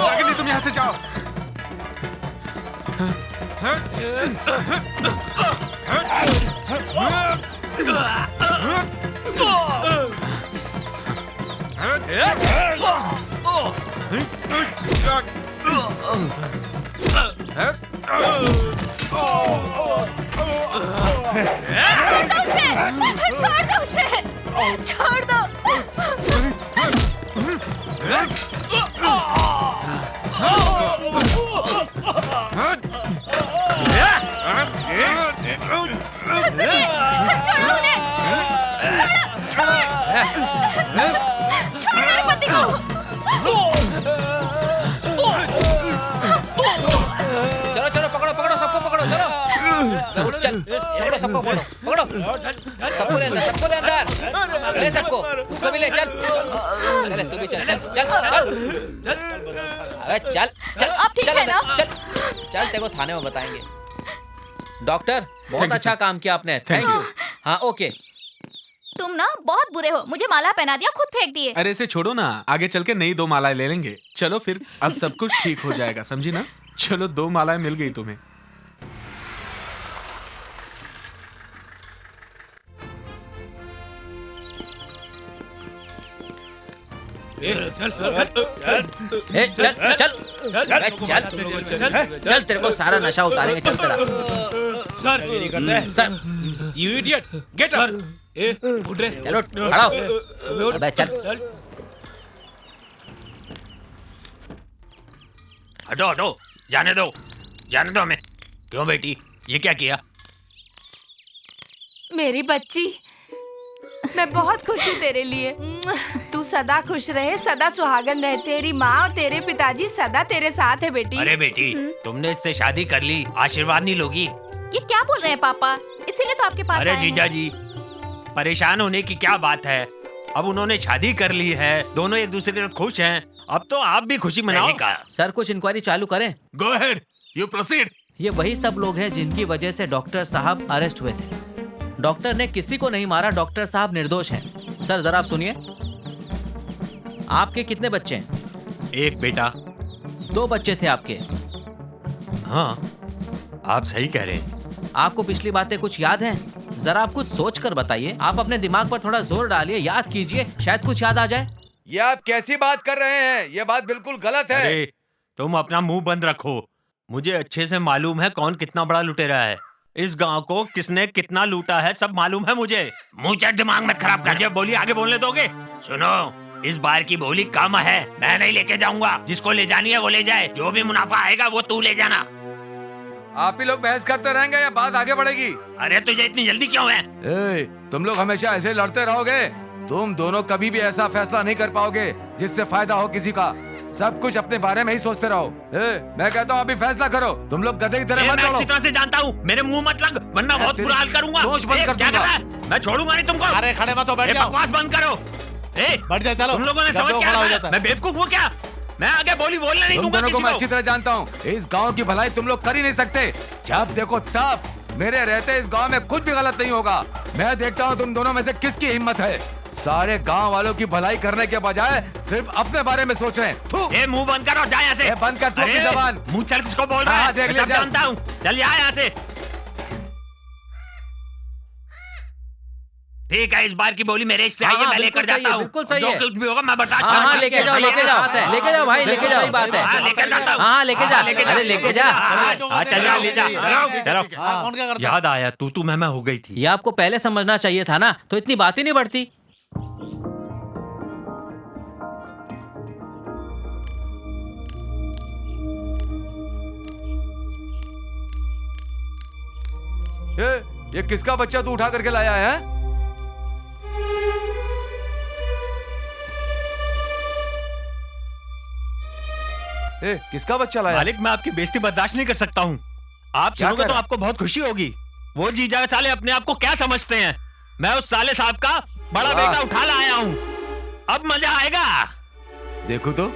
रागिनी तुम यहाँ से जाओ। छोड़ दो उसे, छोड़ दो। छोड़ो उन्हें, छोड़ो, छोड़ो। छोड़ो मेरे पति को। चलो चलो पकड़ो पकड़ो सबको पकड़ो चलो उठ चल पकड़ो सबको पकड़ो पकड़ो सबको ले अंदर ले सबको उसको भी ले चल चल तू भी चल चल चल अबे चल चल आप ठीक है ना? चल चल तेरे को थाने में बताएंगे। डॉक्टर बहुत अच्छा काम किया आपने थैंक यू। हाँ ओके। तुम ना बहुत बुरे हो, मुझे माला पहना दिया खुद फेंक दिए। अरे इसे छोड़ो ना, आगे चल के नई 2 मालाएं ले लेंगे। चलो फिर अब सब कुछ ठीक हो जाएगा, समझी ना। चलो 2 मालाएं मिल गई तुम्हें। चल चल चल चल तेरे को सारा नशा उतारेंगे चल तेरा। Sir you idiot get up. उठ रे चलो खड़ा हो अबे चल हटो हटो जाने दो हमें। क्यों बेटी ये क्या किया? मेरी बच्ची मैं बहुत खुश हूँ तेरे लिए। तू सदा खुश रहे, सदा सुहागन रहे। तेरी माँ और तेरे पिताजी सदा तेरे साथ है बेटी। अरे बेटी तुमने इससे शादी कर ली, आशीर्वाद नहीं लोगी? ये क्या बोल रहे हैं पापा? इसीलिए तो आपके पास अरे आए हैं। जीजा जी परेशान होने की क्या बात है, अब उन्होंने शादी कर ली है, दोनों एक दूसरे के साथ खुश हैं, अब तो आप भी खुशी मनाओ। सर कुछ इंक्वायरी चालू करें। Go ahead you proceed. ये वही सब लोग हैं जिनकी वजह से डॉक्टर साहब अरेस्ट हुए थे। डॉक्टर ने किसी को नहीं मारा, डॉक्टर साहब निर्दोष हैं। सर जरा आप सुनिए। आपके कितने बच्चे हैं? एक बेटा। 2 बच्चे थे आपके। हाँ आप सही कह रहे हैं। आपको पिछली बातें कुछ याद हैं? जरा आप कुछ सोच कर बताइए। आप अपने दिमाग पर थोड़ा जोर डालिए, याद कीजिए, शायद कुछ याद आ जाए। ये आप कैसी बात कर रहे हैं? ये बात बिल्कुल गलत है। अरे तुम अपना मुंह बंद रखो। मुझे अच्छे से मालूम है कौन कितना बड़ा लुटेरा है। इस गांव को किसने कितना लूटा है सब मालूम है मुझे। मुंह चढ़ दिमाग मत खराब कर। जब बोली आगे बोलने दोगे? सुनो इस बार की बोली कम है, मैं नहीं लेके जाऊंगा। जिसको ले जानी है वो ले जाए, जो भी मुनाफा आएगा वो तू ले जाना। आप ही लोग बहस करते रहेंगे या बात आगे बढ़ेगी? अरे तुझे इतनी जल्दी क्यों है? तुम लोग हमेशा ऐसे लड़ते रहोगे, तुम दोनों कभी भी ऐसा फैसला नहीं कर पाओगे जिससे फायदा हो किसी का। सब कुछ अपने बारे में ही सोचते रहो। मैं कहता हूँ अभी फैसला करो। तुम लोग गधे की तरह मत मैं लड़ो। अच्छी तरह से जानता हूँ, मेरे मुंह मत लग वरना बहुत बुरा हाल करूंगा। क्या कर रहा है? मैं छोड़ूंगा नहीं तुमको। अरे खड़े मत हो, बैठ जाओ। बकवास बंद करो। बैठ जाओ चलो। तुम लोगों ने समझ क्या रखा? मैं बेवकूफ हूँ क्या? मैं आगे बोलने नहीं तुम दूंगा दोनों को किसी मैं को। अच्छी तरह जानता हूँ। इस गांव की भलाई तुम लोग कर ही नहीं सकते। जब देखो तब मेरे रहते इस गांव में कुछ भी गलत नहीं होगा। मैं देखता हूँ तुम दोनों में से किसकी हिम्मत है। सारे गांव वालों की भलाई करने के बजाय सिर्फ अपने बारे में सोच रहे हैं। मुंह बंद करो, जा यहाँ से। बंद कर तू अपनी जबान। मुंह चल किसको बोल रहा है? देख मैं ले, सब चल। जानता हूँ। चल यहाँ से। ठीक है इस बार की बोली मेरे इससे आई है, मैं लेकर जाता हूँ। बिल्कुल सही जो है। कुछ भी होगा मैं बर्दाश्त हाँ करूंगा। लेके जाओ लेके जाओ लेके जाओ भाई लेके जाओ। सही बात है। लेकर जाता हूँ। हाँ लेके जा अरे लेके जा। चल जा ले जा। चलो याद आया तू मैं हो गई थी। ये आपको पहले समझना चाहिए था ना, तो इतनी बात ही नहीं बढ़ती। ये किसका बच्चा तू उठा करके लाया है? किसका बच्चा लाया? मालिक मैं आपकी बेइज्जती बर्दाश्त नहीं कर सकता हूँ। आप सुनोगे तो आपको बहुत खुशी होगी। वो जीजा साले अपने आप को क्या समझते हैं? मैं उस साले साहब का बड़ा बेटा उठा लाया हूँ, अब मजा आएगा। देखो तो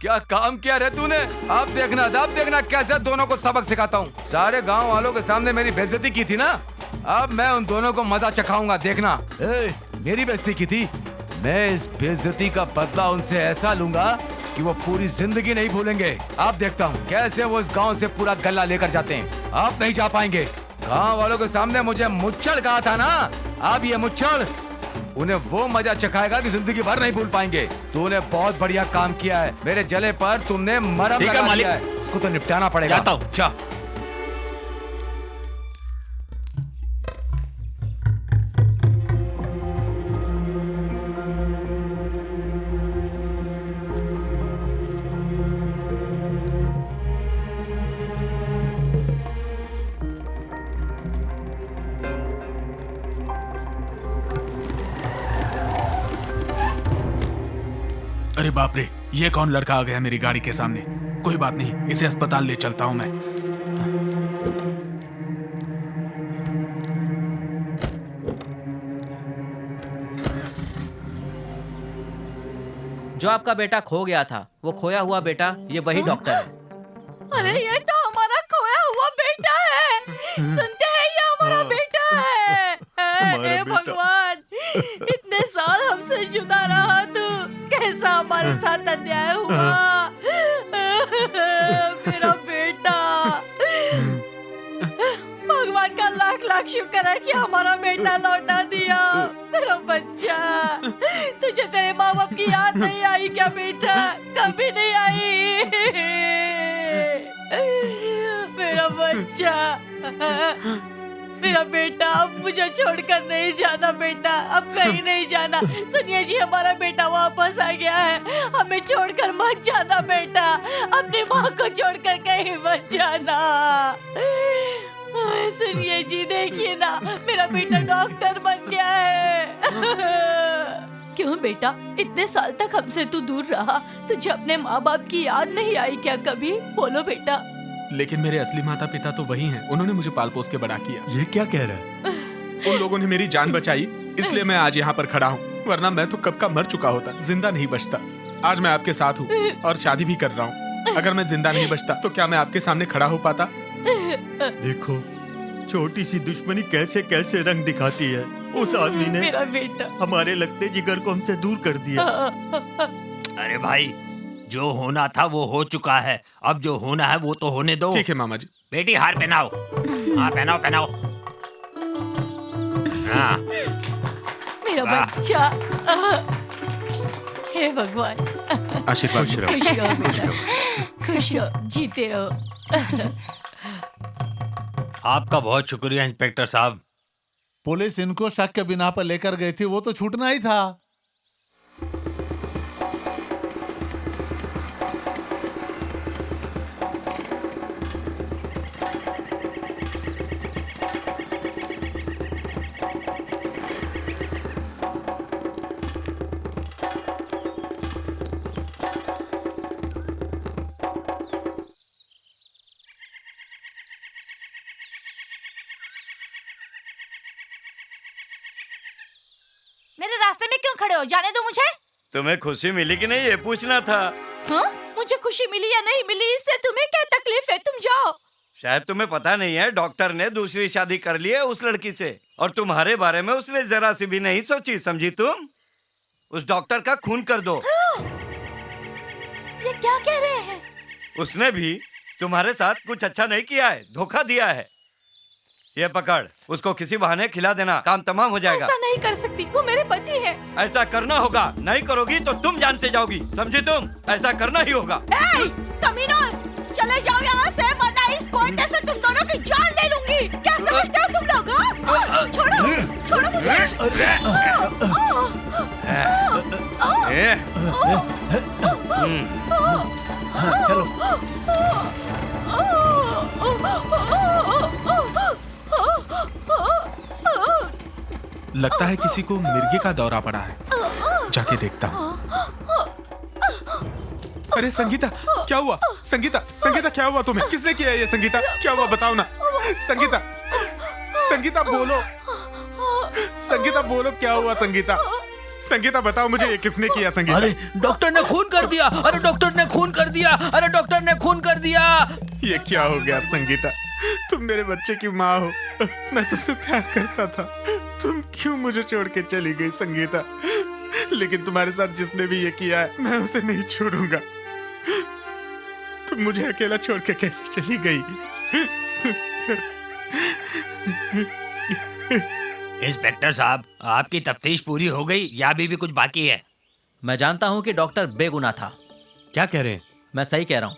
क्या काम किया रे तूने। अब देखना कैसे दोनों को सबक सिखाता हूँ। सारे गांव वालों के सामने मेरी बेइज्जती की थी ना, अब मैं उन दोनों को मजा चखाऊंगा। देखना। मेरी बेइज्जती की थी, मैं इस बेइज्जती का बदला उनसे ऐसा लूंगा कि वो पूरी जिंदगी नहीं भूलेंगे। अब देखता हूँ कैसे वो इस गांव से पूरा गल्ला लेकर जाते हैं। आप नहीं जा पाएंगे। गांव वालों के सामने मुझे मुच्छड़ कहा था ना, अब ये मुच्छड़ उन्हें वो मजा चखाएगा कि जिंदगी भर नहीं भूल पाएंगे। तूने बहुत बढ़िया काम किया है। मेरे जले पर तुमने मरहम लगा दिया है। इसको तो निपटाना पड़ेगा। जाता हूँ। जा। अरे बाप रे, ये कौन लड़का आ गया मेरी गाड़ी के सामने। कोई बात नहीं, इसे अस्पताल ले चलता हूँ मैं। जो आपका बेटा खो गया था, वो खोया हुआ बेटा, ये वही डॉक्टर है। अरे ये तो हमारा खोया हुआ बेटा है। सुनते हैं, ये हमारा बेटा है। हे भगवान, इतने साल हमसे जुदा रहा तू, कैसा हमारे साथ अन्याय हुआ। मेरा बेटा, भगवान का लाख लाख शुक्र है कि हमारा बेटा लौटा दिया। मेरा बच्चा, तुझे तेरे माँ बाप की याद नहीं आई क्या बेटा? कभी नहीं आई। मेरा बच्चा, मेरा बेटा, अब मुझे छोड़कर नहीं जाना बेटा, अब कहीं नहीं जाना। सुनिए जी, हमारा बेटा वापस आ गया है, हमें छोड़कर मत जाना बेटा, अपनी माँ को छोड़कर कहीं मत जाना। सुनिए जी, देखिए ना, मेरा बेटा डॉक्टर बन गया है। क्यों बेटा, इतने साल तक हमसे तू दूर रहा, तुझे अपने माँ बाप की याद नहीं आई क्या कभी? बोलो बेटा। लेकिन मेरे असली माता पिता तो वही हैं, उन्होंने मुझे पाल पोस के बड़ा किया। ये क्या कह रहा है? उन लोगों ने मेरी जान बचाई, इसलिए मैं आज यहाँ पर खड़ा हूँ, वरना मैं तो कब का मर चुका होता, जिंदा नहीं बचता। आज मैं आपके साथ हूँ और शादी भी कर रहा हूँ। अगर मैं जिंदा नहीं बचता तो क्या मैं आपके सामने खड़ा हो पाता? देखो, छोटी सी दुश्मनी कैसे कैसे रंग दिखाती है। उस आदमी ने मेरा बेटा हमारे लगते जिगर को हमसे दूर कर दिया। अरे भाई, जो होना था वो हो चुका है, अब जो होना है वो तो होने दो। ठीक है मामा जी। बेटी, हार पहनाओ। हाँ, पहनाओ पहनाओ। हाँ। मेरा बच्चा, हे भगवान, आशीर्वाद। खुश रहो, खुश रहो, जीते रहो। आपका बहुत शुक्रिया इंस्पेक्टर साहब। पुलिस इनको शक के बिना पर लेकर गई थी, वो तो छूटना ही था। मेरे रास्ते में क्यों खड़े हो? जाने दो मुझे। तुम्हें खुशी मिली कि नहीं, ये पूछना था। हाँ? मुझे खुशी मिली या नहीं मिली, इससे तुम्हें क्या तकलीफ है? तुम जाओ। शायद तुम्हें पता नहीं है, डॉक्टर ने दूसरी शादी कर ली है उस लड़की से, और तुम्हारे बारे में उसने जरा सी भी नहीं सोची, समझी तुम? उस डॉक्टर का खून कर दो। ये क्या कह रहे हैं? उसने भी तुम्हारे साथ कुछ अच्छा नहीं किया है, धोखा दिया है। ये पकड़, उसको किसी बहाने खिला देना, काम तमाम हो जाएगा। ऐसा नहीं कर सकती, वो मेरे पति है। ऐसा करना होगा, नहीं करोगी तो तुम जान से जाओगी, समझी तुम? ऐसा करना ही होगा। कमीनों, चले जाओ यहाँ से, वरना इस कोयते से तुम दोनों की जान ले लूंगी। क्या समझते हो तुम लोग? छोड़ो, छोड़ो मुझे। लगता है किसी को मिर्गी का दौरा पड़ा है, जाके देखता हूँ। अरे संगीता, क्या हुआ? संगीता, संगीता क्या हुआ तुम्हें? किसने किया ये? संगीता क्या हुआ, बताओ ना। संगीता, संगीता बोलो, संगीता बोलो, क्या हुआ? संगीता, संगीता बताओ मुझे, ये किसने किया? संगीता। अरे डॉक्टर ने खून कर दिया, अरे डॉक्टर ने खून कर दिया, अरे डॉक्टर ने खून कर दिया। ये क्या हो गया संगीता? तुम मेरे बच्चे की माँ हो, मैं तुमसे प्यार करता था, तुम क्यों मुझे छोड़ के चली गई संगीता? लेकिन तुम्हारे साथ जिसने भी ये किया है, मैं उसे नहीं छोड़ूंगा। तुम मुझे अकेला छोड़ के कैसे चली गई? इंस्पेक्टर साहब, आपकी तफ्तीश पूरी हो गई या अभी भी कुछ बाकी है? मैं जानता हूँ कि डॉक्टर बेगुनाह था। क्या कह रहे हैं? मैं सही कह रहा हूँ।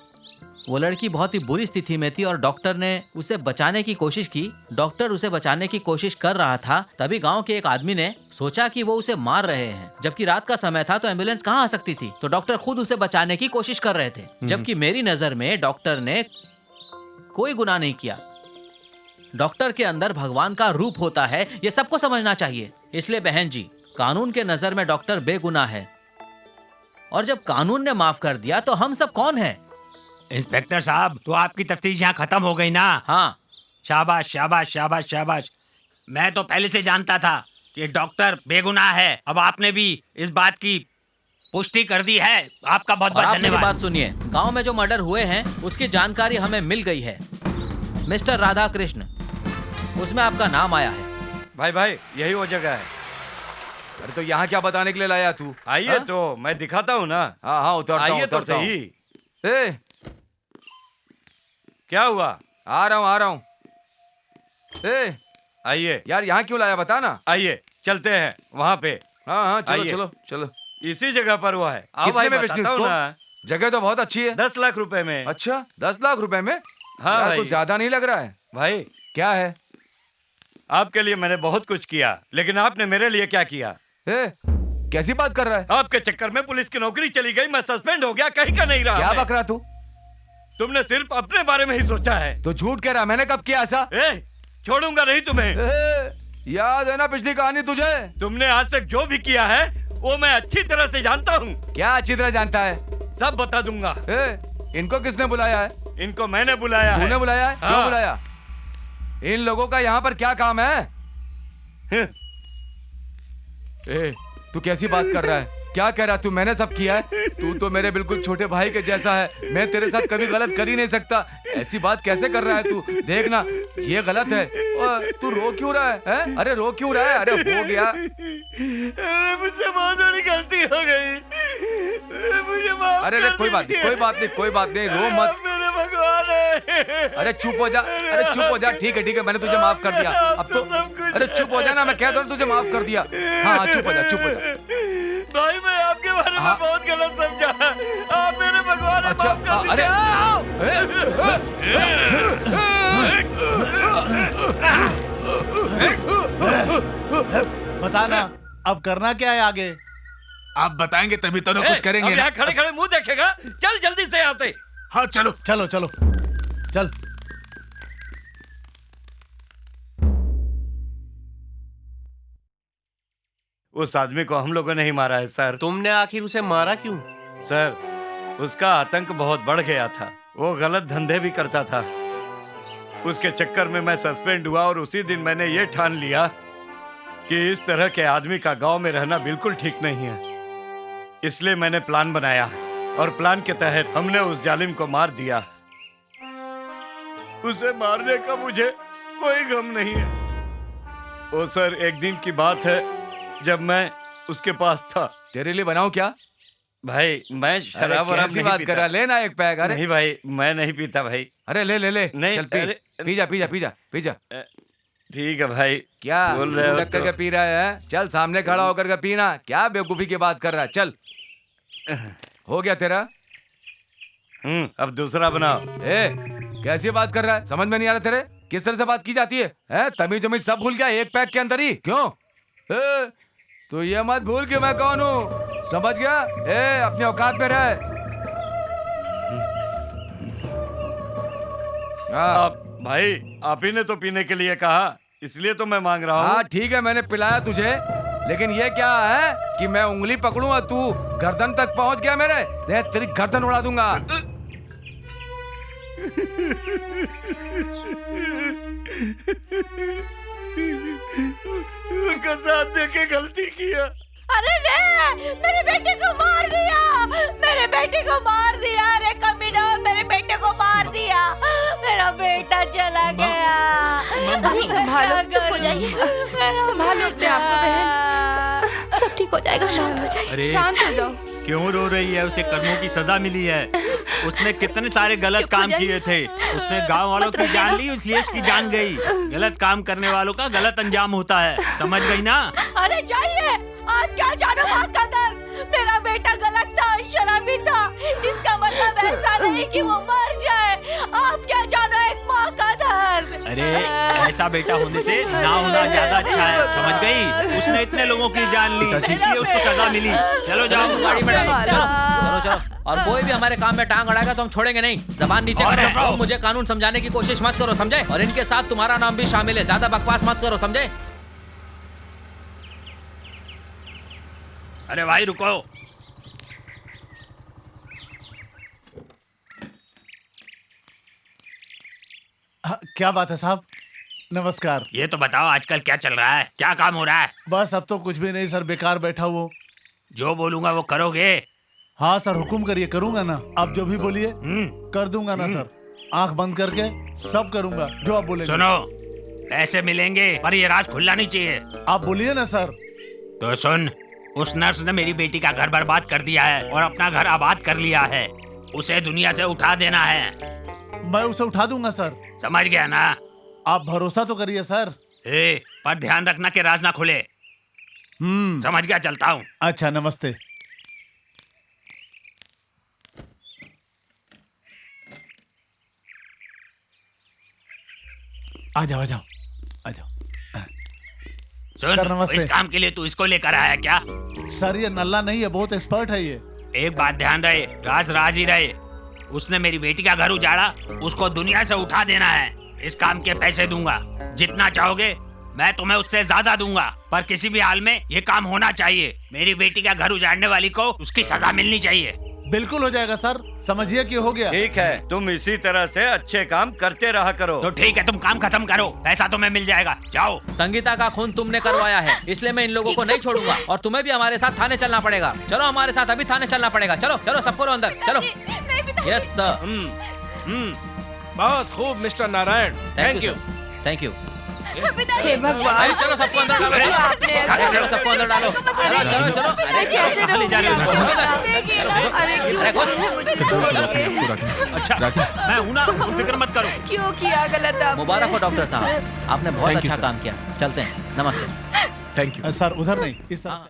वो लड़की बहुत ही बुरी स्थिति में थी और डॉक्टर ने उसे बचाने की कोशिश की। डॉक्टर उसे बचाने की कोशिश कर रहा था, तभी गांव के एक आदमी ने सोचा कि वो उसे मार रहे हैं। जबकि रात का समय था तो एम्बुलेंस कहाँ आ सकती थी, तो डॉक्टर खुद उसे बचाने की कोशिश कर रहे थे। जबकि मेरी नजर में डॉक्टर ने कोई गुनाह नहीं किया। डॉक्टर के अंदर भगवान का रूप होता है, ये सबको समझना चाहिए। इसलिए बहन जी, कानून के नजर में डॉक्टर बेगुनाह है। और जब कानून ने माफ कर दिया तो हम सब कौन है? इंस्पेक्टर साहब, तो आपकी तफ्तीश यहाँ खत्म हो गई ना? हाँ। शाबाश शाबाश शाबाश शाबाश। मैं तो पहले से जानता था कि डॉक्टर बेगुनाह है। अब आपने भी इस बात की पुष्टि कर दी है। आपका बहुत बहुत मेरी धन्यवाद। बात सुनिए, गांव में जो मर्डर हुए हैं उसकी जानकारी हमें मिल गई है। मिस्टर राधा कृष्ण, उसमें आपका नाम आया है। भाई भाई, यही वो जगह है। अरे तो यहाँ क्या बताने के लिए लाया तू? आइए तो मैं दिखाता हूँ ना। हाँ हाँ, उतरता हूँ, आइए तो उतरता हूँ। सही। क्या हुआ? आ रहा हूँ। आइए। यार यहाँ क्यों लाया, बता ना। आइए चलते हैं वहाँ पे। हाँ चलो आइए। चलो चलो। इसी जगह पर हुआ है। आओ कितने भाई, में बताता बेचनी हूँ इसको? ना। जगह तो बहुत अच्छी है। 10 लाख रुपए में। अच्छा, 10 लाख रुपए में? हाँ यार, भाई। कुछ ज्यादा नहीं लग रहा है भाई। क्या है? आपके लिए मैंने बहुत कुछ किया, लेकिन आपने मेरे लिए क्या किया? कैसी बात कर रहा है? आपके चक्कर में पुलिस की नौकरी चली गई, मैं सस्पेंड हो गया, कहीं का नहीं रहा। क्या मैं। बक रहा तू? तुमने सिर्फ अपने बारे में ही सोचा है। तो झूठ कह रहा, मैंने कब किया ऐसा? छोड़ूंगा नहीं तुम्हें। याद है ना पिछली कहानी तुझे? तुमने आज तक जो भी किया है वो मैं अच्छी तरह से जानता हूँ। क्या अच्छी तरह जानता है? सब बता दूंगा। इनको किसने बुलाया है? इनको मैंने बुलाया है। तूने बुलाया है? क्यों हाँ। बुलाया? इन लोगों का यहाँ पर क्या काम है? तू कैसी बात कर रहा है? क्या कह रहा तू? मैंने सब किया है? तू तो मेरे बिल्कुल छोटे भाई के जैसा है। मैं तेरे साथ कभी गलत कर ही नहीं सकता। ऐसी बात कैसे कर रहा है तू? देखना, ये गलत है। तू रो क्यों रहा है? अरे रो क्यों रहा है? अरे हो गया। अरे मुझसे बहुत बड़ी गलती हो गई। मुझे माफ अरे कोई बात नहीं, कोई बात नहीं, रो मत। मेरे भगवान है। अरे चुप हो जा। ठीक है, मैंने तुझे माफ कर दिया। अब तो अरे चुप हो जा ना, मैं कहता हूँ तुझे माफ कर दिया। हाँ चुप हो जा। भाई मैं आपके बारे में बहुत गलत समझा। आप मेरे भगवान हैं, माफ कर दीजिए। बताना अब करना क्या है आगे? आप बताएंगे तभी तो कुछ करेंगे अब ना। यहाँ खड़े खड़े मुंह देखेगा? चल जल्दी से यहाँ से। हाँ चलो चलो चल। उस आदमी को हम लोगों ने ही मारा है सर। तुमने आखिर उसे मारा क्यों? सर, उसका आतंक बहुत बढ़ गया था। वो गलत धंधे भी करता था। उसके चक्कर में मैं सस्पेंड हुआ और उसी दिन मैंने ये ठान लिया कि इस तरह के आदमी का गांव में रहना बिल्कुल ठीक नहीं है। इसलिए मैंने प्लान बनाया और प्लान के तहत हमने उस जालिम को मार दिया। उसे मारने का मुझे कोई गम नहीं है। ओ सर, एक दिन की बात है जब मैं उसके पास था। तेरे लिए बनाऊं क्या? भाई मैं शराब वराब नहीं बात पीता। कर रहा, लेना एक पैक। अरे नहीं भाई, मैं नहीं पीता भाई। अरे ले नहीं, चल पी जा। ठीक है भाई। क्या बोल रहे हो ढक करके पी रहा है? चल सामने खड़ा होकर के पीना। क्या बेवकूफी की बात कर रहा है? चल, हो गया तेरा। अब दूसरा बनाओ। कैसी बात कर रहा है? समझ में नहीं आ रहा तेरे? किस तरह से बात की जाती है? तमीज जमीज सब भूल गया एक पैक के अंदर ही? क्यों? तो ये मत भूल कि मैं कौन हूँ, समझ गया? अपनी औकात में रह। आप भाई, आप ही ने तो पीने के लिए कहा, इसलिए तो मैं मांग रहा हूँ। हाँ ठीक है, मैंने पिलाया तुझे, लेकिन ये क्या है कि मैं उंगली पकड़ूं और तू गर्दन तक पहुंच गया मेरे? देख तेरी गर्दन उड़ा दूंगा। उनका साथ देके गलती किया। अरे रे, मेरे बेटे को मार दिया। अरे कमीना, मेरे बेटे को मार दिया। मेरा बेटा चला गया। अरे संभालो, चुप हो जाइए। संभालो अपने आप को बहन। सब ठीक हो जाएगा, शांत हो जाइए। शांत हो जाओ। क्यों रो रही है? उसे कर्मों की सजा मिली है। उसने कितने सारे गलत काम किए थे। उसने गांव वालों की जान ली, इसलिए उसकी जान गई। गलत काम करने वालों का गलत अंजाम होता है, समझ गई ना? अरे जाइए, आप क्या जानो माँ का दर्द। मेरा बेटा गलत था, शराबी था। इसका मतलब ऐसा नहीं कि वो मर जाए। आप क्या जानो एक माँ का दर्द। अरे ऐसा बेटा होने से ना होना ज्यादा अच्छा है, समझ गई? उसने इतने लोगों की जान ली, इसलिए उसको सजा मिली। चलो जाओ, गाड़ी में डालो। चलो। और कोई भी हमारे काम में टांग अड़ाएगा तो हम छोड़ेंगे नहीं। जबान नीचे करो और मुझे कानून समझाने की कोशिश मत करो, समझे? और इनके साथ तुम्हारा नाम भी शामिल है। ज्यादा बकवास मत करो, समझे? अरे भाई रुको। क्या बात है साहब? नमस्कार। ये तो बताओ आजकल क्या चल रहा है, क्या काम हो रहा है? बस अब तो कुछ भी नहीं सर, बेकार बैठा हुआ। जो बोलूंगा वो करोगे? हाँ सर, हुक्म करिए, करूंगा ना। आप जो भी बोलिए कर दूंगा ना सर। आंख बंद करके सब करूंगा जो आप बोलेंगे। सुनो, पैसे मिलेंगे पर ये राज खुलना नहीं चाहिए। आप बोलिए ना सर। तो सुन, उस नर्स ने मेरी बेटी का घर बर्बाद कर दिया है और अपना घर आबाद कर लिया है। उसे दुनिया से उठा देना है। मैं उसे उठा दूंगा सर। समझ गया ना? आप भरोसा तो करिए सर। पर ध्यान रखना कि राज ना खुले। समझ गया, चलता हूँ। अच्छा, नमस्ते। आ जाओ आ जाओ आ जाओ। सुन, सर नमस्ते। इस काम के लिए तू इसको लेकर आया क्या? सर ये नल्ला नहीं है, बहुत एक्सपर्ट है ये। एक बात ध्यान रहे, राज राज ही रहे। उसने मेरी बेटी का घर उजाड़ा, उसको दुनिया से उठा देना है। इस काम के पैसे दूंगा, जितना चाहोगे मैं तुम्हें उससे ज्यादा दूंगा, पर किसी भी हाल में ये काम होना चाहिए। मेरी बेटी का घर उजाड़ने वाली को उसकी सजा मिलनी चाहिए। बिल्कुल हो जाएगा सर, समझिए कि हो गया। ठीक है, तुम इसी तरह से अच्छे काम करते रहा करो। तो ठीक है, तुम काम खत्म करो, पैसा तुम्हें मिल जाएगा, जाओ। संगीता का खून तुमने करवाया है, इसलिए मैं इन लोगों को नहीं छोड़ूंगा और तुम्हें भी हमारे साथ थाने चलना पड़ेगा। चलो हमारे साथ अभी थाने चलना पड़ेगा। चलो चलो सबको लो अंदर, चलो। Yes sir. बहुत खूब mister Narayan, thank you. Thank you. हे भगवान, चलो सबको अंदर डालो। चलो सबको अंदर डालो। चलो चलो। अरे कैसे अच्छा, मैं हूँ ना, तुम फिक्र मत करो। क्यों किया गलत आपने? मुबारक हो डॉक्टर साहब, आपने बहुत अच्छा काम किया। चलते हैं, नमस्ते। Thank you sir. उधर नहीं, इस तरफ।